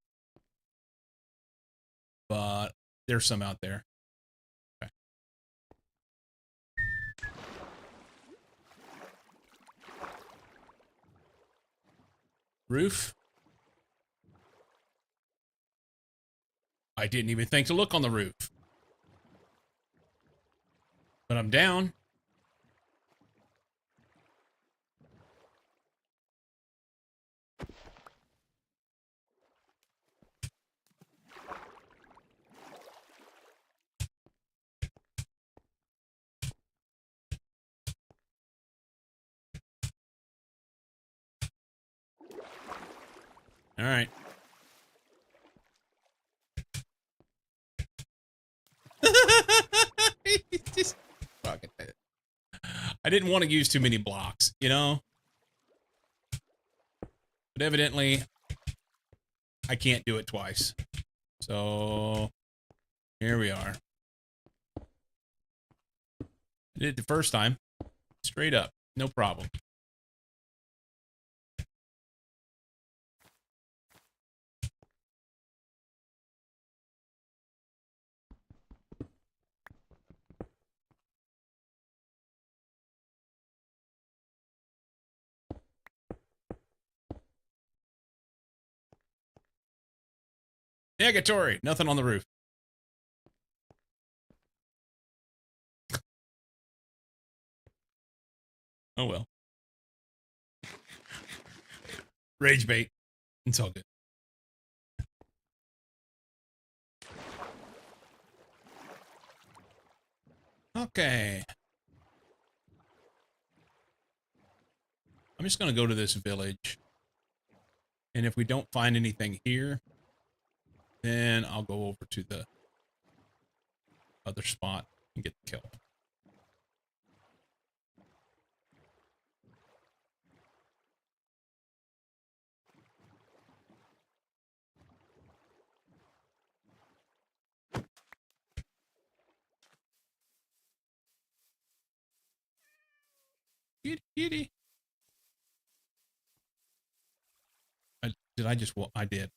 But there's some out there. Okay. Roof. I didn't even think to look on the roof. But I'm down. All right. Just fucking it. I didn't want to use too many blocks, you know? But evidently, I can't do it twice. So, here we are. I did it the first time. Straight up. No problem. Negatory. Nothing on the roof. Oh well. Rage bait. It's all good. Okay. I'm just going to go to this village. And if we don't find anything here, then I'll go over to the other spot and get the kill. Kitty, kitty. Did I just walk? I did.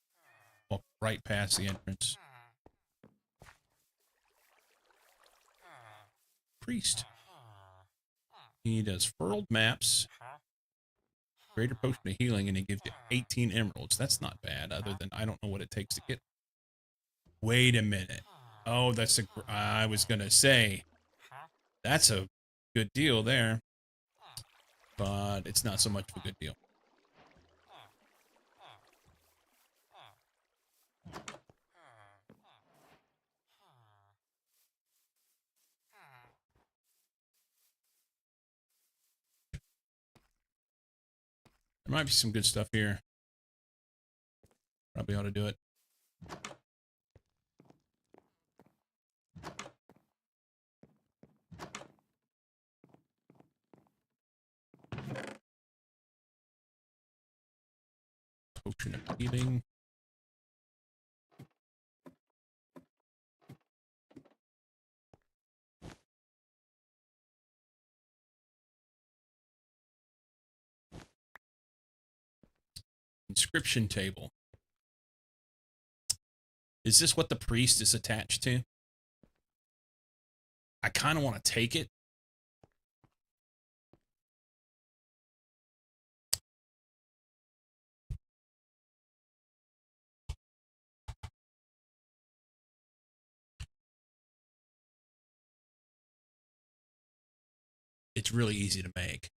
Walk right past the entrance. Priest. He does furled maps, greater potion of healing, and he gives you 18 emeralds. That's not bad, other than I don't know what it takes to get. Wait a minute. Oh, that's a. I was gonna say that's a good deal there, but it's not so much of a good deal. There might be some good stuff here. Probably ought to do it. Potion of healing. Inscription table. Is this what the priest is attached to? I kind of want to take it. It's really easy to make.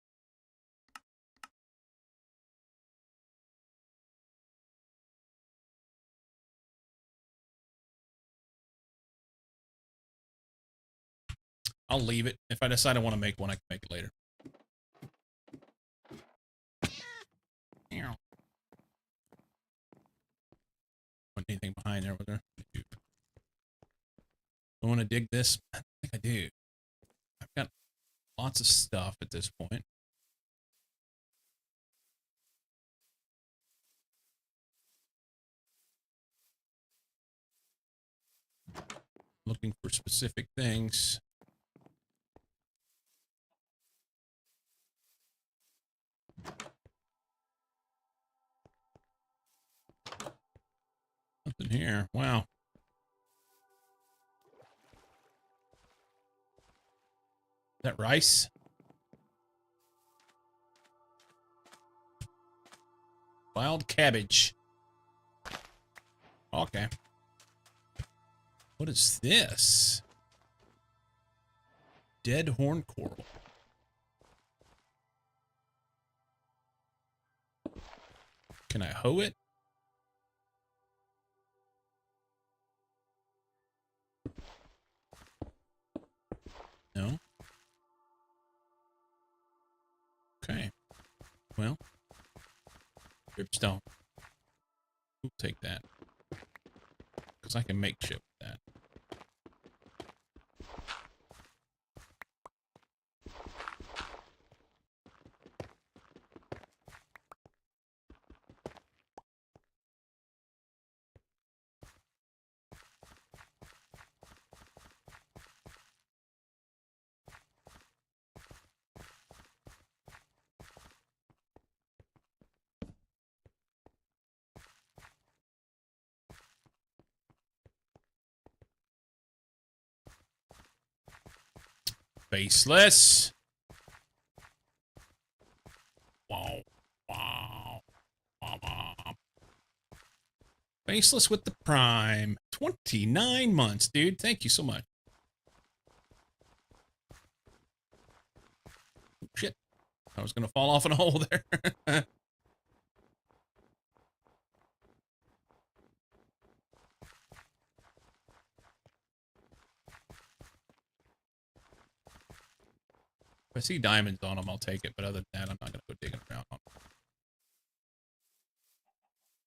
I'll leave it. If I decide I want to make one, I can make it later. Want anything behind there, was there? I want to dig this. I think I do. I've got lots of stuff at this point. Looking for specific things. Nothing here. Wow. Is that rice? Wild cabbage. Okay. What is this? Dead horn coral. Can I hoe it? No. Okay. Well. Dripstone. We'll take that. Because I can make shit with that. Faceless. Wow. Wow. Wow. Faceless with the Prime. 29 months, dude. Thank you so much. Shit. I was going to fall off in a hole there. If I see diamonds on them, I'll take it. But other than that, I'm not going to go digging around on them.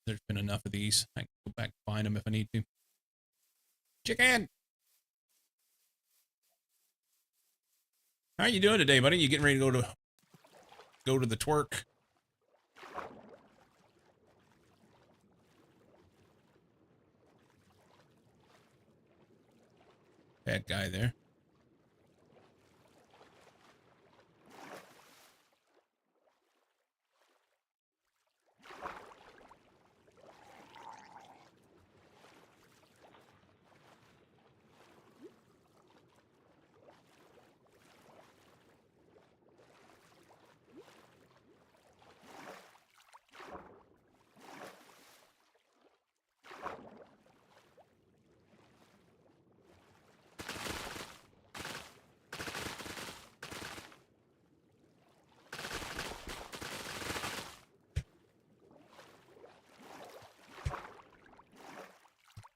There's been enough of these. I can go back and find them if I need to. Chicken! How are you doing today, buddy? You getting ready to go to the twerk? Bad guy there.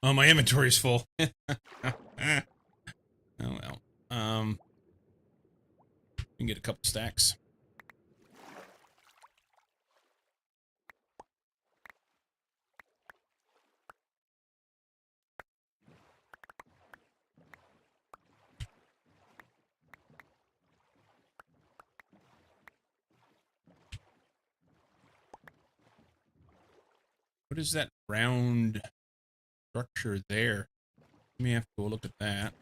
Oh, my inventory's full. Oh well. We can get a couple stacks. What is that round structure there? Let me have to go look at that.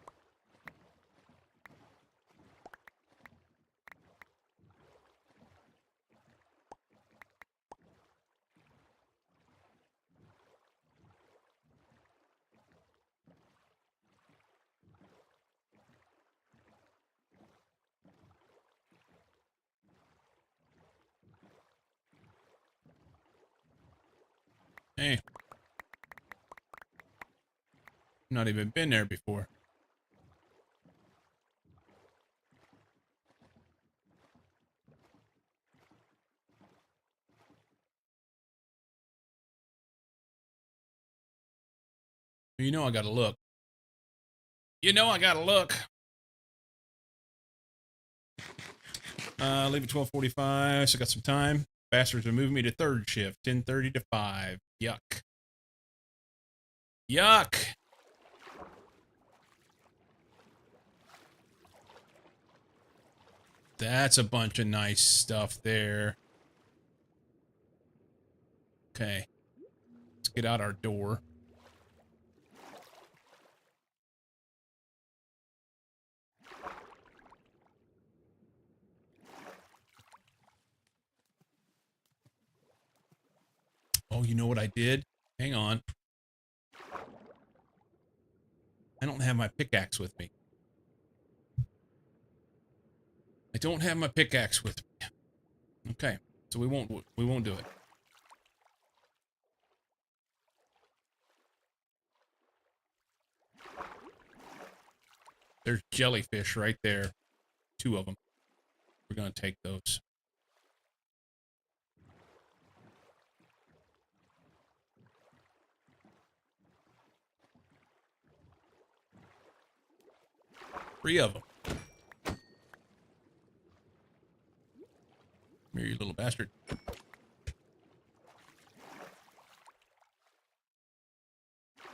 Hey. Not even been there before. You know I gotta look. You know I gotta look. Leave at 12:45, so I got some time. Bastards are moving me to third shift, 10:30 to 5. Yuck. Yuck! That's a bunch of nice stuff there. Okay. Let's get out our door. Oh, you know what I did? Hang on. I don't have my pickaxe with me. I don't have my pickaxe with me. Okay. So we won't do it. There's jellyfish right there. 2 of them. We're going to take those. Three of them. Come here, you little bastard.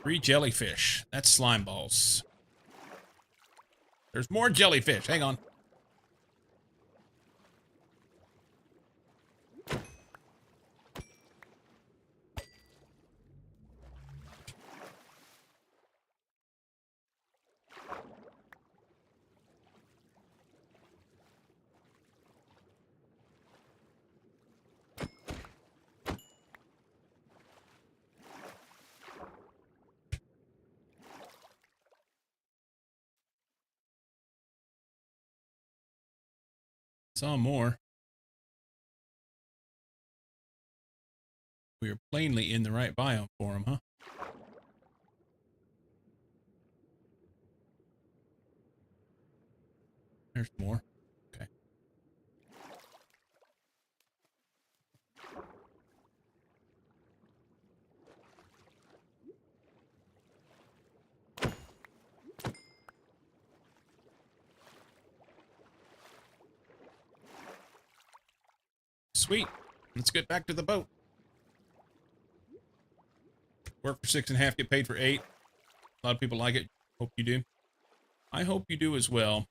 Three jellyfish. That's slime balls. There's more jellyfish. Hang on. Saw more. We are plainly in the right biome for them, huh? There's more. Okay. Sweet. Let's get back to the boat. Work for 6.5, get paid for 8. A lot of people like it. Hope you do. I hope you do as well.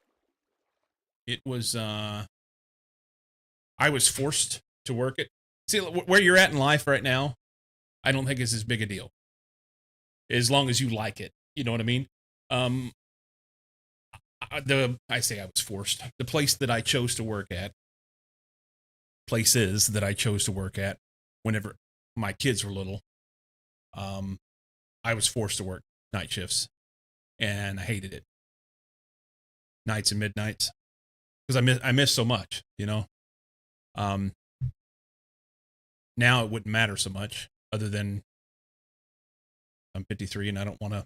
It was, I was forced to work it. See, where you're at in life right now, I don't think is as big a deal. As long as you like it. You know what I mean? I say I was forced. The place that I chose to work at, places that I chose to work at whenever my kids were little, I was forced to work night shifts, and I hated it. Nights and midnights, because I miss so much, you know. Now it wouldn't matter so much, other than I'm 53 and I don't want to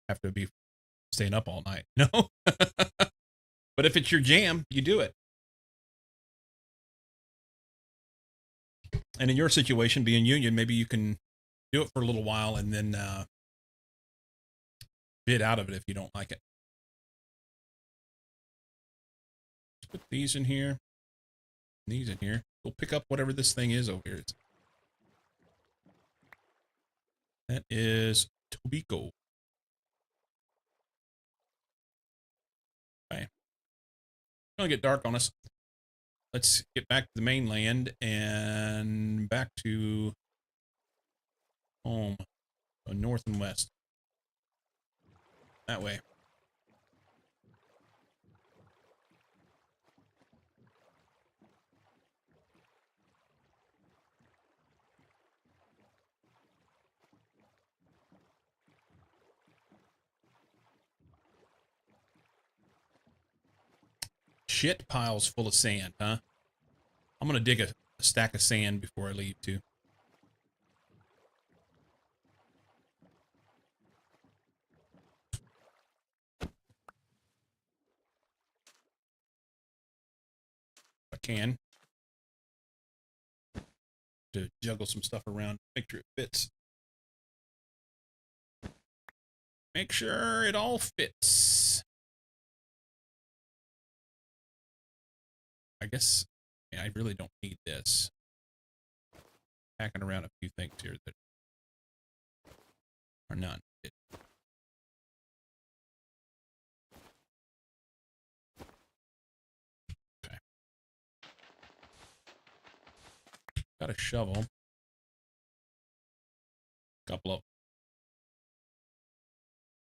have to be staying up all night, you know. But if it's your jam, you do it. And in your situation, being union, maybe you can do it for a little while and then bid out of it if you don't like it. Let's put these in here. These in here. We'll pick up whatever this thing is over here. That is Tobiko. Okay. It's gonna get dark on us. Let's get back to the mainland and back to home, north and west. That way. Shit piles full of sand, huh? I'm gonna dig a stack of sand before I leave, too. If I can. To juggle some stuff around, make sure it fits. Make sure it all fits. I guess I really don't need this. Packing around a few things here that are not needed. Okay. Got a shovel. Couple of.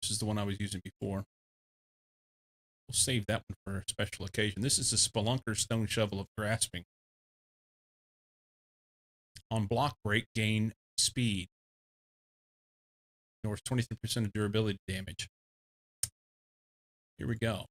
This is the one I was using before. We'll save that one for a special occasion. This is a Spelunker Stone Shovel of Grasping. On block break, gain speed. Ignores 23% of durability damage. Here we go.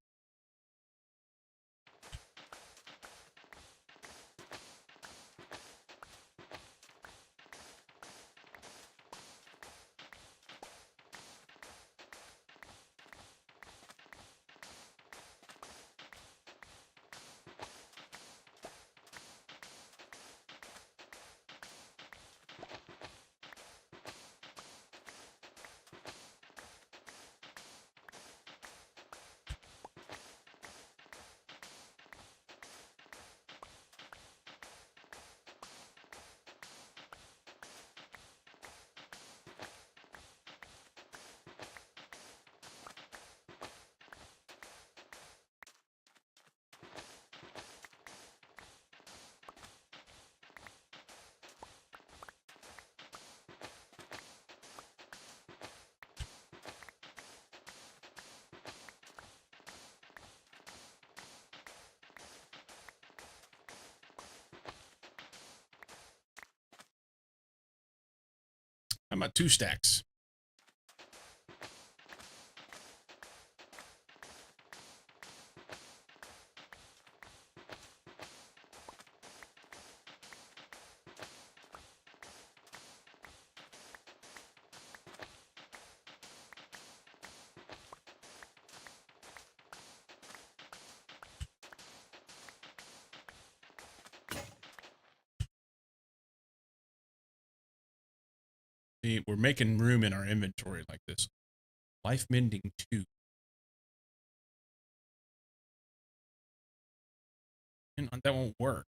How about 2 stacks? See, we're making room in our inventory like this. Life mending 2. And that won't work.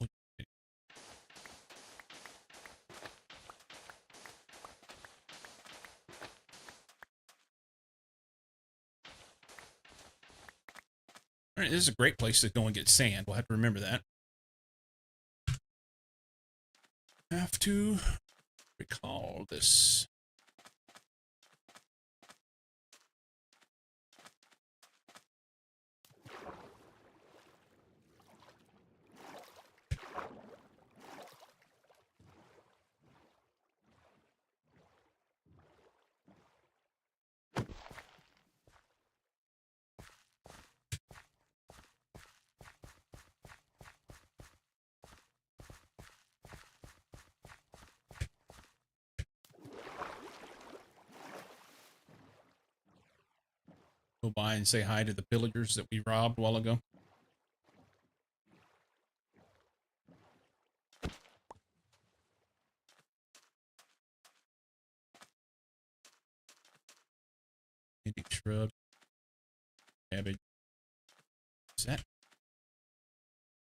All right, this is a great place to go and get sand. We'll have to remember that. Have to recall this. Go by and say hi to the pillagers that we robbed a while ago. Native shrub. Cabbage. Is that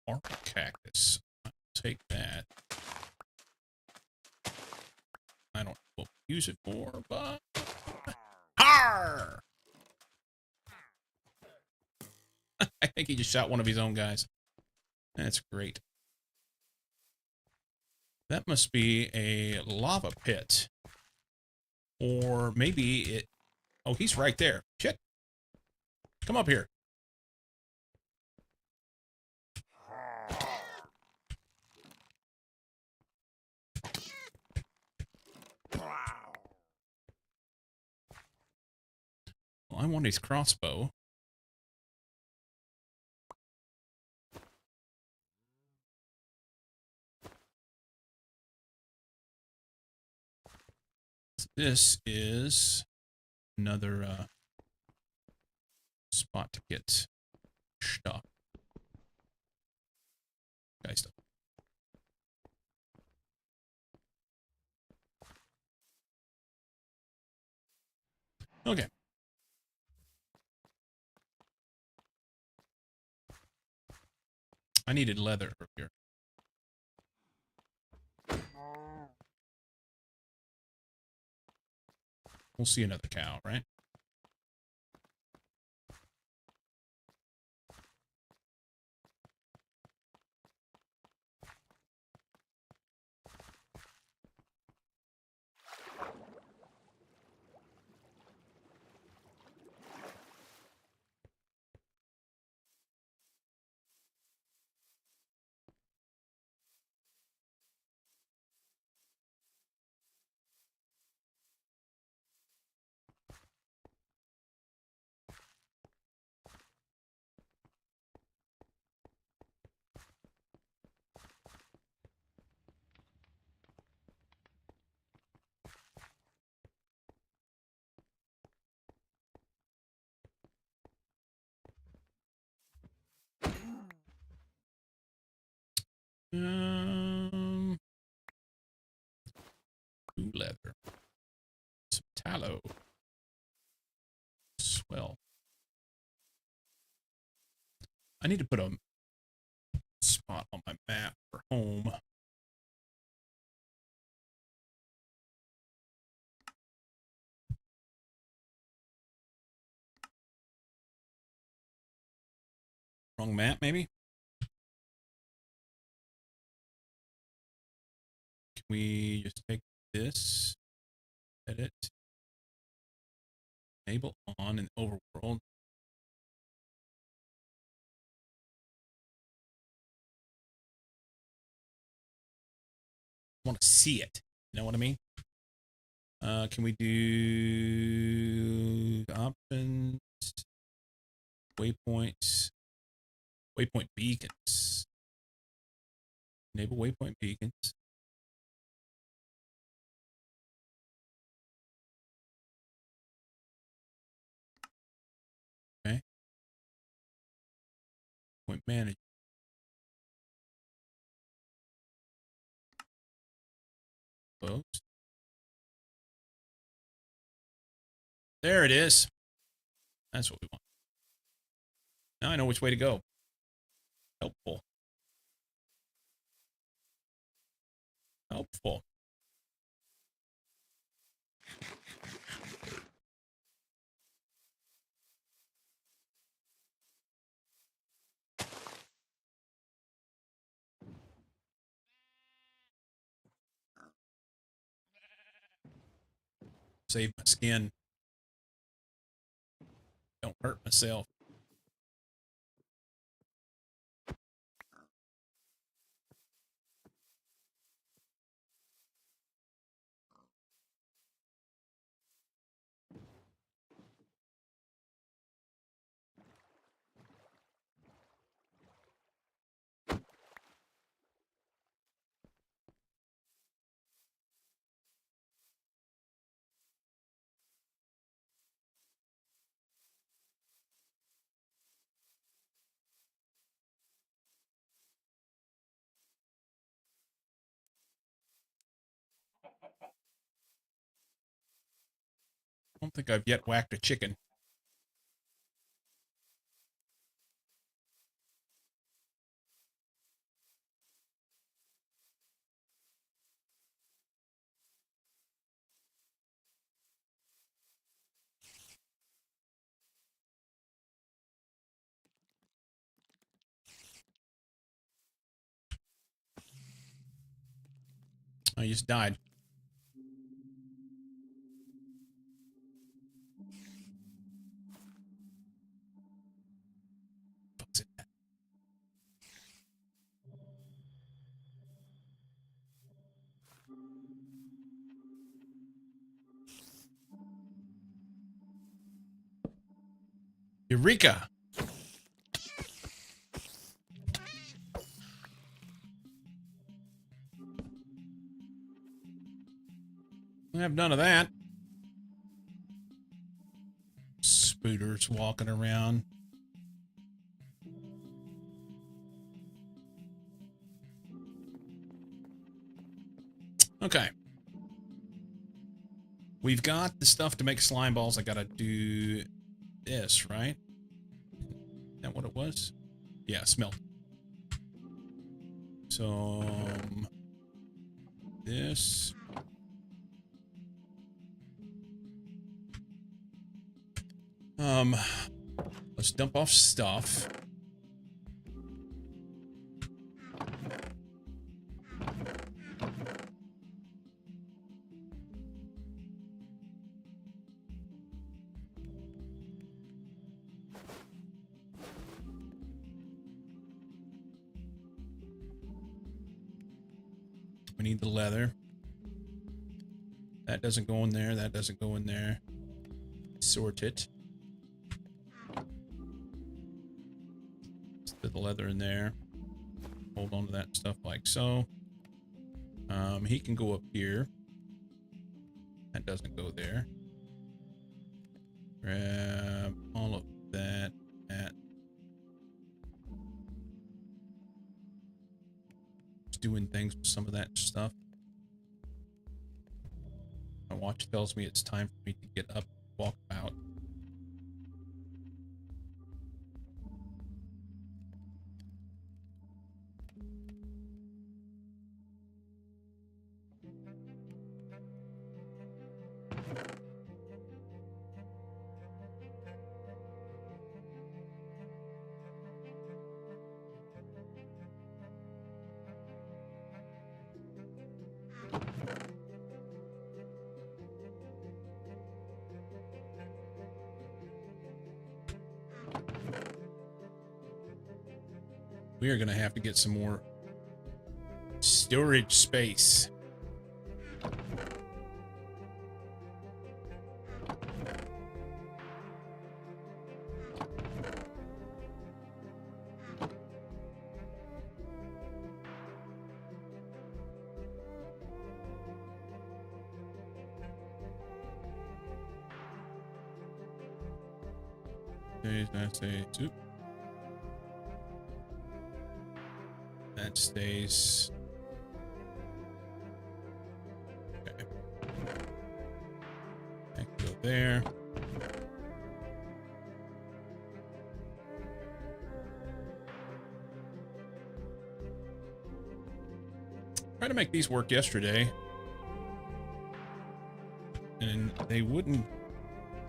or cactus? I'll take that. I don't know what to use it for, but Arr! I think he just shot one of his own guys. That's great. That must be a lava pit. Or maybe it... Oh, he's right there. Shit. Come up here. Well, I want his crossbow. This is another spot to get stuff. Guy stuff. Okay. I needed leather earlier. We'll see another cow, right? Um, Blue leather. Some tallow. Swell. I need to put a spot on my map for home. Wrong map, maybe? Can we just take this, edit, enable on in overworld? I want to see it. You know what I mean? Can we do options, waypoints, waypoint beacons? Enable waypoint beacons. Okay. Point manage. Close. There it is. That's what we want. Now I know which way to go. Helpful. Helpful. Save my skin. Don't hurt myself. I don't think I've yet whacked a chicken. I just died. Fuck's it. Eureka! I have none of that. Spooters walking around. Okay. We've got the stuff to make slime balls. I gotta do this, right? Is that what it was? Yeah, smelt. So, this. Let's dump off stuff. We need the leather. That doesn't go in there. That doesn't go in there. Sort it. Let's put the leather in there. Hold on to that stuff like so. He can go up here. That doesn't go there. Grab all of that. Just doing things with some of that stuff. My watch tells me it's time for me to get up and walk out. We are going to have to get some more storage space. That's a two. That stays. Okay. That can go there. Tried to make these work yesterday, and they wouldn't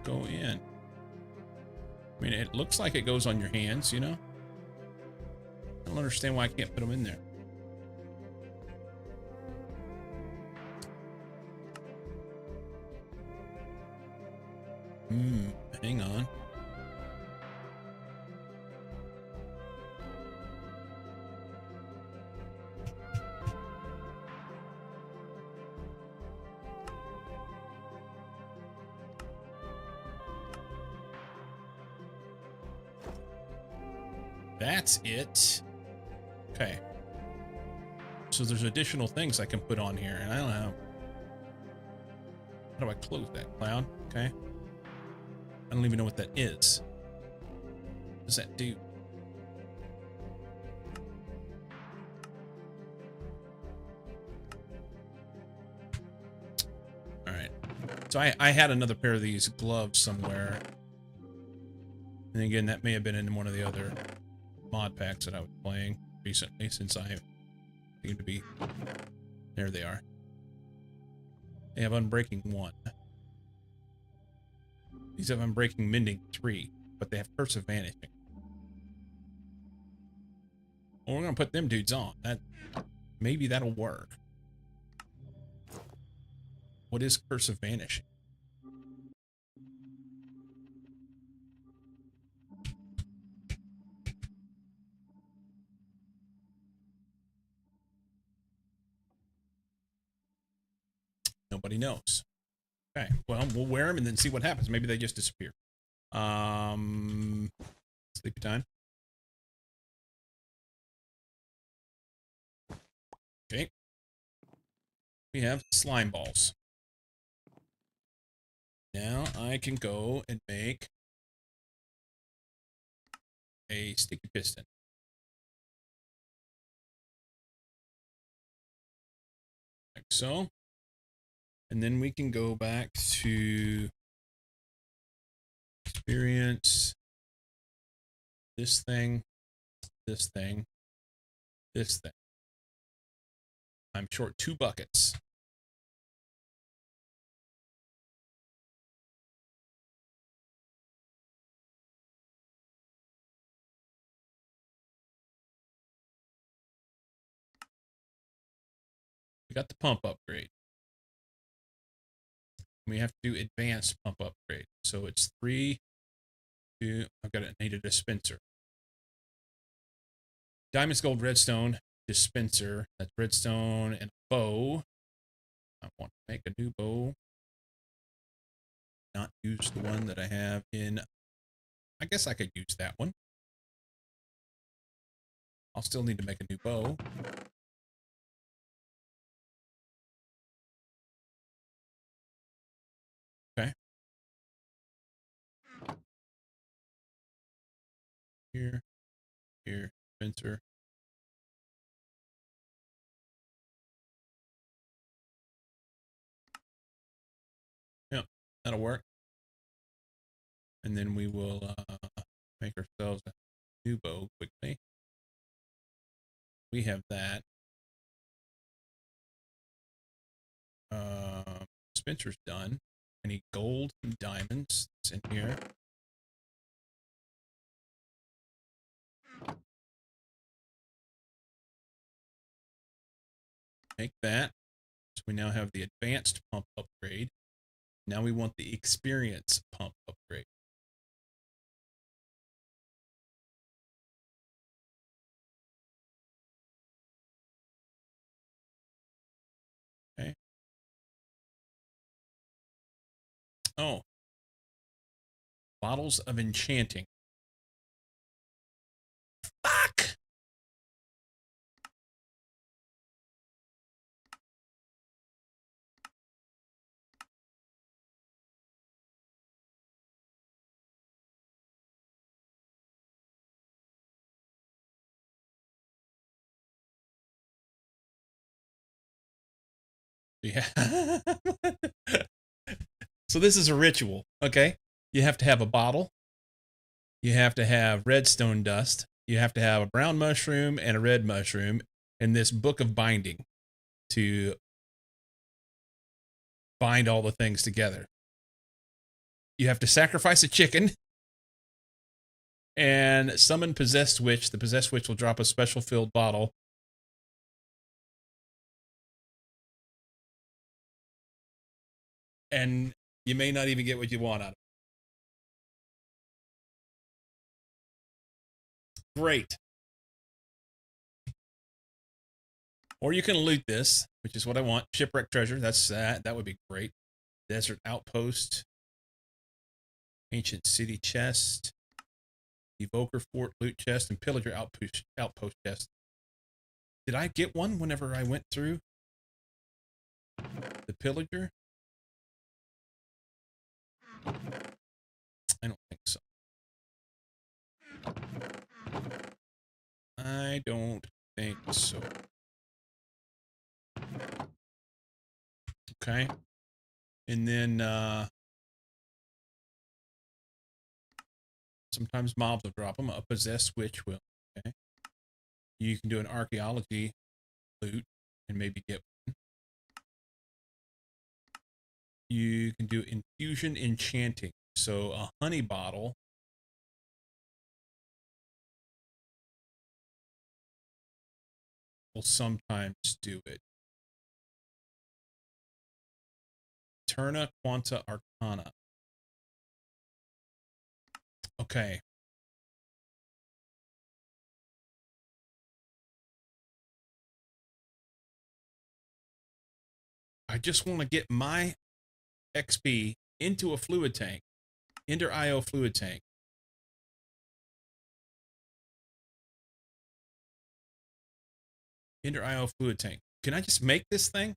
go in. I mean, it looks like it goes on your hands, you know? I don't understand why I can't put them in there. Hang on. That's it. Okay. So there's additional things I can put on here, and I don't know. How do I close that? Cloud? Okay. I don't even know what that is. What does that do? All right. So I had another pair of these gloves somewhere. And again, that may have been in one of the other mod packs that I was playing recently, since I seem to be... There they are. They have Unbreaking 1. These have Unbreaking Mending 3, but they have Curse of Vanishing. Well, we're going to put them dudes on. Maybe that'll work. What is Curse of Vanishing? Nobody knows. Okay, well, we'll wear them and then see what happens. Maybe they just disappear. Sleepy time. Okay. We have slime balls. Now I can go and make a sticky piston. Like so. And then we can go back to experience this thing, this thing, this thing. I'm short 2 buckets. We got the pump upgrade. We have to do advanced pump upgrade. So it's 3, 2, I've got to need a dispenser. Diamonds, gold, redstone, dispenser. That's redstone and a bow. I want to make a new bow. Not use the one that I have in. I guess I could use that one. I'll still need to make a new bow. Okay. Here, dispenser. Yep, that'll work. And then we will make ourselves a new bow quickly. We have that. Dispenser's done. I need gold and diamonds. It's in here. Make that. So we now have the advanced pump upgrade. Now we want the experience pump upgrade. Okay. Oh. Bottles of enchanting. Fuck! Yeah. So this is a ritual, okay? You have to have a bottle. You have to have redstone dust. You have to have a brown mushroom and a red mushroom in this book of binding. to bind all the things together. You have to sacrifice a chicken and summon Possessed Witch. The Possessed Witch will drop a special filled bottle. And you may not even get what you want out of it. Great. Or you can loot this, which is what I want. Shipwreck treasure. That's that. That would be great. Desert outpost. Ancient city chest. Evoker fort loot chest and pillager outpost chest. Did I get one whenever I went through the pillager? I don't think so. I don't think so. Okay. And then sometimes mobs will drop them. A Possessed Witch will. Okay. You can do an archaeology loot and maybe get one. You can do infusion enchanting. So a honey bottle will sometimes do it. Eterna Quanta Arcana. Okay. I just want to get my XP into a fluid tank. Ender IO fluid tank. Ender IO fluid tank. Can I just make this thing?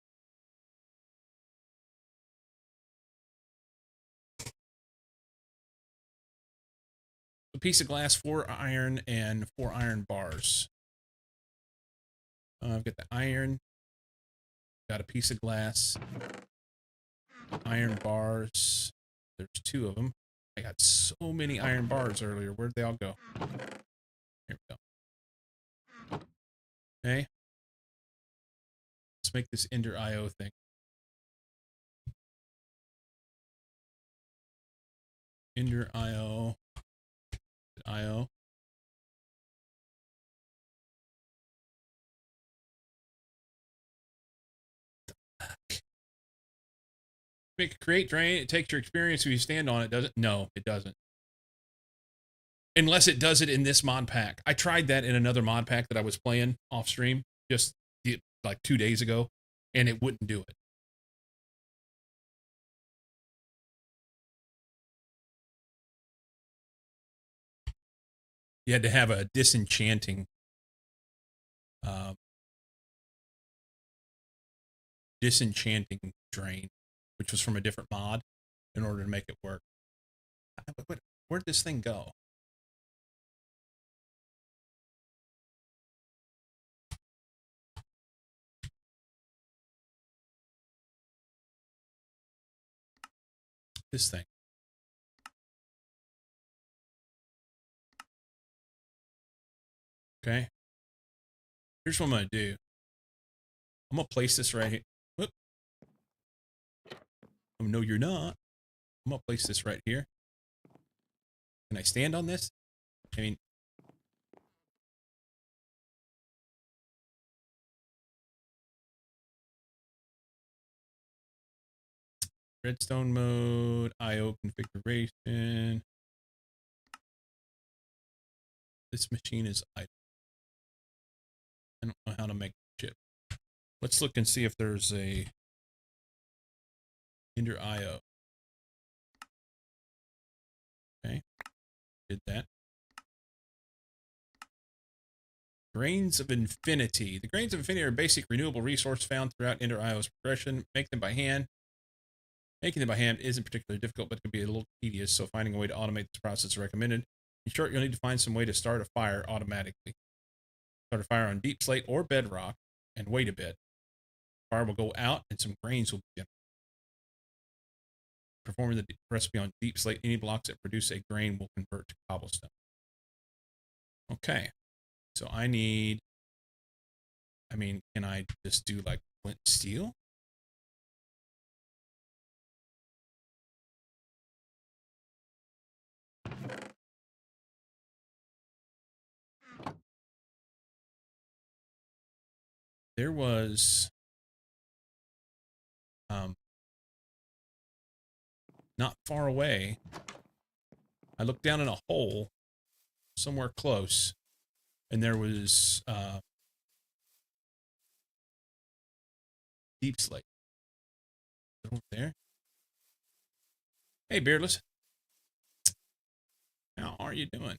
A piece of glass, 4 iron, and 4 iron bars. I've got the iron. Got a piece of glass. Iron bars. There's 2 of them. I got so many iron bars earlier. Where'd they all go? Here we go. Okay. Let's make this Ender IO thing. Ender IO. IO. Make create drain. It takes your experience if you stand on it. Does it? No, it doesn't. Unless it does it in this mod pack. I tried that in another mod pack that I was playing off stream just like 2 days ago, and it wouldn't do it. You had to have a disenchanting drain, which was from a different mod, in order to make it work. Where'd this thing go? This thing. Okay. Here's what I'm going to do. I'm going to place this right here. Whoop. Oh, no, you're not. I'm going to place this right here. Can I stand on this? I mean, redstone mode, IO configuration. This machine is idle. I don't know how to make chip. Let's look and see if there's a Ender IO. Okay, did that. Grains of Infinity. The Grains of Infinity are a basic renewable resource found throughout Ender IO's progression. Make them by hand. Making them by hand isn't particularly difficult, but can be a little tedious, so finding a way to automate this process is recommended. In short, you'll need to find some way to start a fire automatically. Start a fire on deep slate or bedrock, and wait a bit. Fire will go out, and some grains will begin. Performing the recipe on deep slate, any blocks that produce a grain will convert to cobblestone. Okay, so can I just do like Flint steel? There was not far away. I looked down in a hole somewhere close, and there was deep slate. Over there. Hey, Beardless. How are you doing?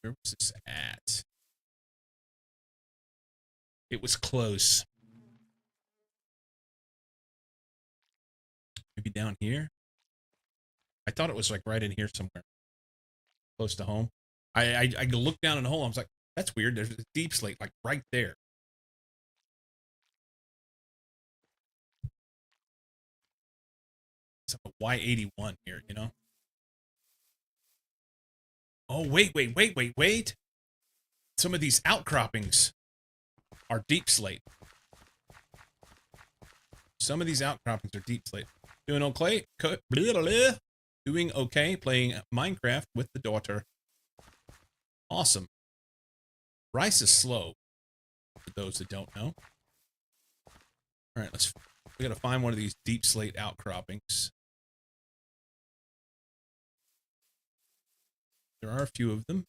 Where was this at? It was close. Maybe down here? I thought it was like right in here somewhere. Close to home. I looked down in the hole. I was like, that's weird. There's a deep slate like right there. It's a Y81 here, you know? Oh, wait. Some of these outcroppings are deep slate. Some of these outcroppings are deep slate. Doing okay? Doing okay playing Minecraft with the daughter. Awesome. Rice is slow, for those that don't know. All right, we gotta find one of these deep slate outcroppings. There are a few of them.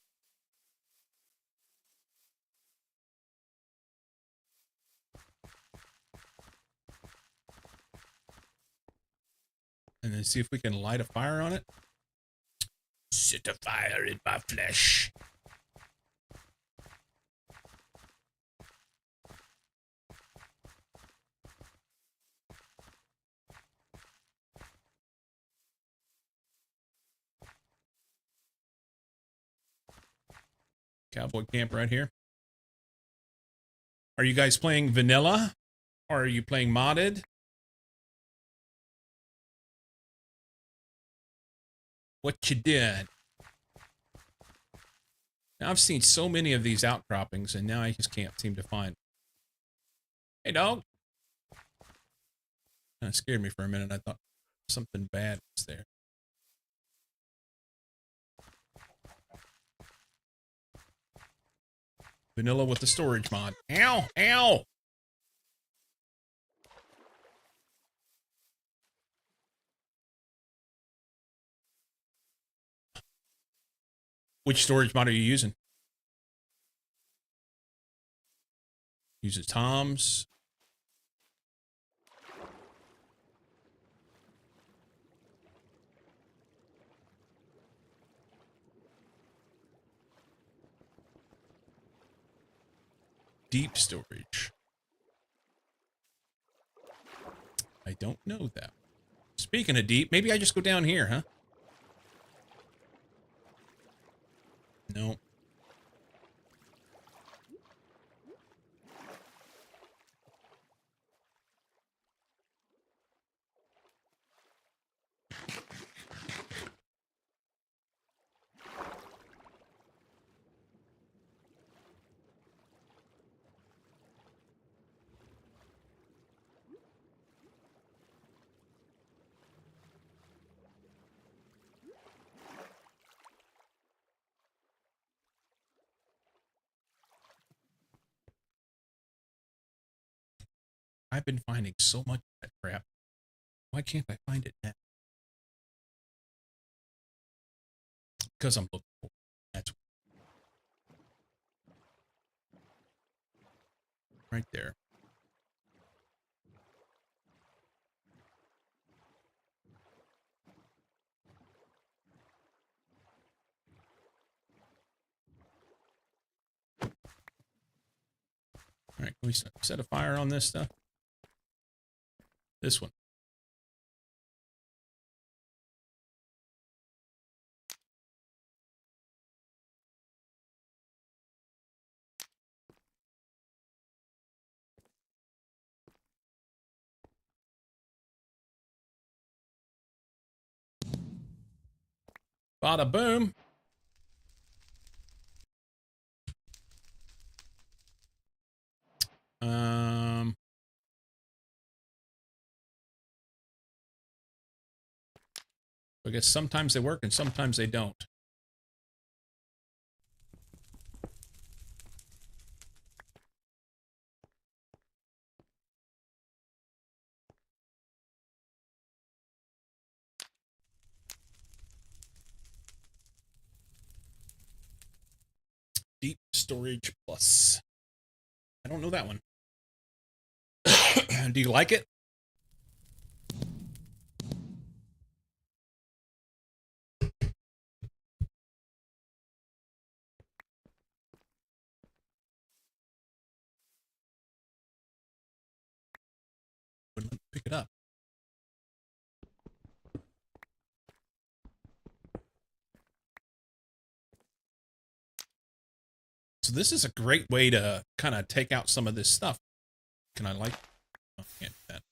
And then see if we can light a fire on it. Set a fire in my flesh. Cowboy camp right here. Are you guys playing vanilla? Or are you playing modded? What you did? Now, I've seen so many of these outcroppings, and now I just can't seem to find. Hey, dog. That scared me for a minute. I thought something bad was there. Vanilla with the storage mod. Ow! Ow! Which storage mod are you using? Uses Tom's. Deep storage. I don't know that. Speaking of deep, maybe I just go down here, huh? No. I've been finding so much of that crap. Why can't I find it now? Because I'm looking for it. That's right there. All right, can we set a fire on this stuff? This one. Bada boom. I guess sometimes they work and sometimes they don't. Deep Storage Plus. I don't know that one. Do you like it? Wouldn't let me pick it up. So this is a great way to kind of take out some of this stuff. Can I like? Oh, can't do that.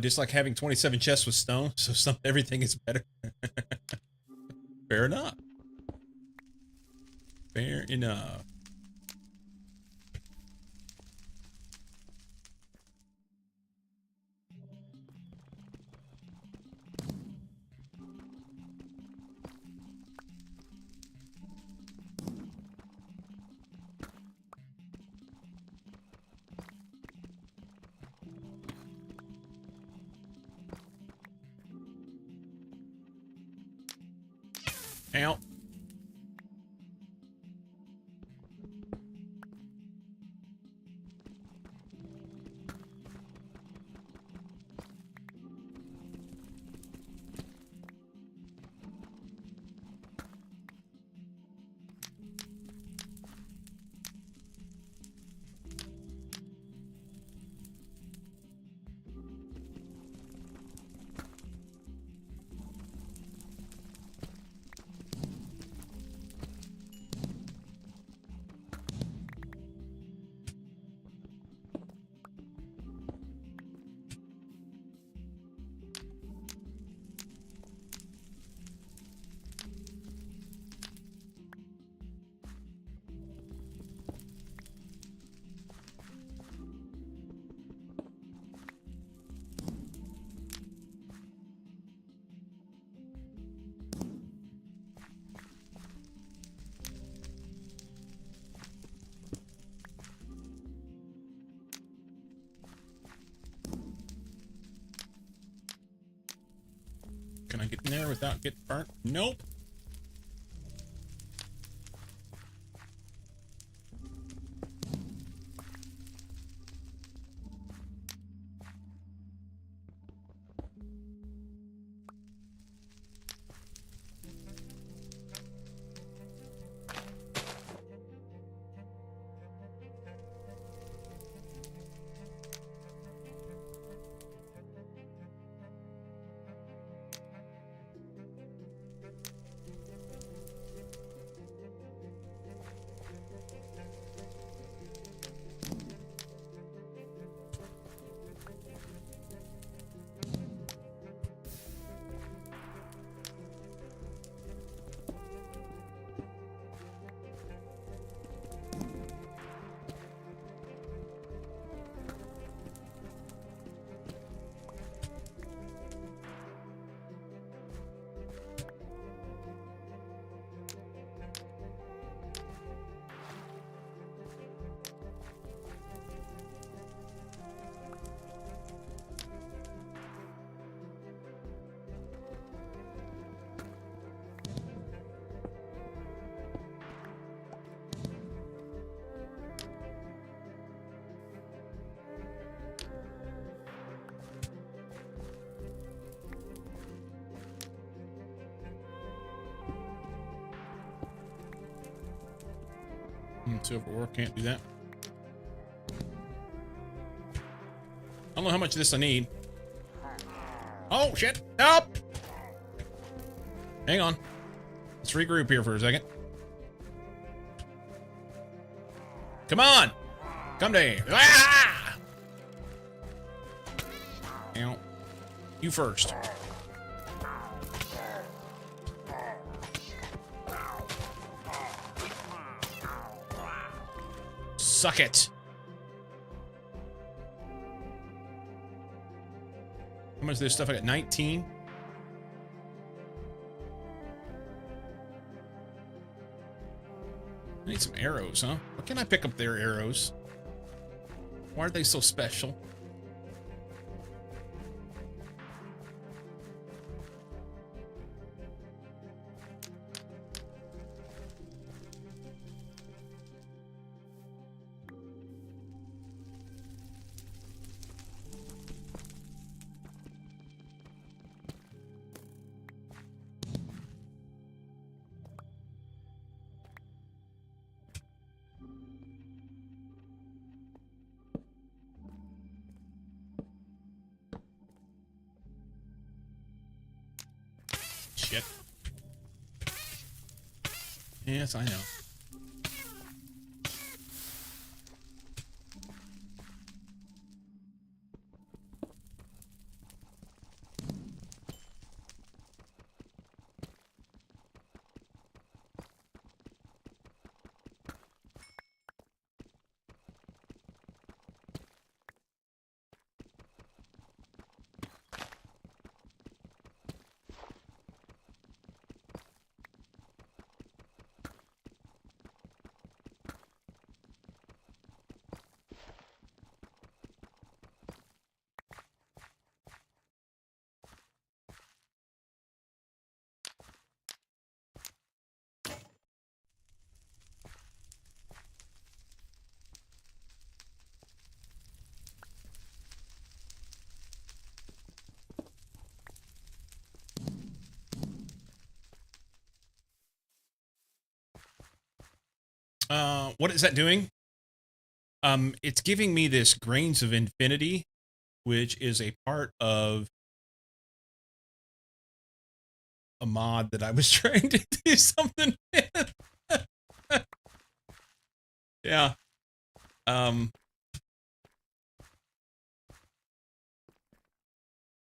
Just like having 27 chests with stone, so everything is better. Fair enough. Fair enough. Ow. Can I get in there without getting burnt? Nope. Silver ore, can't do that. I don't know how much of this I need. Oh, shit. Help! Hang on. Let's regroup here for a second. Come on! Come down. Ah! Ow. You first. Suck it. How much of this stuff I got? 19? I need some arrows, huh? Where can I pick up their arrows? Why are they so special? Shit. Yes, I know. What is that doing? It's giving me this Grains of Infinity, which is a part of a mod that I was trying to do something with. Yeah. I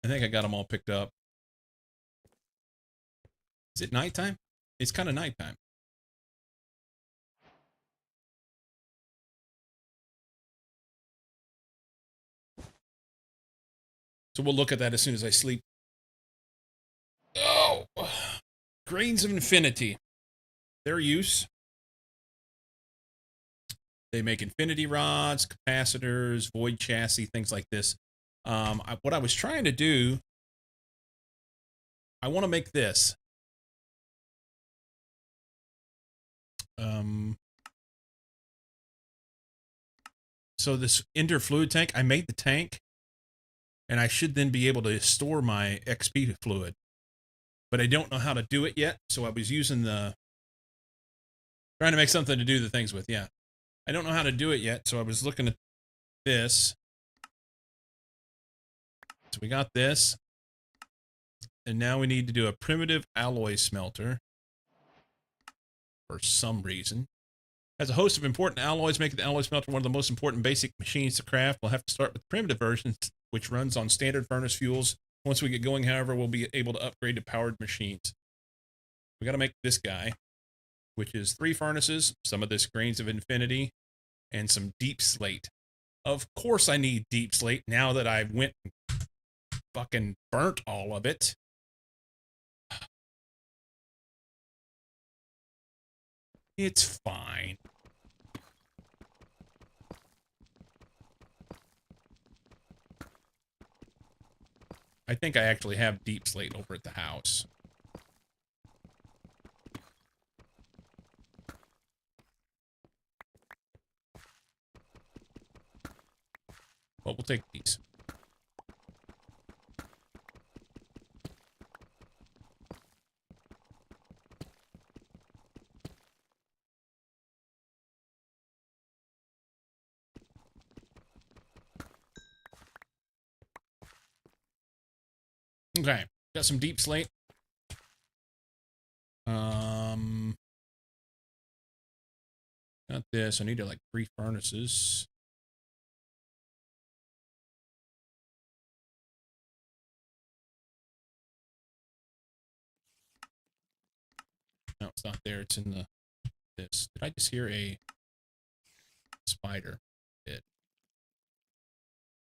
think I got them all picked up. Is it nighttime? It's kind of nighttime. So we'll look at that as soon as I sleep. Oh, Grains of Infinity. Their use. They make infinity rods, capacitors, void chassis, things like this. What I was trying to do, I want to make this. So this Ender fluid tank, I made the tank, and I should then be able to store my XP fluid. But I don't know how to do it yet, so I was using trying to make something to do the things with, yeah. I don't know how to do it yet, so I was looking at this. So we got this. And now we need to do a primitive alloy smelter. For some reason. Has a host of important alloys, making the alloy smelter one of the most important basic machines to craft. We'll have to start with the primitive version, which runs on standard furnace fuels. Once we get going, however, we'll be able to upgrade to powered machines. We got to make this guy, which is 3 furnaces, some of this Grains of Infinity, and some deep slate. Of course I need deep slate now that I went and fucking burnt all of it. It's fine. I think I actually have deep slate over at the house. Well, we'll take these. Okay, got some deep slate. Got this. I need to like 3 furnaces. No, it's not there. It's in the this. Did I just hear a spider? Did.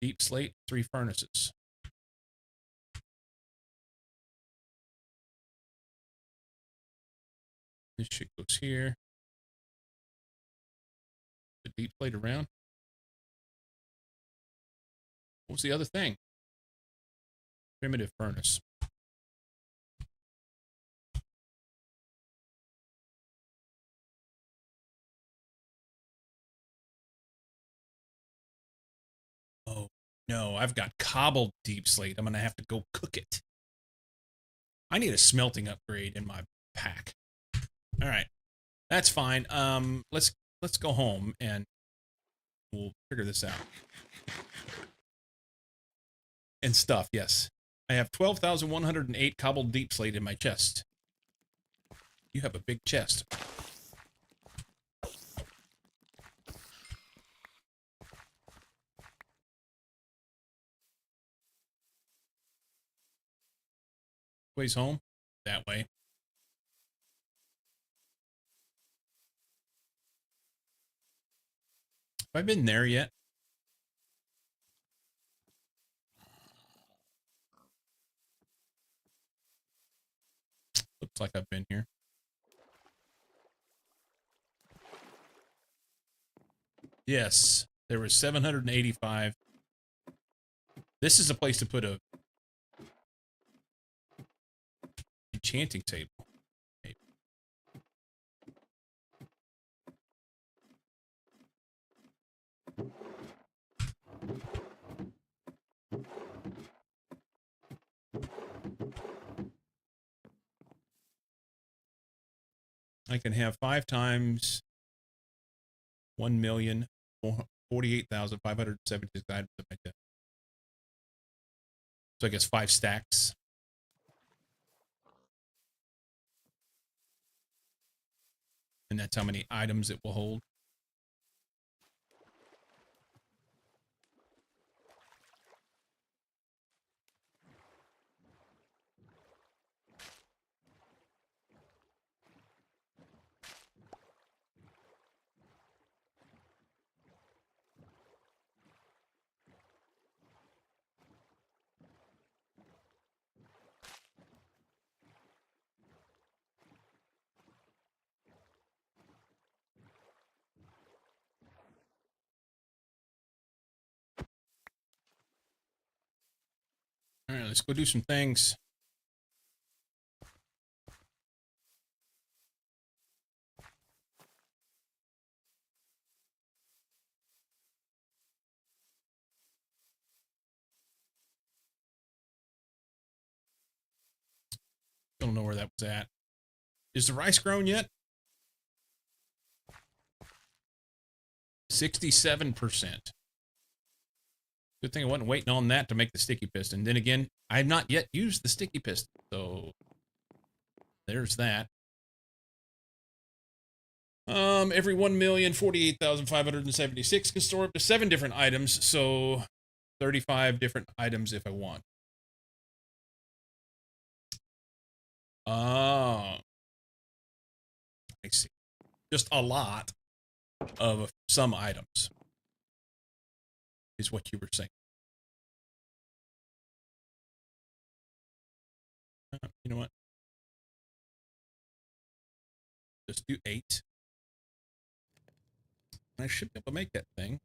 Deep slate, 3 furnaces. This shit goes here. The deep plate around. What was the other thing? Primitive furnace. Oh, no, I've got cobbled deep slate. I'm going to have to go cook it. I need a smelting upgrade in my pack. All right. That's fine. Let's go home and we'll figure this out. And stuff, yes. I have 12,108 cobbled deep slate in my chest. You have a big chest. Ways home? That way. Have I been there yet? Looks like I've been here. Yes, there was 785. This is a place to put a enchanting table. Maybe. I can have 5 times 1,048,576 items in my deck. So I guess 5 stacks. And that's how many items it will hold. All right, let's go do some things. Don't know where that was at. Is the rice grown yet? 67%. Good thing I wasn't waiting on that to make the sticky piston. Then again, I have not yet used the sticky piston, so there's that. Every 1,048,576 can store up to 7 different items, so 35 different items if I want. Oh, I see. Just a lot of some items is what you were saying. You know what? Just do 8. I should be able to make that thing.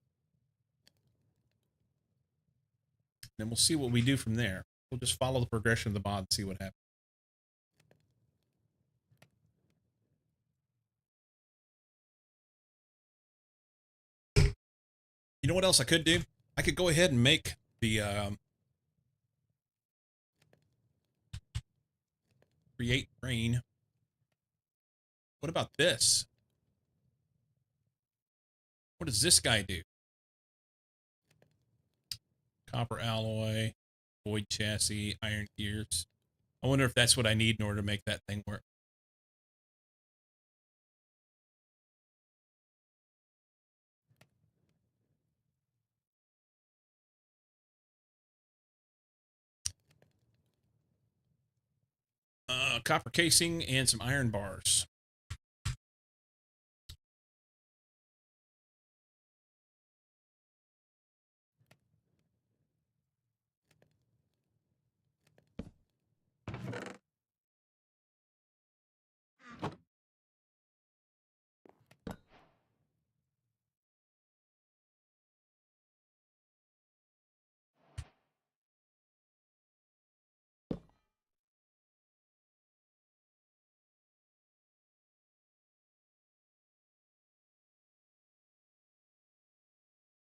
Then we'll see what we do from there. We'll just follow the progression of the mod and see what happens. You know what else I could do? I could go ahead and make the create grain. What about this? What does this guy do? Copper alloy, void chassis, iron gears. I wonder if that's what I need in order to make that thing work. Copper casing and some iron bars.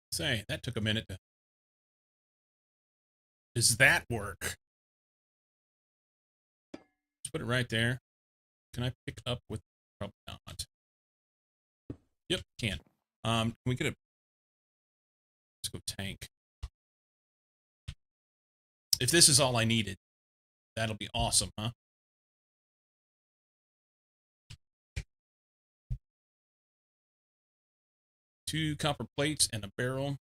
Say, that took a minute to... Does that work? Just put it right there. Can I pick up with... Probably not. Yep, can. Can we get a... Let's go tank. If this is all I needed, that'll be awesome, huh? Two copper plates and a barrel.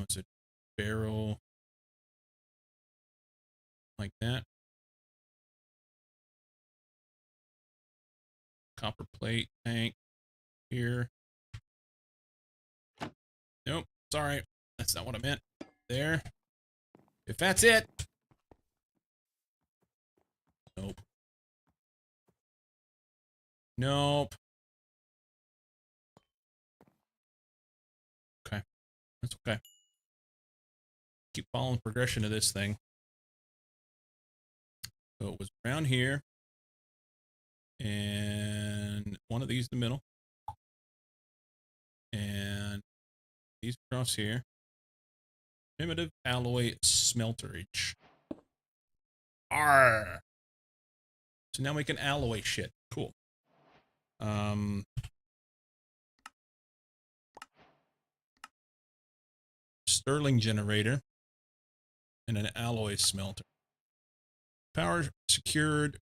It's a barrel like that. Copper plate tank here. Nope, it's all right. That's not what I meant. There. If that's it. Nope. Nope. Okay. That's okay. Keep following the progression of this thing. So it was around here. And one of these in the middle. And these across here. Primitive alloy smelterage. Arr! So now we can alloy shit. Cool. Sterling generator and an alloy smelter. Power secured.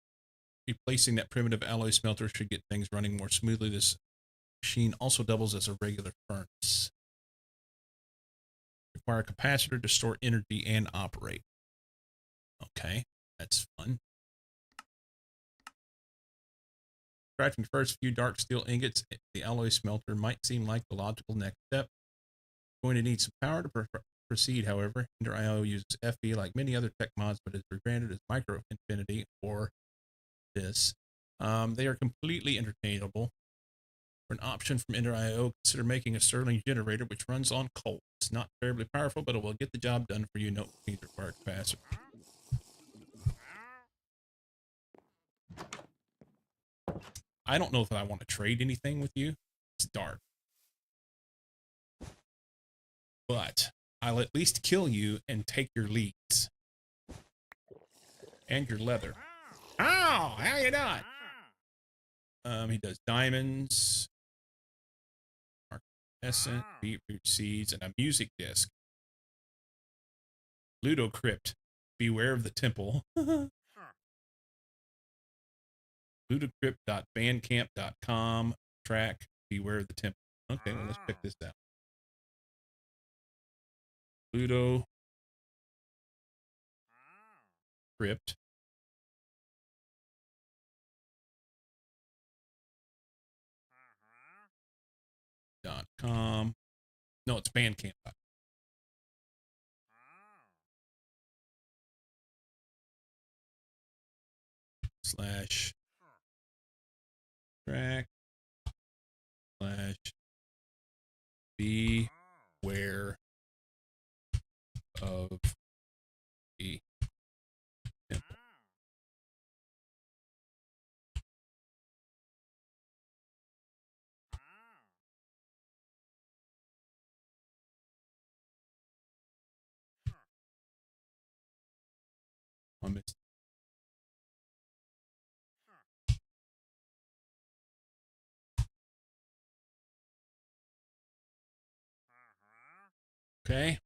Replacing that primitive alloy smelter should get things running more smoothly. This machine also doubles as a regular furnace. Require a capacitor to store energy and operate. Okay, that's fun. Extracting the first few dark steel ingots, the alloy smelter might seem like the logical next step. Going to need some power to proceed, however. Ender IO uses FE like many other tech mods, but is rebranded as Micro Infinity or this. They are completely interchangeable. For an option from Ender IO, consider making a Sterling generator which runs on coal. It's not terribly powerful, but it will get the job done for you. No need to require capacitor. I don't know if I want to trade anything with you. It's dark. But I'll at least kill you and take your leads. And your leather. Oh, how you doing? He does diamonds, essence, beetroot seeds, and a music disc. Ludocrypt, beware of the temple. Ludocrypt.bandcamp.com track, beware of the temple. Okay, well, let's check this out. Ludocrypt. .com. No, it's Bandcamp. Slash track slash beware of the temple. Okay.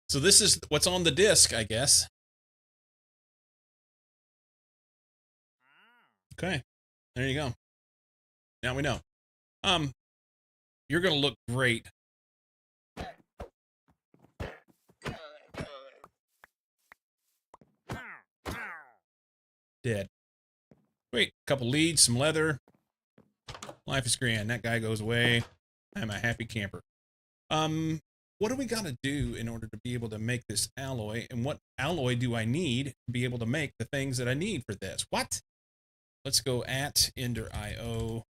So this is what's on the disc, I guess. Okay. There you go. Now we know. You're gonna look great. Dead. Wait, couple leads, some leather. Life is grand. That guy goes away. I'm a happy camper. What do we gotta do in order to be able to make this alloy? And what alloy do I need to be able to make the things that I need for this? What? Let's go at Ender.io.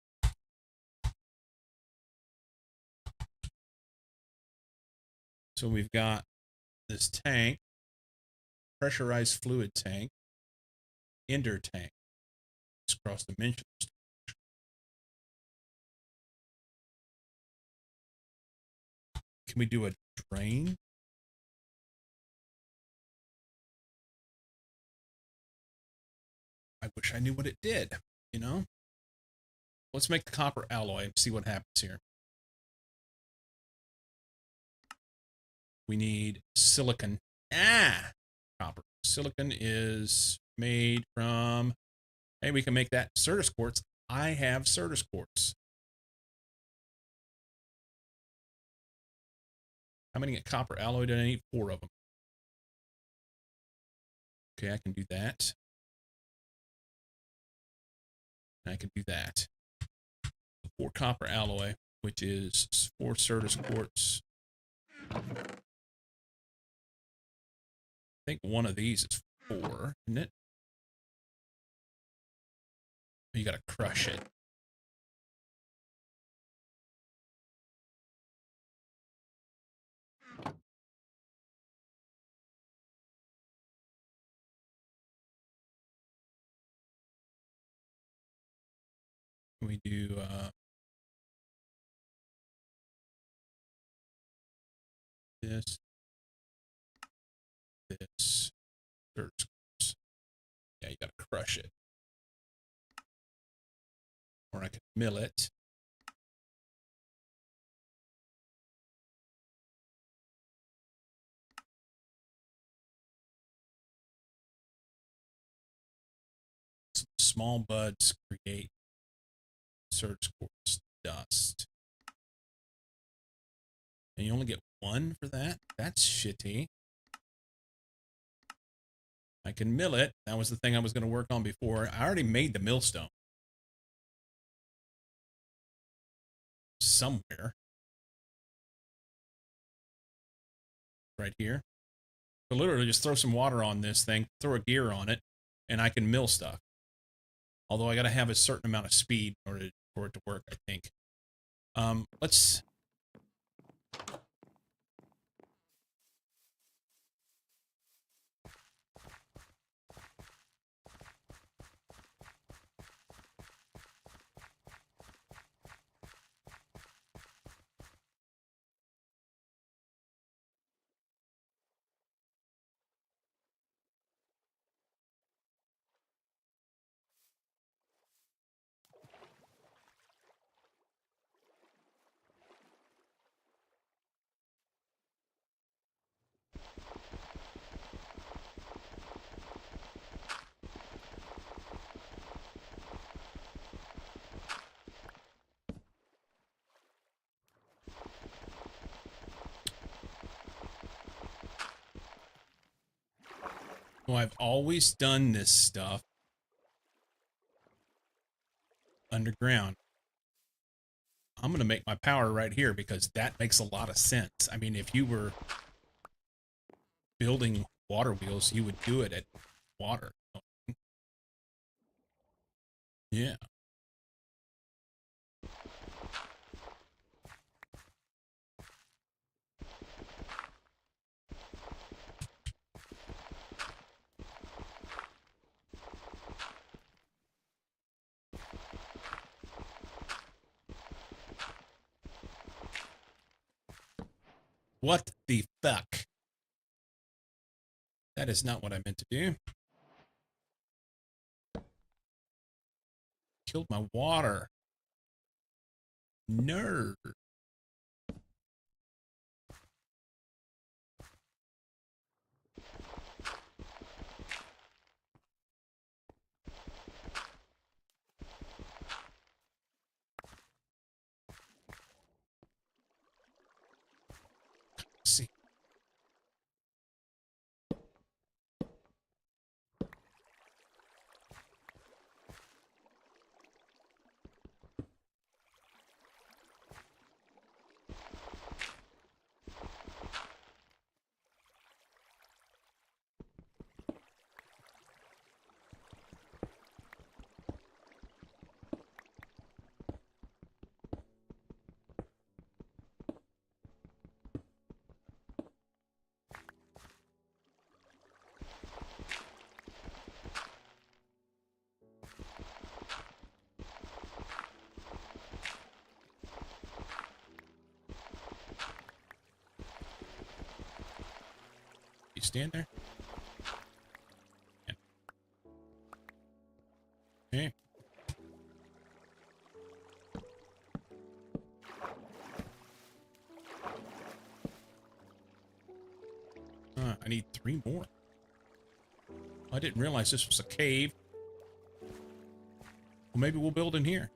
So we've got this tank, pressurized fluid tank, Ender tank. It's cross dimensions. Can we do a drain? I wish I knew what it did, you know? Let's make the copper alloy and see what happens here. We need silicon. Copper. Silicon is made from, hey, we can make that Certus quartz. I have Certus quartz. How many copper alloy do I need? 4 of them. Okay, I can do that. I can do that. 4 copper alloy, which is 4 Certus quartz. I think one of these is 4, isn't it? You gotta crush it. We do this, this, Certus quartz. Yeah, you gotta crush it. Or I can mill it. So small buds create Certus quartz dust. And you only get 1 for that? That's shitty. I can mill it. That was the thing I was going to work on before. I already made the millstone. Somewhere. Right here. So literally just throw some water on this thing, throw a gear on it, and I can mill stuff. Although I got to have a certain amount of speed in order for it to work, I think. Let's... Well, I've always done this stuff underground. I'm going to make my power right here because that makes a lot of sense. I mean, if you were building water wheels, you would do it at water. Yeah. What the fuck? That is not what I meant to do. Killed my water. Nerd. Let's see. You stand there? Yeah. Okay. I need 3 more. I didn't realize this was a cave. Well, maybe we'll build in here.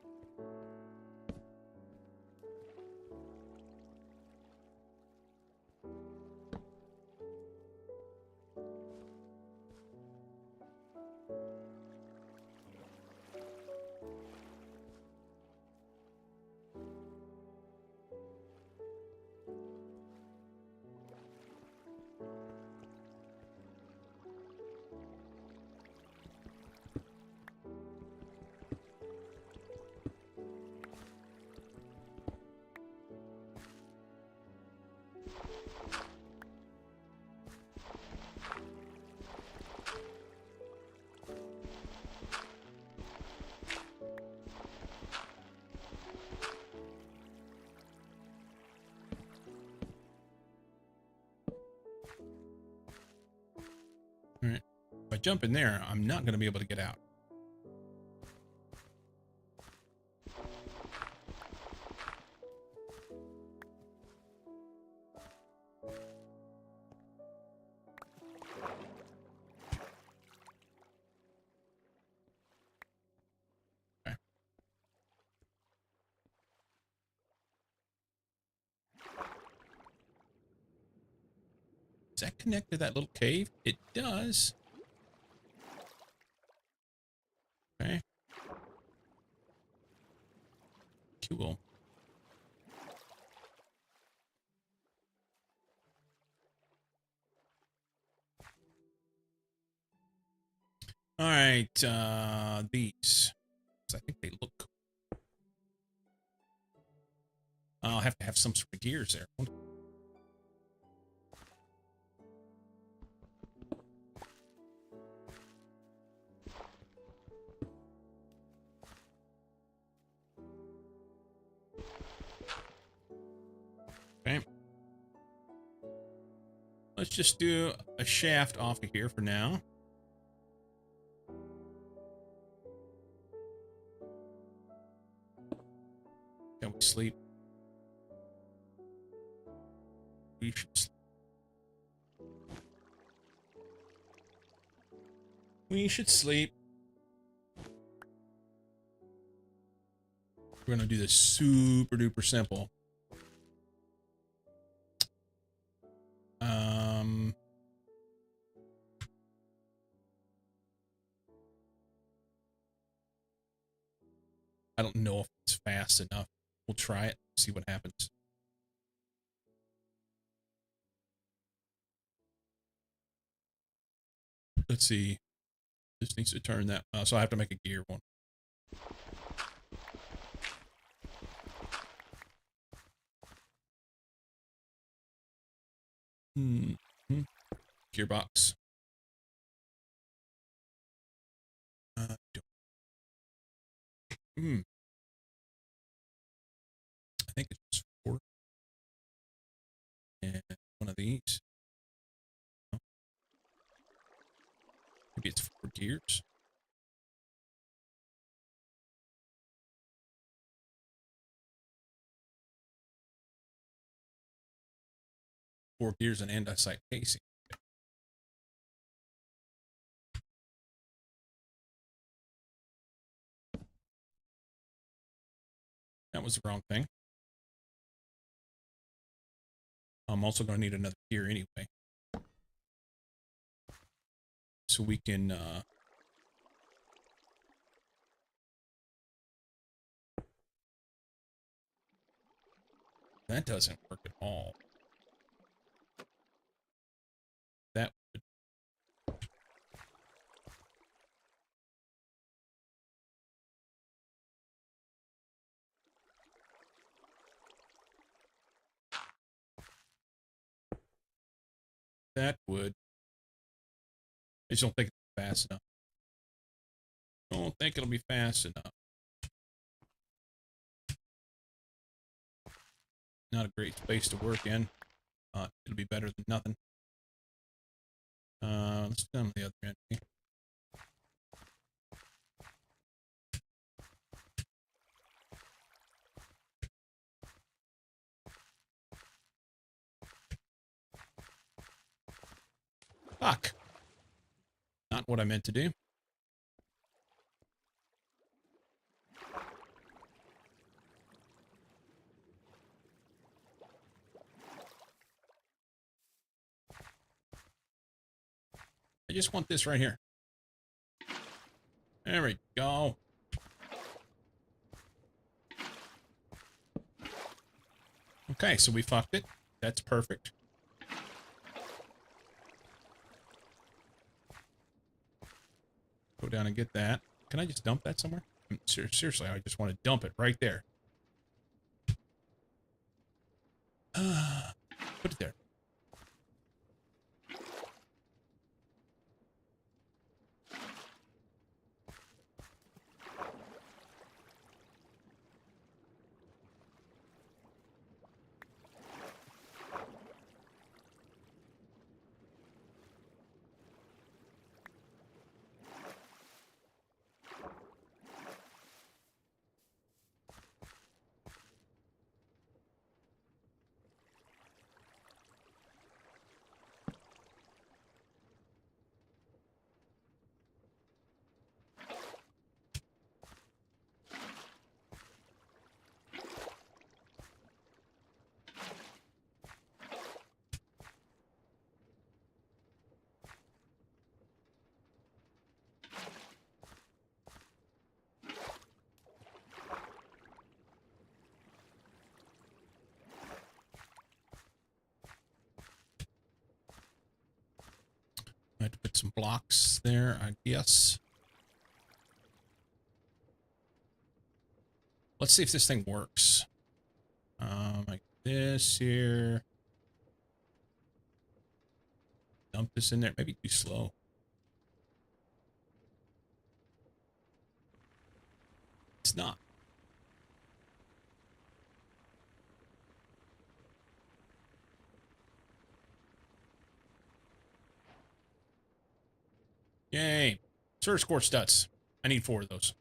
All right. If I jump in there, I'm not going to be able to get out. Okay. Does that connect to that little cave? It does. Okay. Cool. All right, these. I think they look cool. I'll have to have some sort of gears there. Okay. Let's just do a shaft off of here for now. Can we sleep? We should sleep. We should sleep. We're going to do this super duper simple. I don't know if it's fast enough. We'll try it, see what happens. Let's see. This needs to turn that. So I have to make a gear one. Gearbox. I think it's just 4. And of these. Maybe it's 4 gears. Four gears and andesite casing. That was the wrong thing. I'm also going to need another gear anyway. So we can that doesn't work at all. That would I just don't think it's fast enough. Don't think it'll be fast enough. Not a great space to work in. It'll be better than nothing. Let's do on the other end. Fuck. Not what I meant to do. I just want this right here. There we go. Okay, so we fucked it. That's perfect. Go down and get that. Can I just dump that somewhere? Seriously, I just want to dump it right there. Put it there. I had to put some blocks there, I guess. Let's see if this thing works. Like this here. Dump this in there. Maybe too slow. It's not. Yay. Surge core studs. I need 4 of those.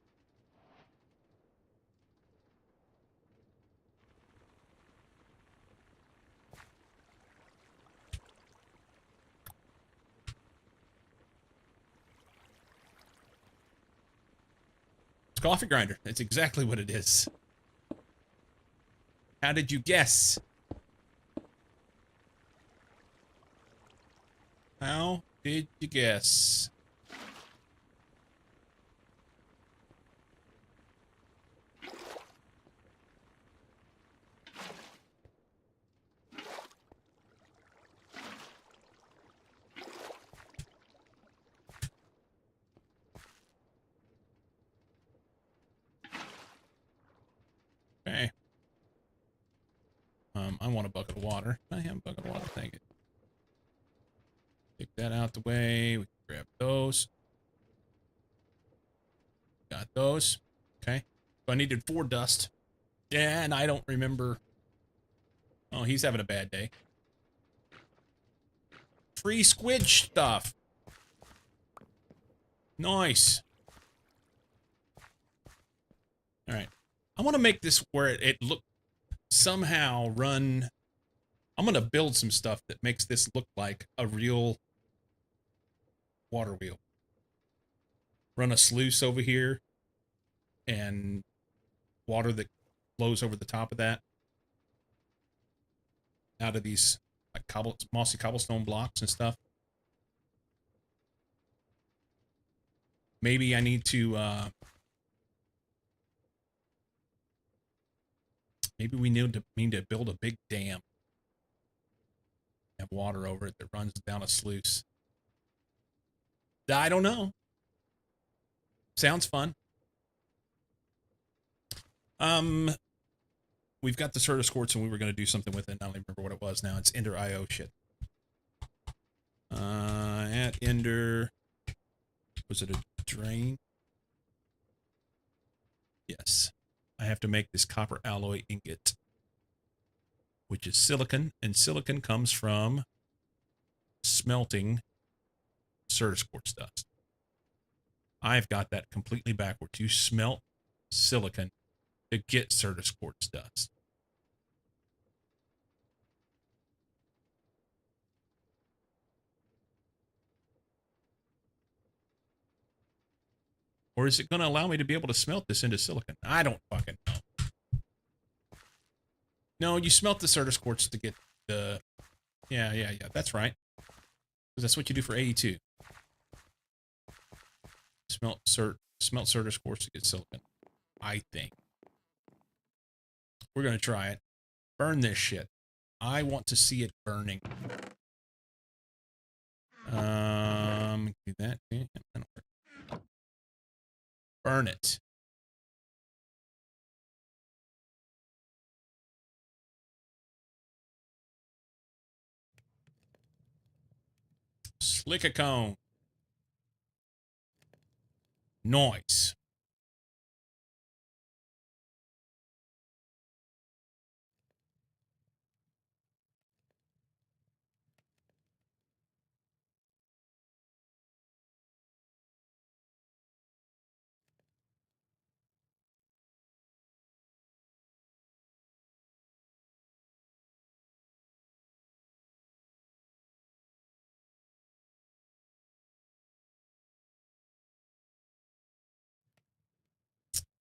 It's a coffee grinder. That's exactly what it is. How did you guess? How did you guess? Okay. I want a bucket of water. I have a bucket of water. Thank you. Take that out the way. We can grab those. Got those. Okay. So I needed 4 dust. Yeah, and I don't remember. Oh, he's having a bad day. free squid stuff. Nice. All right. I want to make this where it look somehow run. I'm going to build some stuff that makes this look like a real water wheel. Run a sluice over here and water that flows over the top of that out of these like mossy cobblestone blocks and stuff. Maybe I need to maybe we need to build a big dam. Have water over it that runs down a sluice. I don't know. Sounds fun. We've got the Certus quartz and we were going to do something with it. I don't even remember what it was now. It's Ender IO shit. At Ender, was it a drain? Yes. I have to make this copper alloy ingot, which is silicon, and silicon comes from smelting Certus quartz dust. I've got that completely backwards. You smelt silicon to get Certus quartz dust. Or is it going to allow me to be able to smelt this into silicon? I don't fucking know. No, you smelt the Certus quartz to get the... Yeah, that's right. Because that's what you do for AE2. Smelt Certus quartz to get silicon. I think. We're going to try it. Burn this shit. I want to see it burning. Do that. Burn it. Slick a cone. Noise.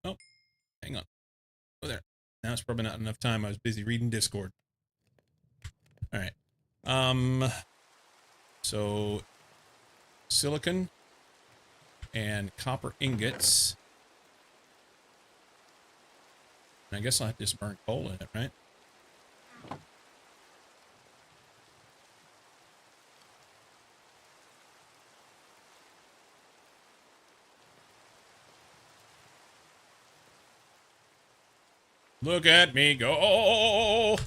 Oh, hang on. Oh, there. Now it's probably not enough time. I was busy reading Discord. All right. So silicon and copper ingots. And I guess I'll have to just burn coal in it, right? Look at me go. Oh.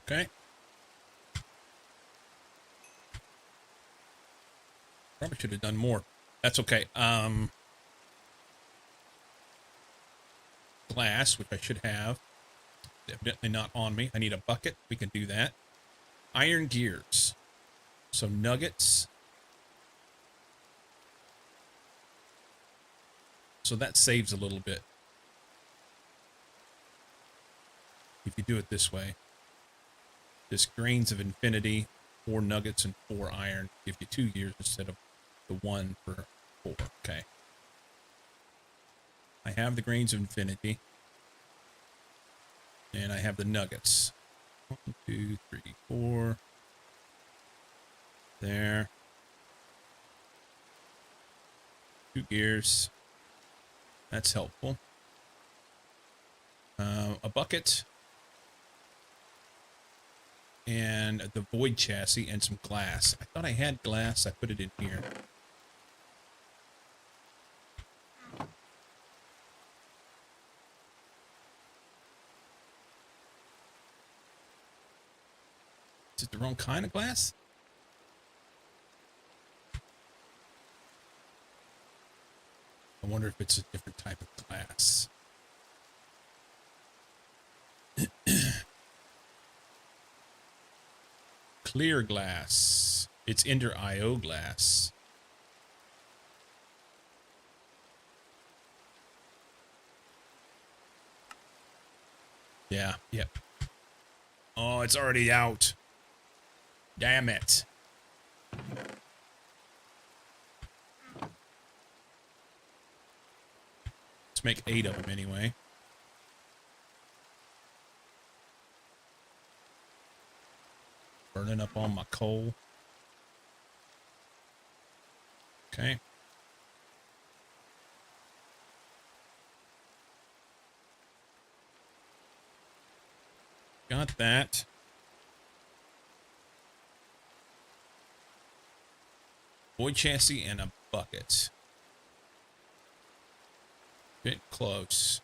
Okay. Probably should have done more. That's okay. Glass, which I should have. Evidently not on me. I need a bucket. We can do that. Iron gears. So nuggets. So that saves a little bit. If you do it this way. This grains of infinity, 4 nuggets and 4 iron. Give you 2 gears instead of the 1 for 4. Okay. I have the grains of infinity. And I have the nuggets. 1, 2, 3, 4. There. 2 gears. That's helpful. A bucket. and the void chassis and some glass. I thought I had glass. I put it in here. Is it the wrong kind of glass? I wonder if it's a different type of glass. Clear glass. It's Ender IO glass. Yeah, yep. Oh, it's already out. Damn it. Let's make 8 of them anyway. Burning up all my coal. Okay. Got that. Void chassis and a bucket. Bit close.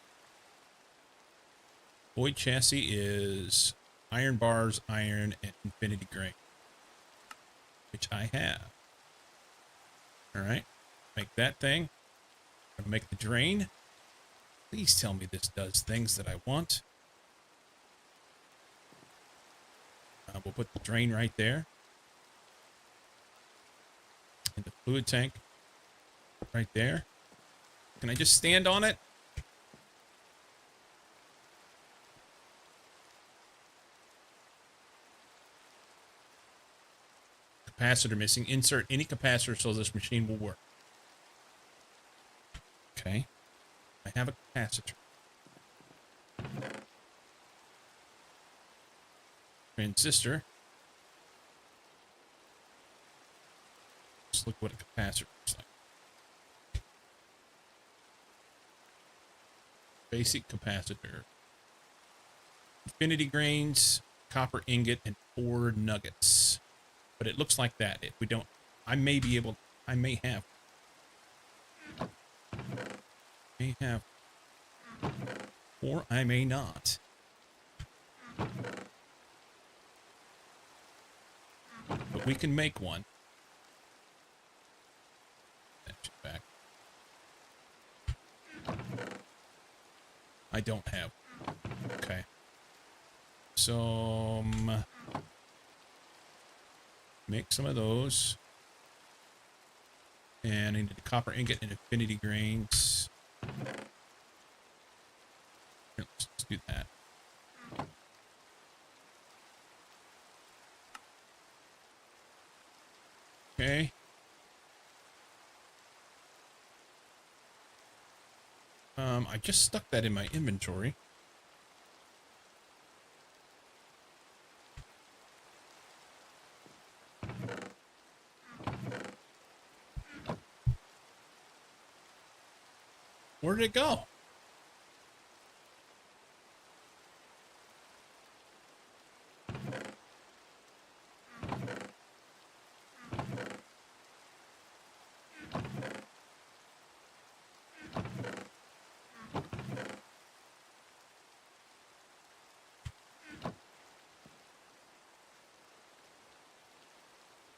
Void chassis is iron bars, iron, and infinity grain, which I have. All right, make that thing. I'm gonna make the drain. Please tell me this does things that I want. We'll put the drain right there. And the fluid tank right there. Can I just stand on it? Capacitor missing. Insert any capacitor so this machine will work. Okay. I have a capacitor. Transistor. Let's look what a capacitor looks like. Basic capacitor. Infinity grains, copper ingot, and 4 nuggets. But it looks like that. If we don't, I may be able, I may have. May have. Or I may not. But we can make one. Back. I don't have. Okay. So, make some of those. And I need a copper ingot and infinity grains. Here, let's do that. Okay. I just stuck that in my inventory. Where did it go?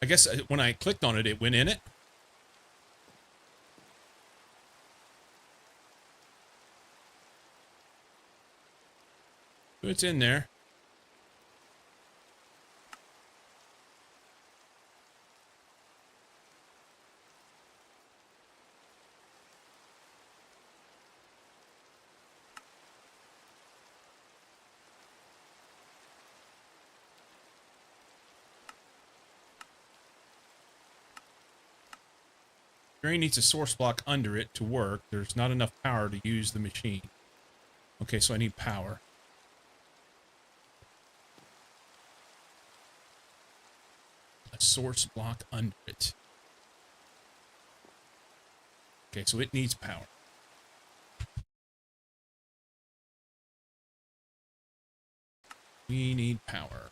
I guess when I clicked on it, it went in it. It's in there. Drain needs a source block under it to work. There's not enough power to use the machine. Okay, so I need power. A source block under it. Okay, so it needs power. We need power.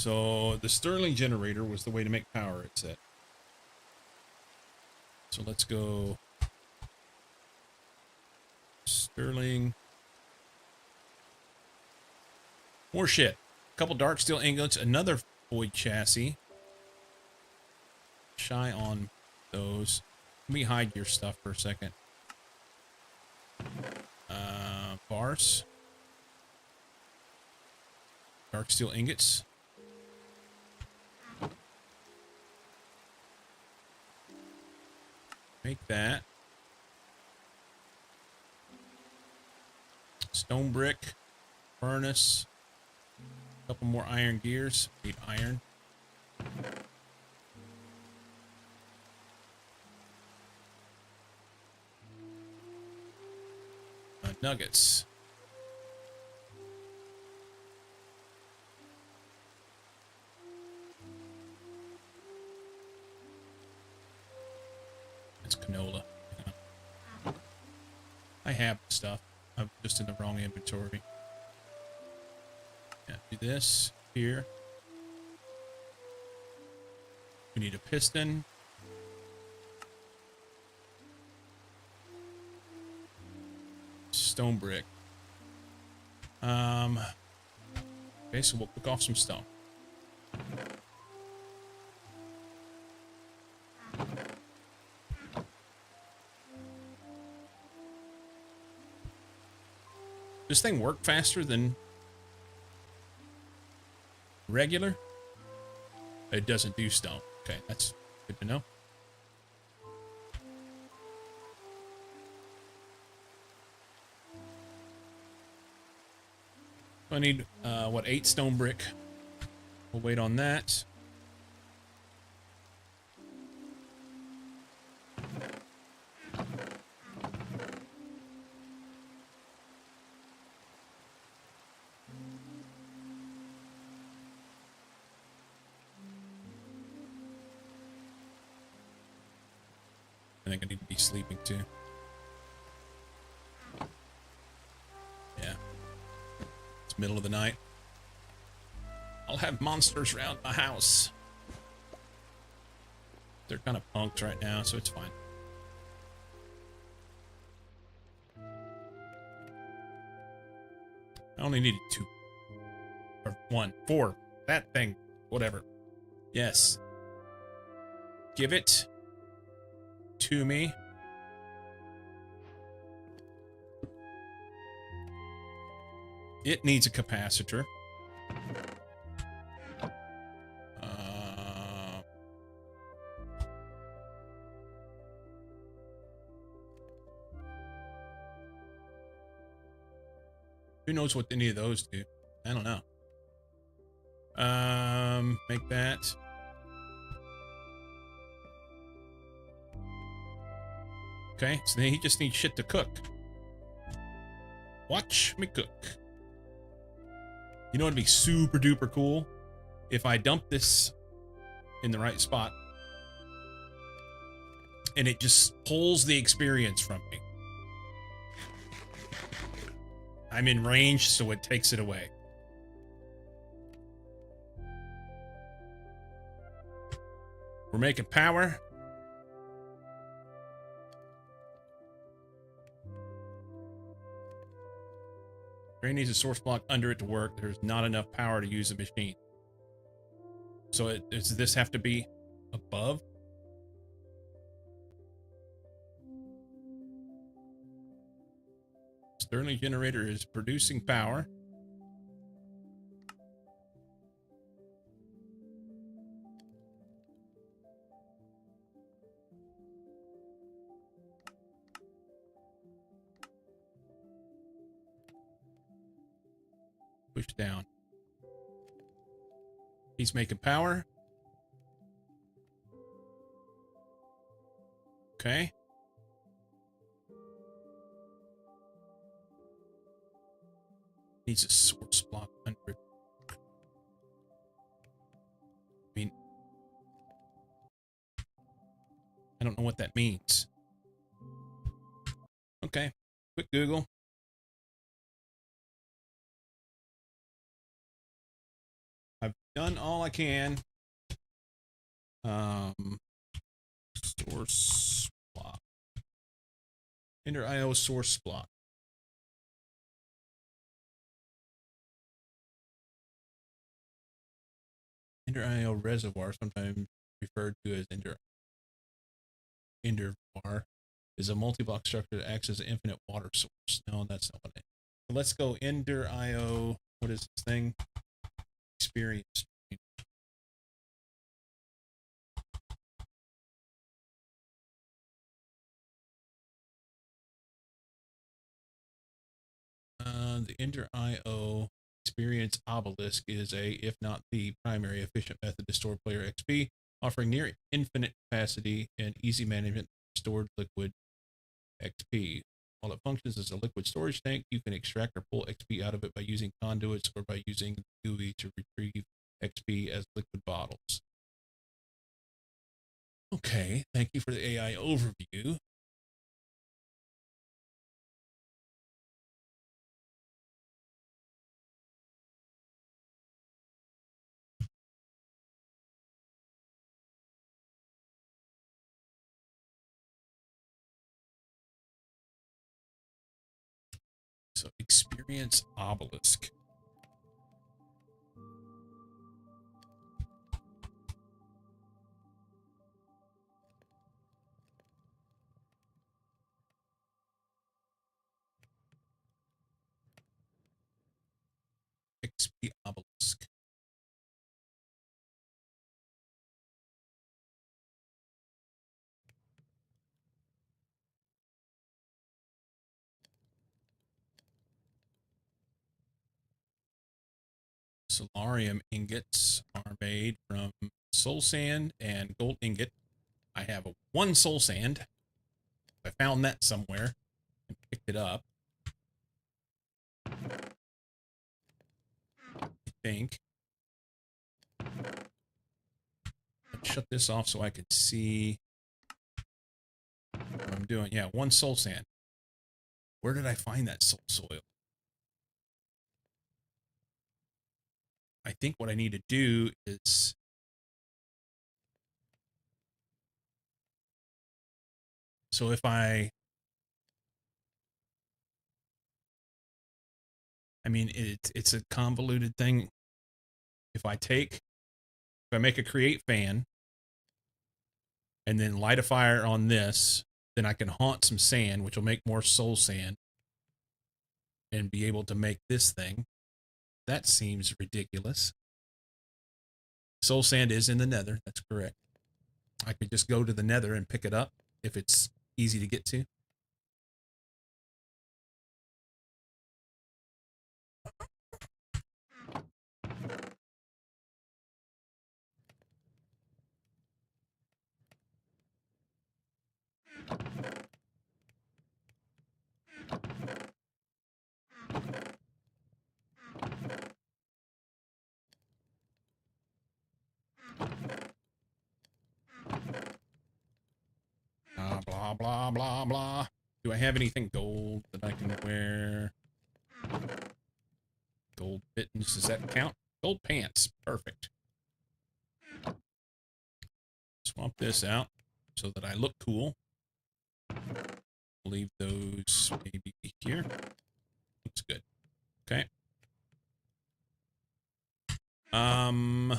So the Stirling generator was the way to make power, it said. So let's go Stirling. More shit. A couple dark steel ingots, another void chassis. Shy on those. Let me hide your stuff for a second. Bars. Dark steel ingots. Make that. Stone brick. Furnace. A couple more iron gears. Need iron. Nuggets. It's canola. Yeah. I have stuff. I'm just in the wrong inventory. Yeah, do this here. We need a piston. Stone brick. Okay, so we'll cook off some stone. This thing work faster than regular? It doesn't do stone. Okay, that's good to know. I need, what, 8 stone brick. We'll wait on that. I think I need to be sleeping too. Yeah. It's middle of the night. I'll have monsters around my house. They're kind of punked right now, so it's fine. I only needed 2. Or 1. 4. That thing. Whatever. Yes. Give it to me. It needs a capacitor. Who knows what any of those do? I don't know. Make that. Okay, so then he just needs shit to cook. Watch me cook. You know what'd be super duper cool? If I dump this in the right spot and it just pulls the experience from me. I'm in range, so it takes it away. We're making power. Brain needs a source block under it to work. There's not enough power to use the machine. So does this have to be above? Stirling generator is producing power. Push down. He's making power. Okay. Needs a source block under it. I mean, I don't know what that means. Okay. Quick Google. I've done all I can. Source block. Enter IO source block. Ender IO reservoir, sometimes referred to as Ender var, is a multi-block structure that acts as an infinite water source. No, that's not what it is. So let's go Ender IO. What is this thing? Experience. The Ender IO experience obelisk is a, if not the primary efficient method to store player XP, offering near infinite capacity and easy management of stored liquid XP. While it functions as a liquid storage tank, you can extract or pull XP out of it by using conduits or by using the GUI to retrieve XP as liquid bottles. Okay, thank you for the AI overview. So experience obelisk. XP obelisk. Solarium ingots are made from soul sand and gold ingot. I have one soul sand. I found that somewhere and picked it up. I think. Let's shut this off so I could see what I'm doing. Yeah, one soul sand. Where did I find that soul soil? I think what I need to do is so if I mean it's a convoluted thing. If I make a create fan and then light a fire on this, then I can haunt some sand, which will make more soul sand and be able to make this thing. That seems ridiculous. Soul sand is in the nether. That's correct. I could just go to the nether and pick it up if it's easy to get to. Blah, blah, blah, blah. Do I have anything gold that I can wear? Gold mittens, does that count? Gold pants, perfect. Swap this out so that I look cool. Leave those maybe here. Looks good. Okay. We'll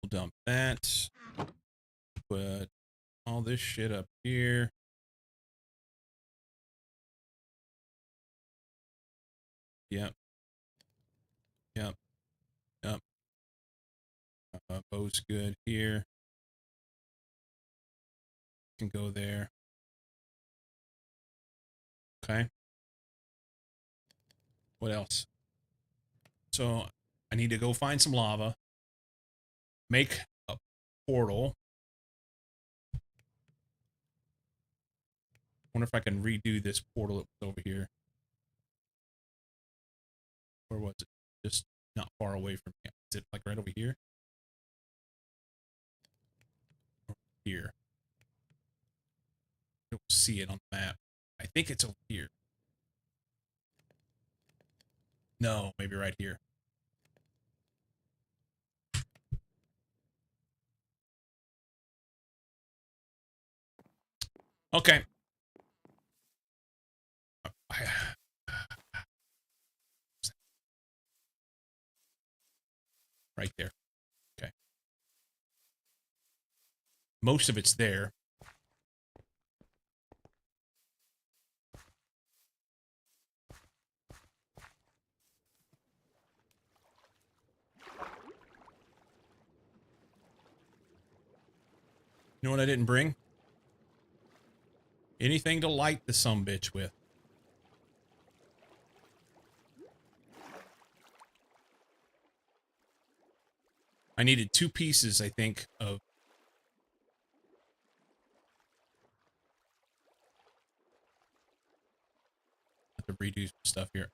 dump that. Put all this shit up here. Yep. Yep. Yep. Bow's good here. Can go there. Okay. What else? So I need to go find some lava. Make a portal. Wonder if I can redo this portal that was over here. Where was it? Just not far away from me. Is it like right over here? Or here. I don't see it on the map. I think it's over here. No, maybe right here. Okay. Right there. Okay. Most of it's there. You know what I didn't bring? Anything to light the sumbitch with. I needed 2 pieces, I think, of... I have to redo some stuff here.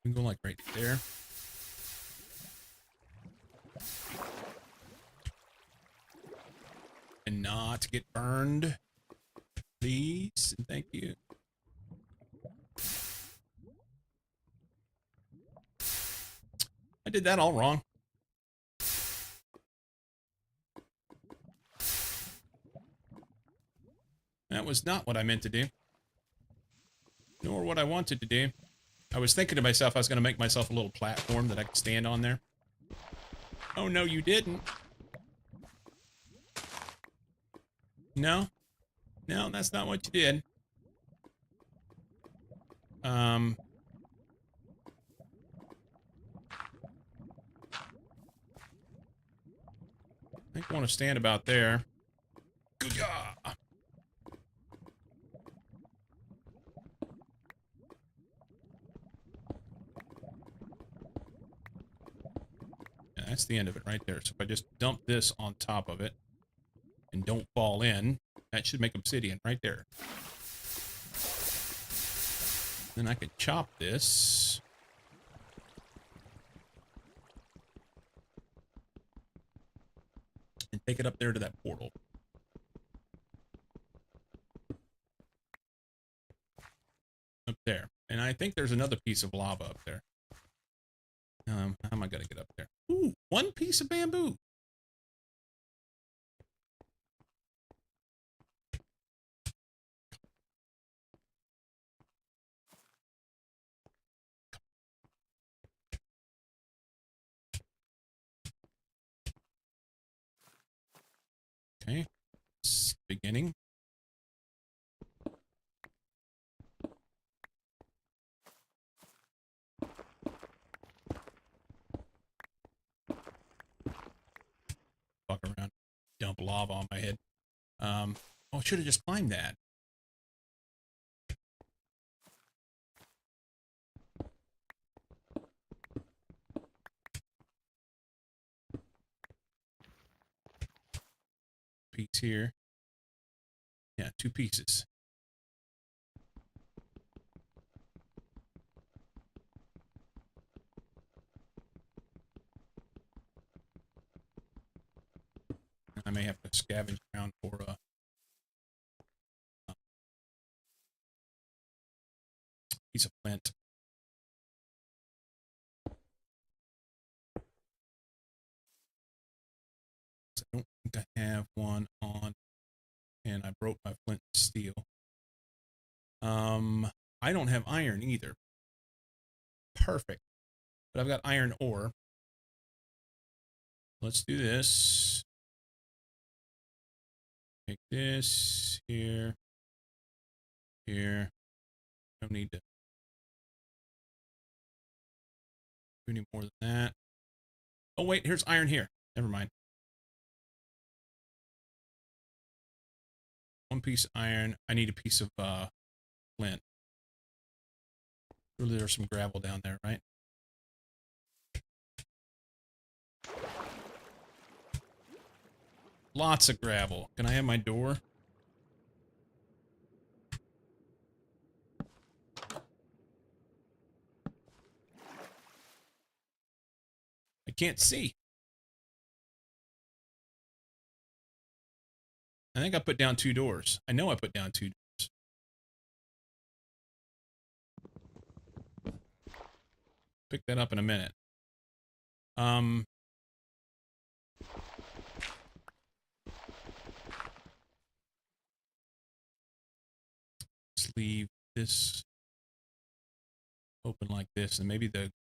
We can go like right there. And not get burned. Please and thank you. I did that all wrong. That was not what I meant to do. Nor what I wanted to do. I was thinking to myself I was going to make myself a little platform that I could stand on there. Oh, no, you didn't. No. No, that's not what you did. I think I want to stand about there. Goo-yah! Yeah, that's the end of it right there. So if I just dump this on top of it and don't fall in, that should make obsidian right there. Then I could chop this. And take it up there to that portal. Up there. And I think there's another piece of lava up there. How am I going to get up there? Ooh, 1 piece of bamboo. Okay. Beginning. Fuck around. Dump lava on my head. Oh, I should have just climbed that. Piece here. Yeah, 2 pieces. I may have to scavenge around for a piece of flint. I don't think I have one on, and I broke my flint and steel. I don't have iron either. Perfect. But I've got iron ore. Let's do this. Take this here. Here. Don't need to do any more than that. Oh, wait, here's iron here. Never mind. 1 piece of iron. I need a piece of flint. Surely there's some gravel down there, right? Lots of gravel. Can I have my door? can't see. I think I put down 2 doors. I know I put down 2 doors. Pick that up in a minute. Let's leave this open like this, and maybe the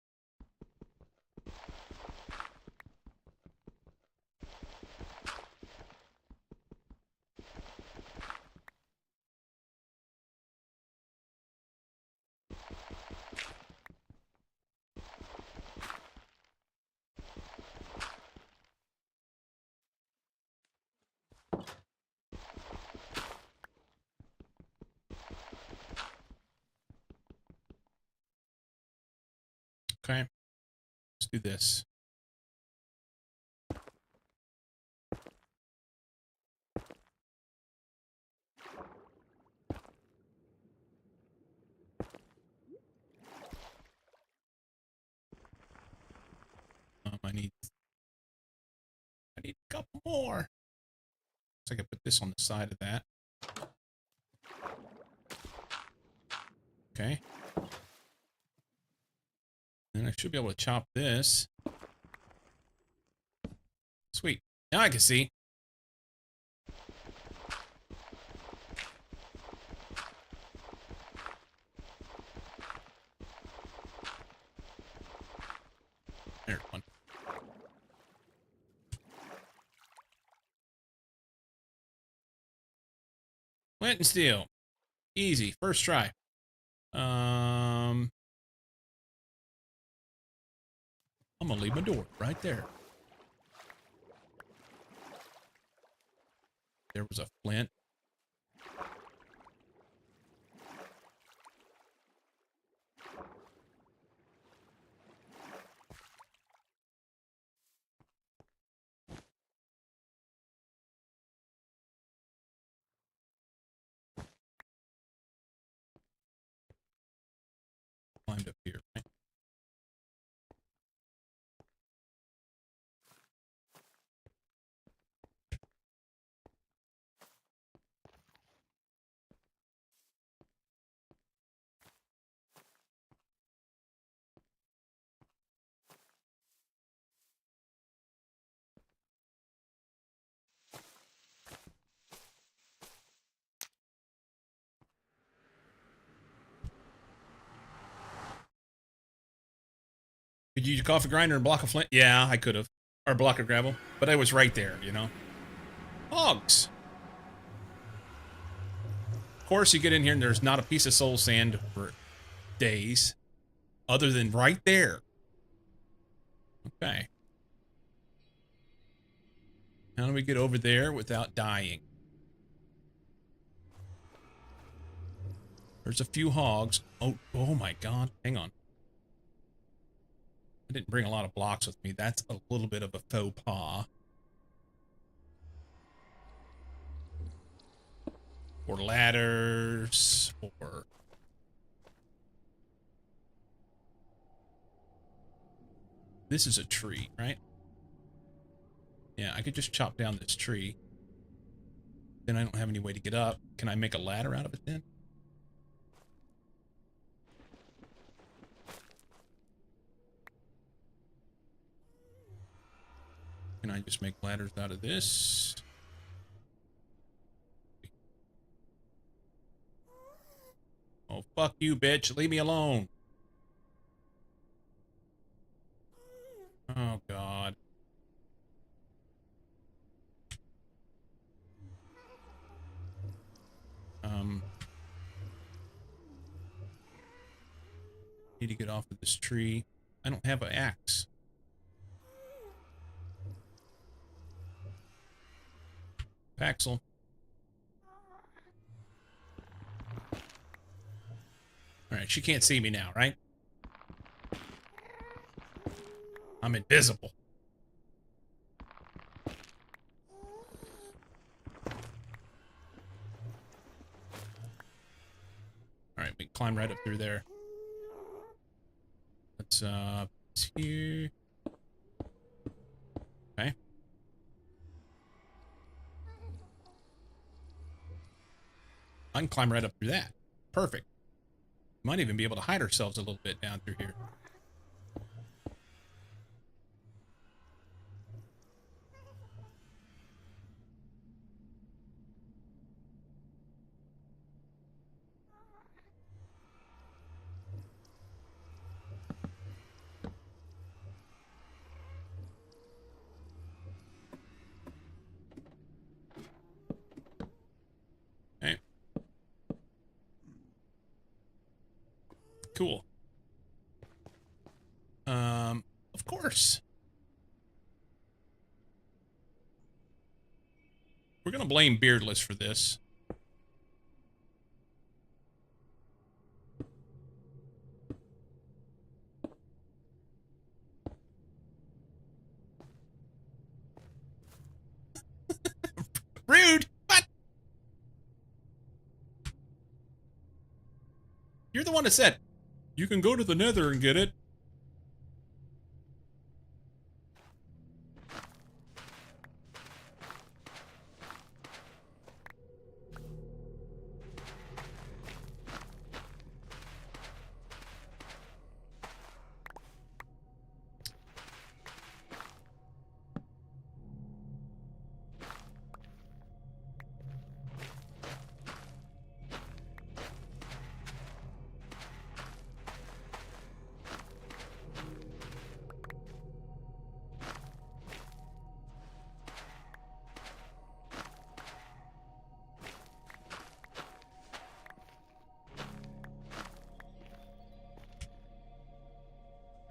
okay. Let's do this. I need a couple more. So I can put this on the side of that. Okay. Then I should be able to chop this. Sweet. Now I can see. There's one. Flint and steel. Easy. First try. I'm gonna leave my door right there. There was a flint. Climbed up here, right? Could you use a coffee grinder and a block of flint? Yeah, I could have. Or a block of gravel. But I was right there, you know? Hogs! Of course, you get in here and there's not a piece of soul sand for days. Other than right there. Okay. How do we get over there without dying? There's a few hogs. Oh my god. Hang on. I didn't bring a lot of blocks with me. That's a little bit of a faux pas. Or ladders. Or... This is a tree, right? Yeah, I could just chop down this tree. Then I don't have any way to get up. Can I make a ladder out of it then? Can I just make ladders out of this? Oh, fuck you, bitch. Leave me alone. Oh, God. Need to get off of this tree. I don't have an axe. Paxel. Alright, she can't see me now, right? I'm invisible. Alright, we can climb right up through there. Let's, it's here. I can climb right up through that. Perfect. Might even be able to hide ourselves a little bit down through here. Okay. Cool. Of course. We're going to blame Beardless for this. Rude! What? You're the one that said, you can go to the nether and get it.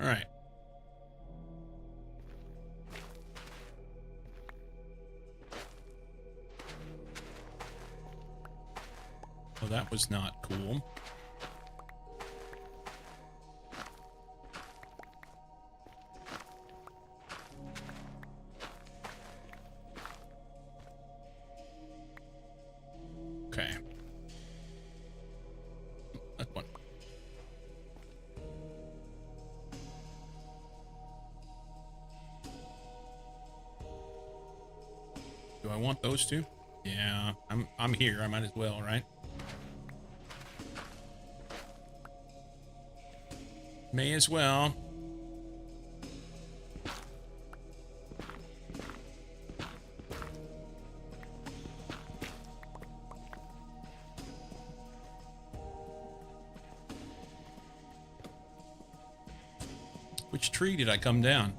All right. Well, that was not cool. Okay. That one. Do I want those two? Yeah, I'm here. I might as well, right? May as well. Which tree did I come down?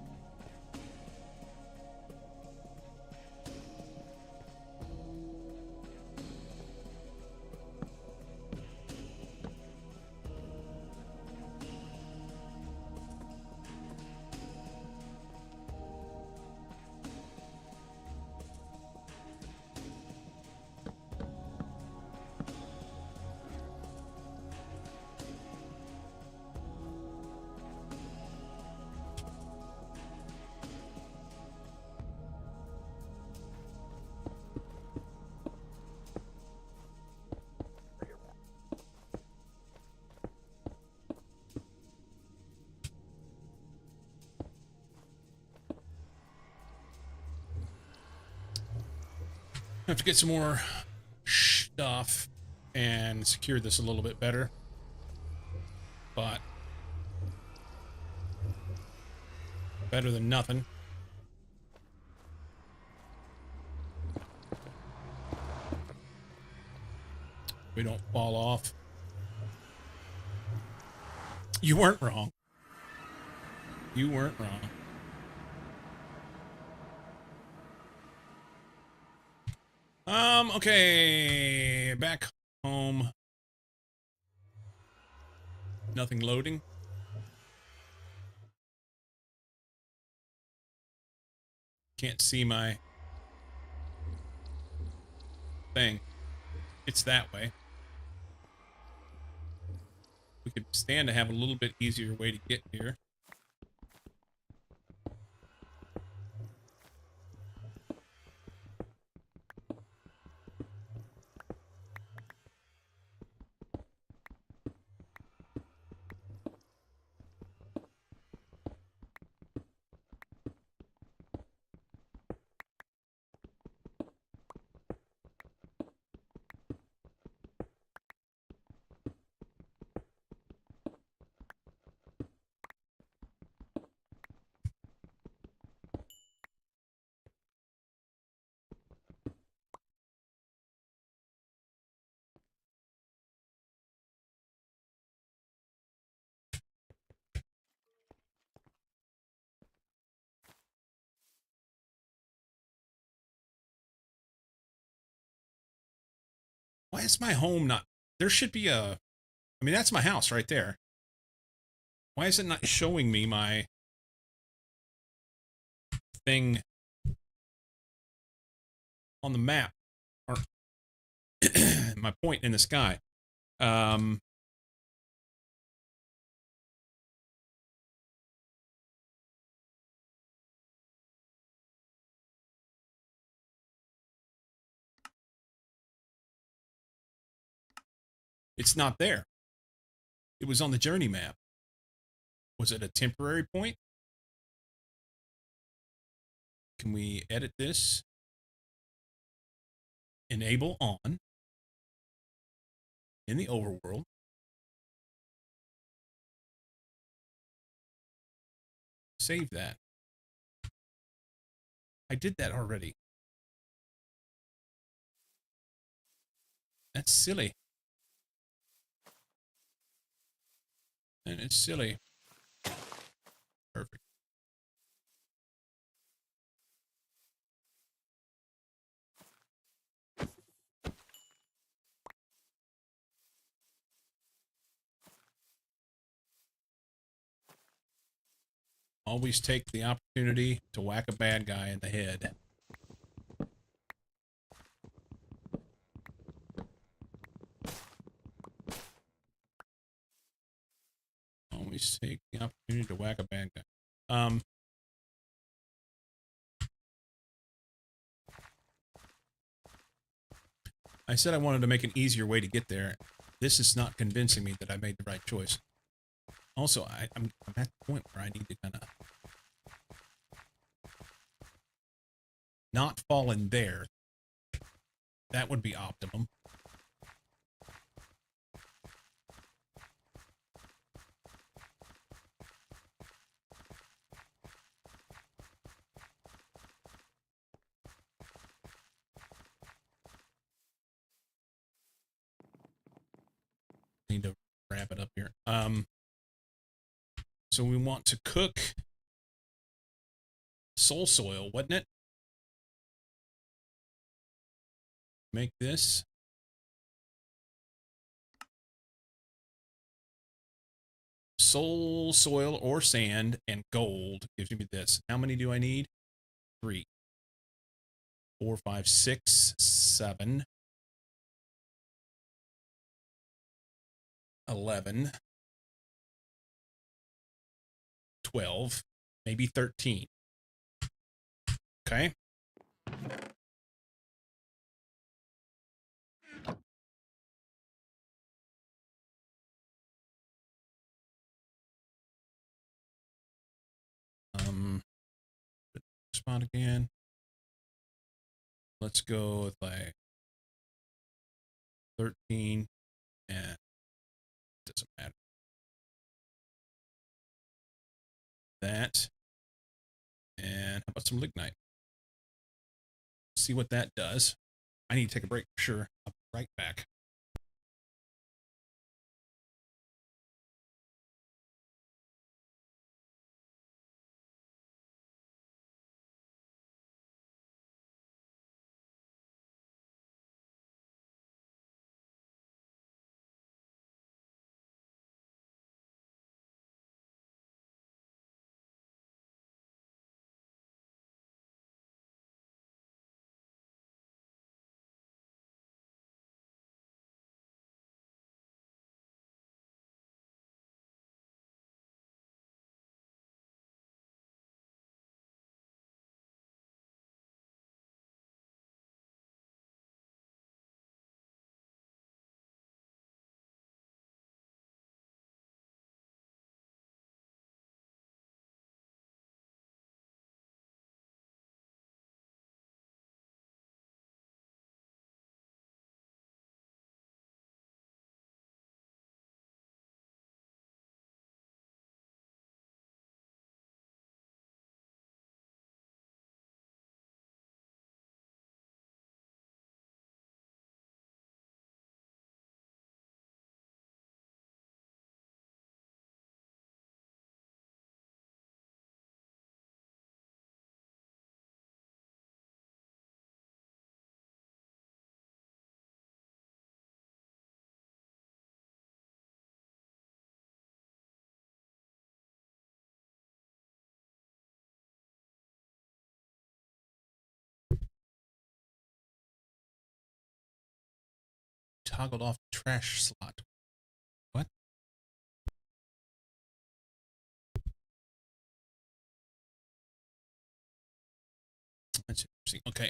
I have to get some more stuff and secure this a little bit better. But better than nothing. We don't fall off. You weren't wrong. You weren't wrong. Okay. Back home. Nothing loading. Can't see my thing. It's that way. We could stand to have a little bit easier way to get here. Why is my home not? There should be a. I mean, that's my house right there. Why is it not showing me my thing on the map or my point in the sky? Um, it's not there. It was on the journey map. Was it a temporary point? Can we edit this? Enable on in the overworld. Save that. I did that already. That's silly. And it's silly. Perfect. Always take the opportunity to whack a bad guy in the head. Always take the opportunity to whack a bad guy. I said I wanted to make an easier way to get there. This is not convincing me that I made the right choice. Also, I'm at the point where I need to kind of not fall in there. That would be optimum. Need to wrap it up here. So we want to cook soul soil, wasn't it? Make this. Soul soil or sand and gold gives me this. How many do I need? 3, 4, 5, 6, 7, 11, 12, maybe 13. Okay. Spot again. Let's go with like 13 and it doesn't matter. That. And how about some lignite? See what that does. I need to take a break for sure. I'll be right back. toggled off the trash slot. What? That's interesting. Okay,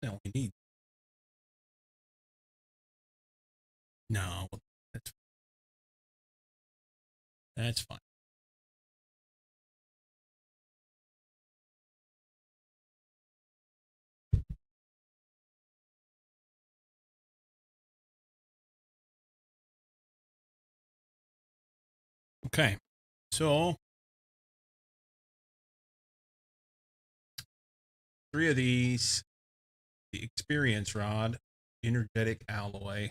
no, we need. No, that's fine. Okay, so 3 of these, the experience rod, energetic alloy.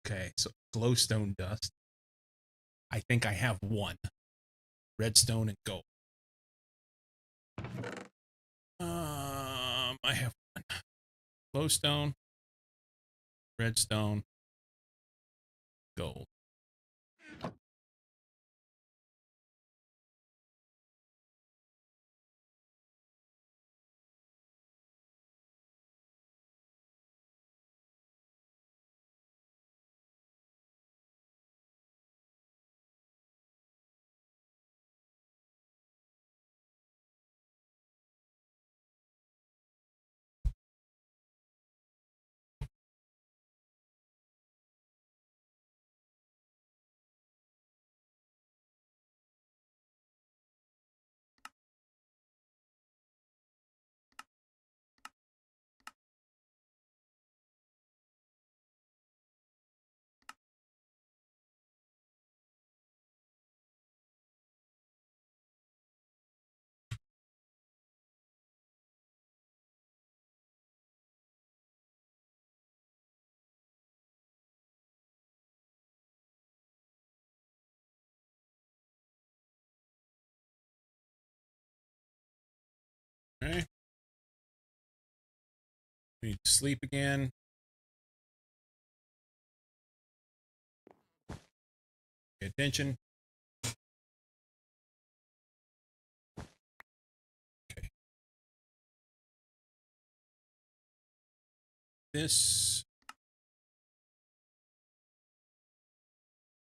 Okay, so glowstone dust. I think I have 1. Redstone and gold. I have 1. Glowstone, redstone, gold. Okay. We need to sleep again. Pay attention. Okay. This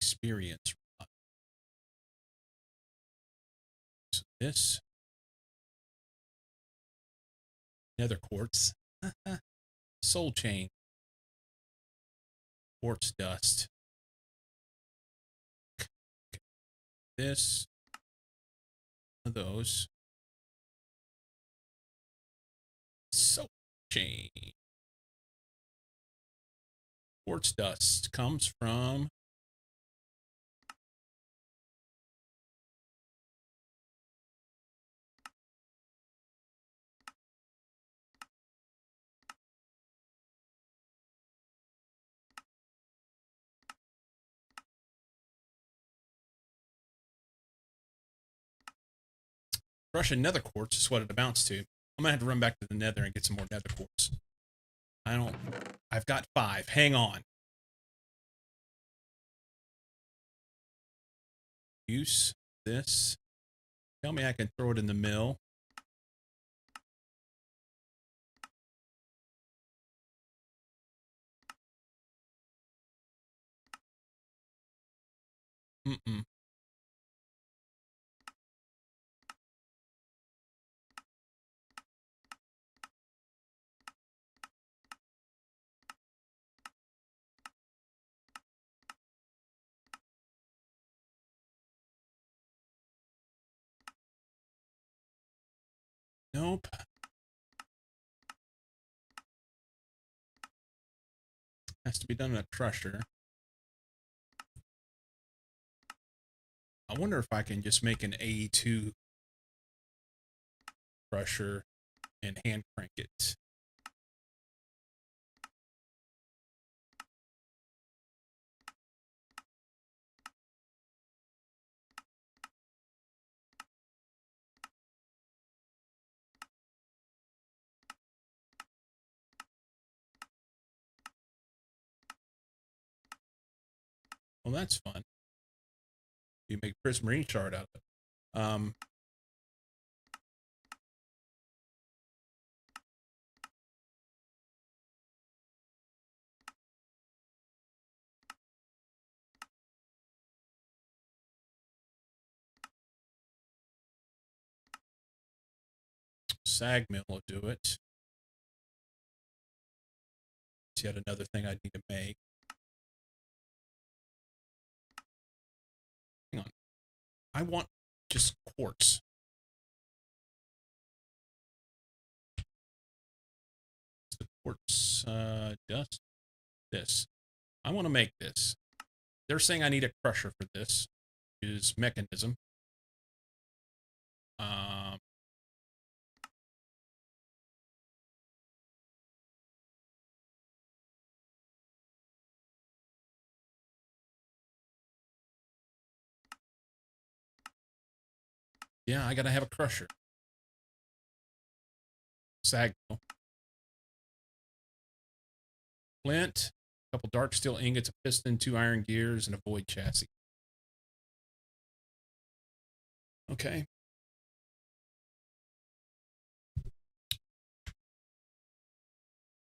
experience rod. So this nether quartz. Soul chain. Quartz dust. Okay. This. One of those. Soul chain. Quartz dust comes from Russian nether quartz is what it amounts to. I'm gonna have to run back to the nether and get some more nether quartz. I've got 5. Hang on. Use this. Tell me I can throw it in the mill. Mm-mm. Nope. Has to be done in a crusher. I wonder if I can just make an A2 crusher and hand crank it. Well, that's fun. You make prismarine shard out of it. Sag mill will do it. It's yet another thing I need to make. Hang on. I want just quartz. The quartz dust. This. I want to make this. They're saying I need a crusher for this. Is mechanism. Yeah, I gotta have a crusher. Sag mill. Flint. A couple dark steel ingots, a piston, 2 iron gears, and a void chassis. Okay.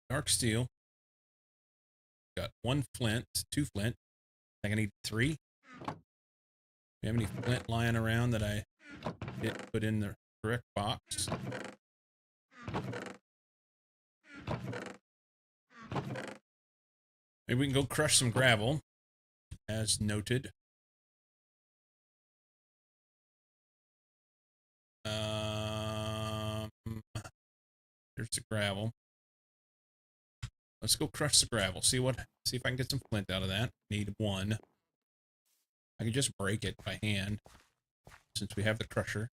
Dark steel. Got 1 flint, 2 flint. I think I need 3. Do you have any flint lying around that I didn't put in the correct box? Maybe we can go crush some gravel, as noted. There's the gravel. Let's go crush the gravel. See if I can get some flint out of that. Need 1. I can just break it by hand, since we have the crusher.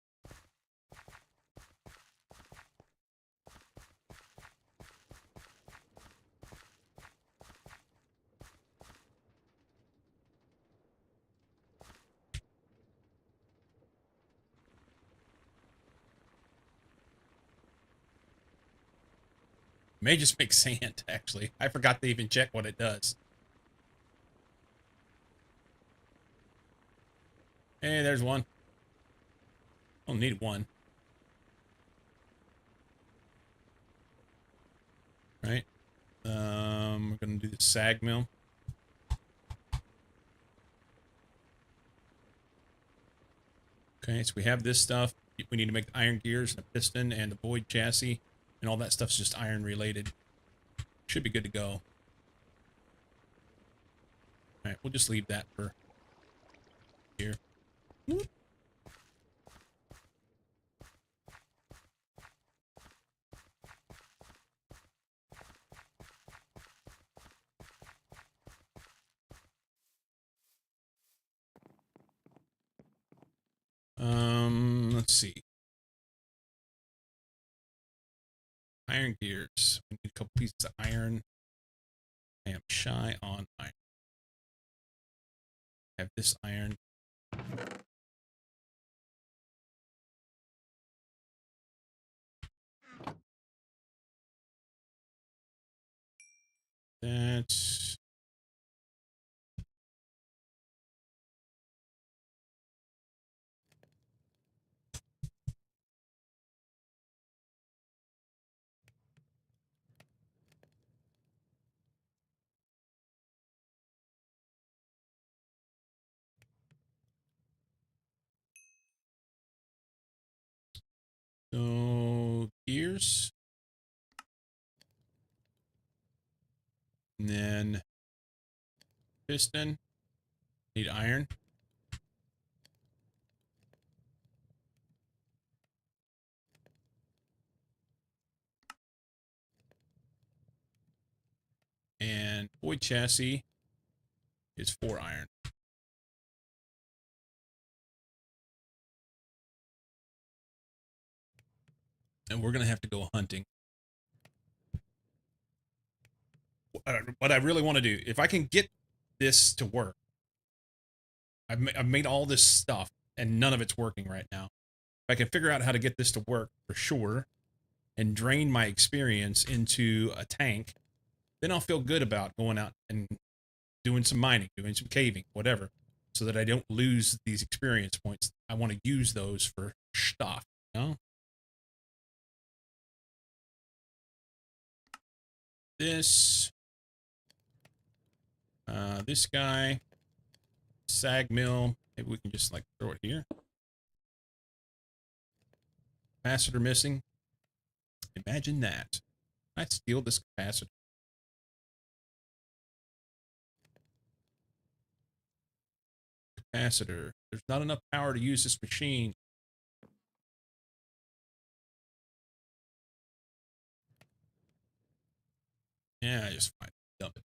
May just make sand, actually. I forgot to even check what it does. Hey, there's 1. I'll need 1. Right? We're gonna do the sag mill. Okay, so we have this stuff. We need to make the iron gears and a piston and the void chassis, and all that stuff's just iron related. Should be good to go. All right, we'll just leave that for here. Let's see. Iron gears. We need a couple pieces of iron. I am shy on iron. I have this iron. That's so gears. And then piston. Need iron. And void chassis is 4 iron. And we're going to have to go hunting. What I really want to do, if I can get this to work, I've made all this stuff and none of it's working right now. If I can figure out how to get this to work for sure and drain my experience into a tank, then I'll feel good about going out and doing some mining, doing some caving, whatever, so that I don't lose these experience points. I want to use those for stuff, you know? This guy, sag mill, maybe we can just like throw it here. Capacitor missing. Imagine that. I'd steal this capacitor. Capacitor. There's not enough power to use this machine. Yeah, just fine. Dump it.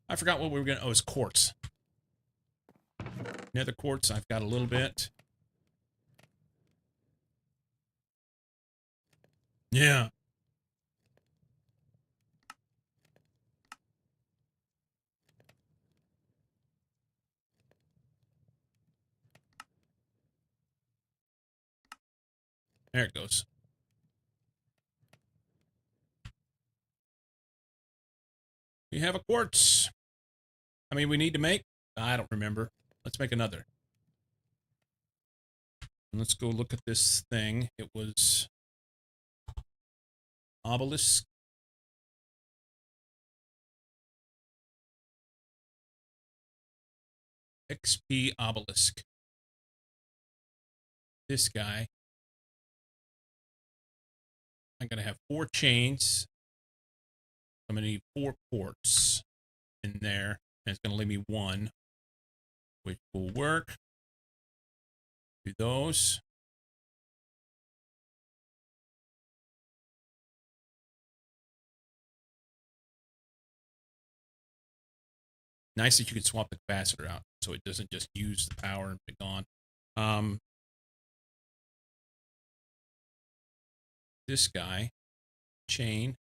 I forgot what we were gonna. Oh, it's quartz. Nether quartz. I've got a little bit. Yeah. There it goes. We have a quartz. I mean, we need to make. I don't remember. Let's make another. Let's go look at this thing. It was obelisk. XP obelisk. This guy. I'm going to have 4 chains. I'm going to need 4 quartz in there. And it's going to leave me 1, which will work. Do those. Nice that you can swap the capacitor out so it doesn't just use the power and be gone. This guy, chain.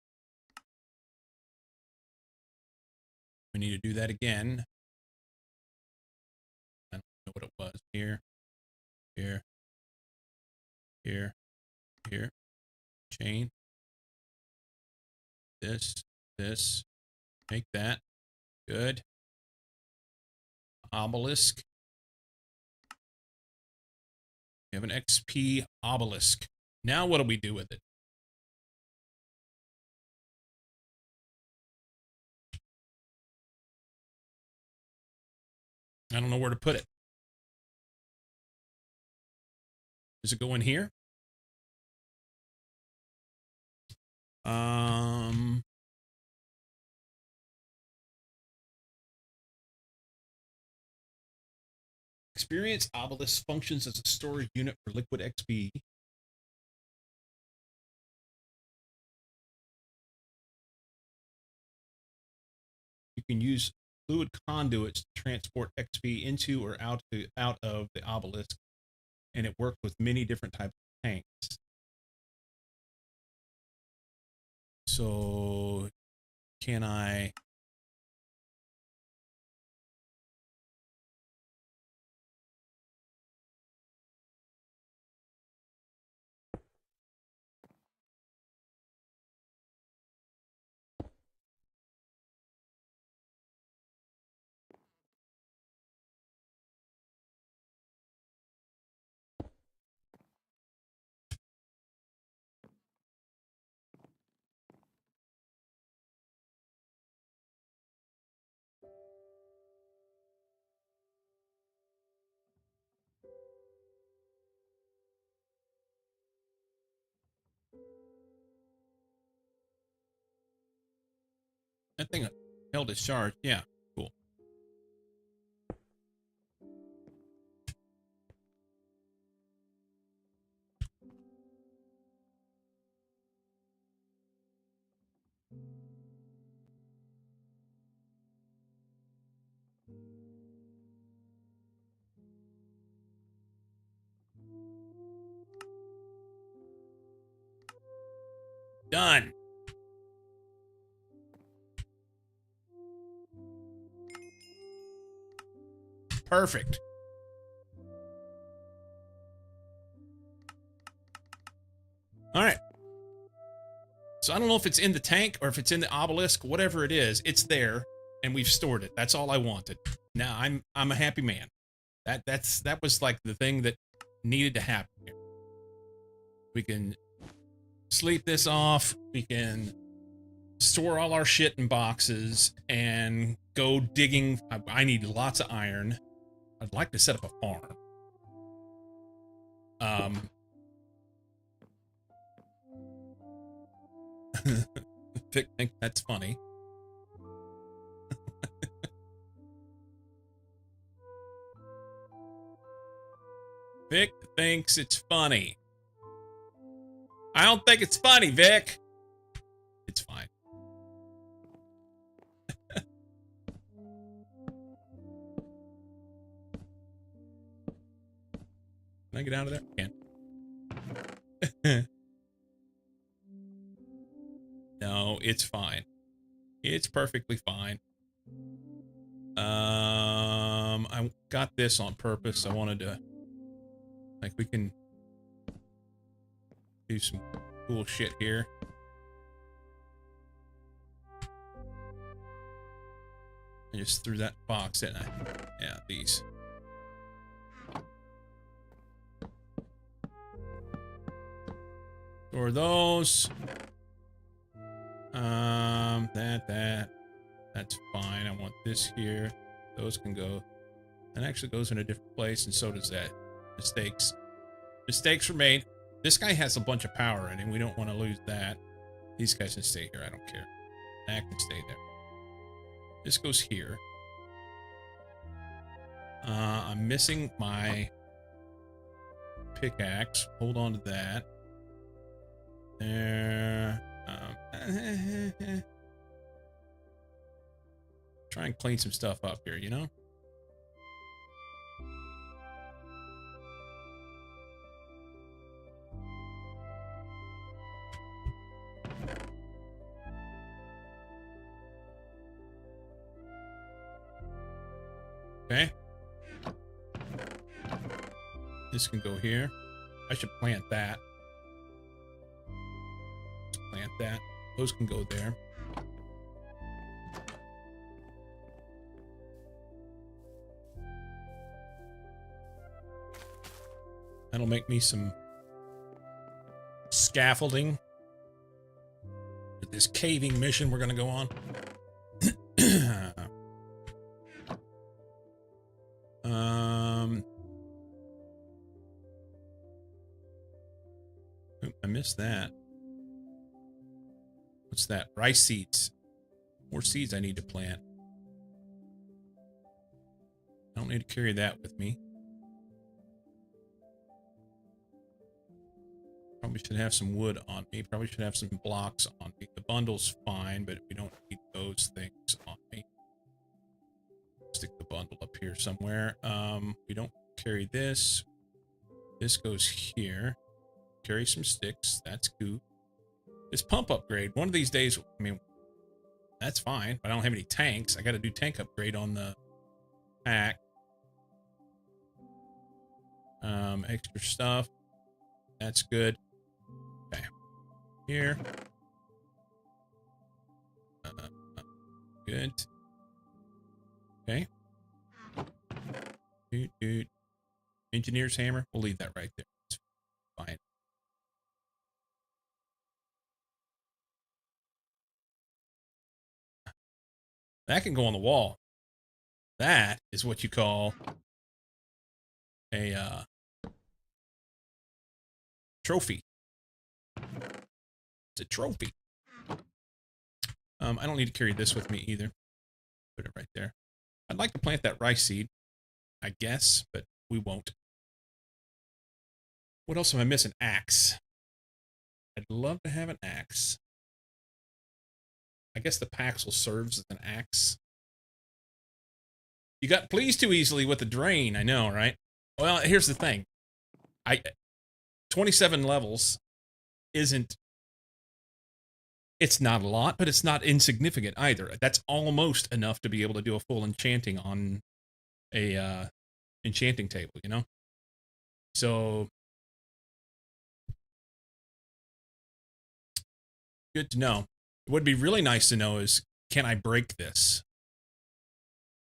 We need to do that again. I don't know what it was. Here, here, here, here. Chain. This. Make that. Good. Obelisk. We have an XP obelisk. Now what do we do with it? I don't know where to put it. Does it go in here? Experience obelisk functions as a storage unit for liquid XP. You can use fluid conduits to transport XP into or out of the obelisk, and it works with many different types of tanks. So, can I... That thing held its charge. Yeah, cool. Done. Perfect. All right. So I don't know if it's in the tank or if it's in the obelisk, whatever it is, it's there and we've stored it. That's all I wanted. Now I'm a happy man. That was like the thing that needed to happen here. We can sleep this off. We can store all our shit in boxes and go digging. I need lots of iron. I'd like to set up a farm. Vic think that's funny. Vic thinks it's funny. I don't think it's funny, Vic. It's fine. Can I get out of there? Can't. No, it's fine. It's perfectly fine. I got this on purpose. I wanted to, like, we can do some cool shit here. I just threw that box, didn't I? Yeah, these. Or those. That's fine. I want this here. Those can go. That actually goes in a different place, and so does that. Mistakes. Mistakes were made. This guy has a bunch of power in him. We don't want to lose that. These guys can stay here. I don't care. That can stay there. This goes here. I'm missing my pickaxe. Hold on to that. There. Try and clean some stuff up here, you know? Okay. This can go here. I should plant that. Plant that. Those can go there. That'll make me some scaffolding for this caving mission we're going to go on. I missed that. What's that? Rice seeds. More seeds I need to plant. I don't need to carry that with me. Probably should have some wood on me. Probably should have some blocks on me. The bundle's fine, but we don't need those things on me. Stick the bundle up here somewhere. We don't carry this. This goes here. Carry some sticks. That's cool. This pump upgrade. One of these days, I mean, that's fine. But I don't have any tanks. I got to do tank upgrade on the pack. Extra stuff. That's good. Okay. Here. Good. Okay. Dude. Engineer's hammer. We'll leave that right there. It's fine. That can go on the wall. That is what you call a trophy. It's a trophy. I don't need to carry this with me either. Put it right there. I'd like to plant that rice seed, I guess, but we won't. What else am I missing? Axe. I'd love to have an axe. I guess the Paxel serves as an axe. You got pleased too easily with the drain, I know, right? Well, here's the thing. 27 levels isn't... It's not a lot, but it's not insignificant either. That's almost enough to be able to do a full enchanting on a enchanting table, you know? So... Good to know. What would be really nice to know is, can I break this?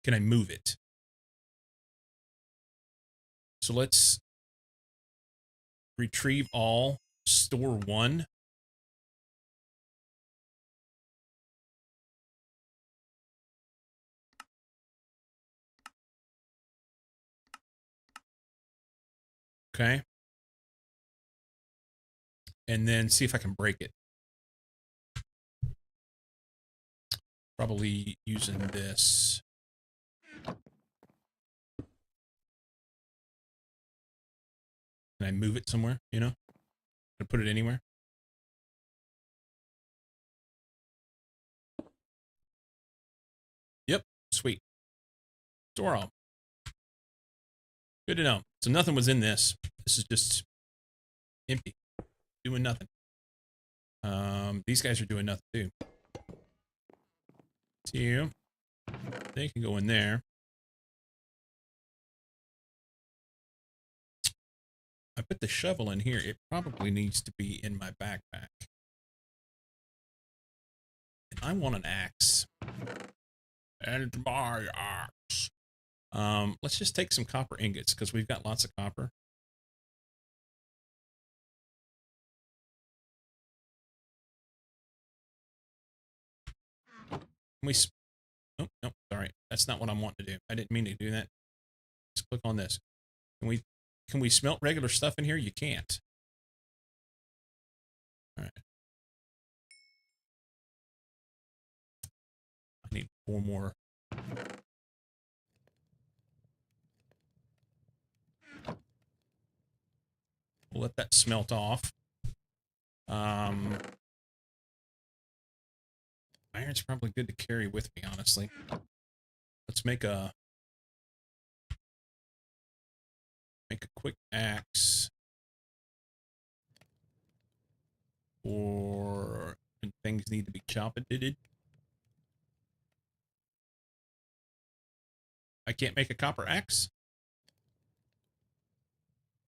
Can I move it? So let's retrieve all, store one. Okay. And then see if I can break it. Probably using this. Can I move it somewhere, you know? Can I put it anywhere? Yep, sweet. Store all. Good to know. So nothing was in this. This is just empty. Doing nothing. These guys are doing nothing too. Two. They can go in there. I put the shovel in here. It probably needs to be in my backpack. And I want an axe. And my axe. Let's just take some copper ingots because we've got lots of copper. Oh, no, sorry. That's not what I'm wanting to do. I didn't mean to do that. Let's click on this. Can we smelt regular stuff in here? You can't. All right. I need 4 more. We'll let that smelt off. Iron's probably good to carry with me, honestly. Let's make a quick axe. Or things need to be chopped. I can't make a copper axe.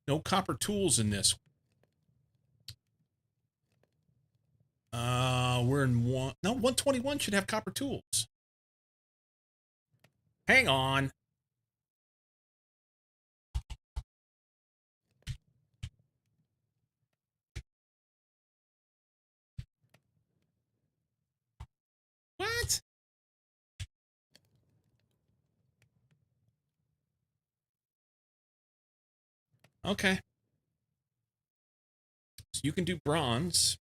No copper tools in this. We're in one. No, 121 should have copper tools. Hang on. What? Okay. So you can do bronze.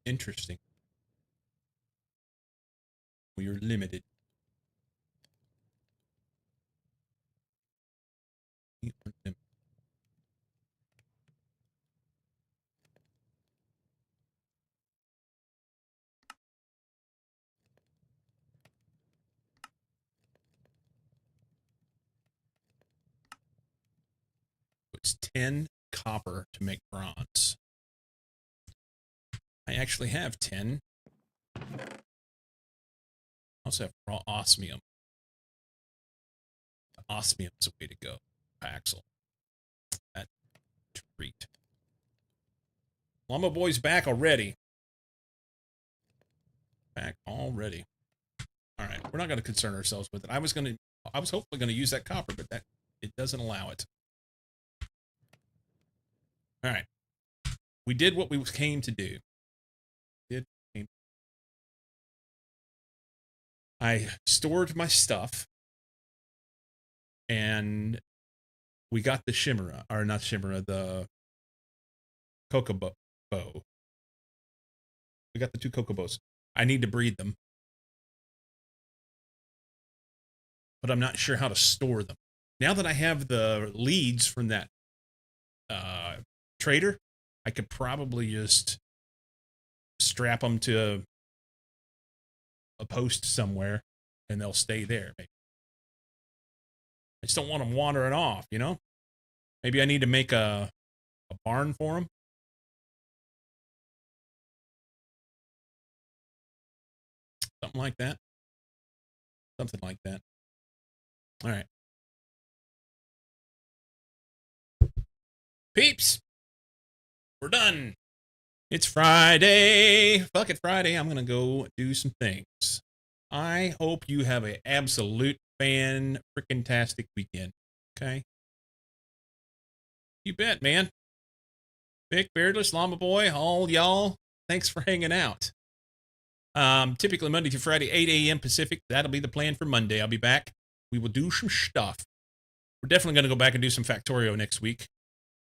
Interesting. We are limited. It's 10 copper to make bronze. I actually have 10. I also have raw osmium. Osmium is a way to go. Paxel. That treat. Llama Boy's back already. Back already. All right, we're not going to concern ourselves with it. I was hopefully going to use that copper, but it doesn't allow it. All right, we did what we came to do. I stored my stuff, and we got the chimera, or not chimera, the kokobo. We got the 2 kokobos. I need to breed them, but I'm not sure how to store them. Now that I have the leads from that trader, I could probably just strap them to a post somewhere, and they'll stay there. Maybe. I just don't want them wandering off, you know? Maybe I need to make a barn for them. Something like that. Something like that. All right. Peeps, we're done. It's Friday. Fuck it, Friday. I'm going to go do some things. I hope you have an absolute fan-freaking-tastic weekend. Okay? You bet, man. Vic, Beardless, Llama Boy, all y'all, thanks for hanging out. Typically Monday through Friday, 8 a.m. Pacific. That'll be the plan for Monday. I'll be back. We will do some stuff. We're definitely going to go back and do some Factorio next week.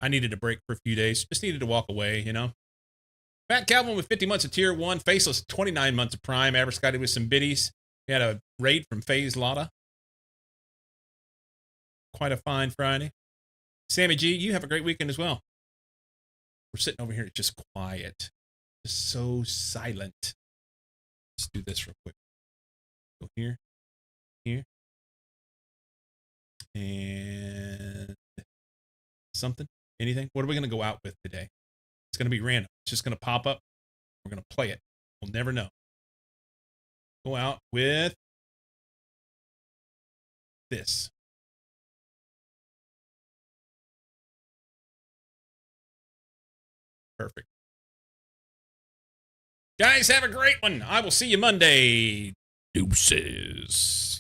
I needed a break for a few days. Just needed to walk away, you know. Fat Calvin with 50 months of Tier 1. Faceless, 29 months of Prime. Abercotty with some biddies. We had a raid from FaZe Lotta. Quite a fine Friday. Sammy G, you have a great weekend as well. We're sitting over here just quiet. Just so silent. Let's do this real quick. Go here. Here. And something. Anything? What are we going to go out with today? It's going to be random. It's just going to pop up. We're going to play it. We'll never know. Go out with this. Perfect. Guys, have a great one. I will see you Monday. Deuces.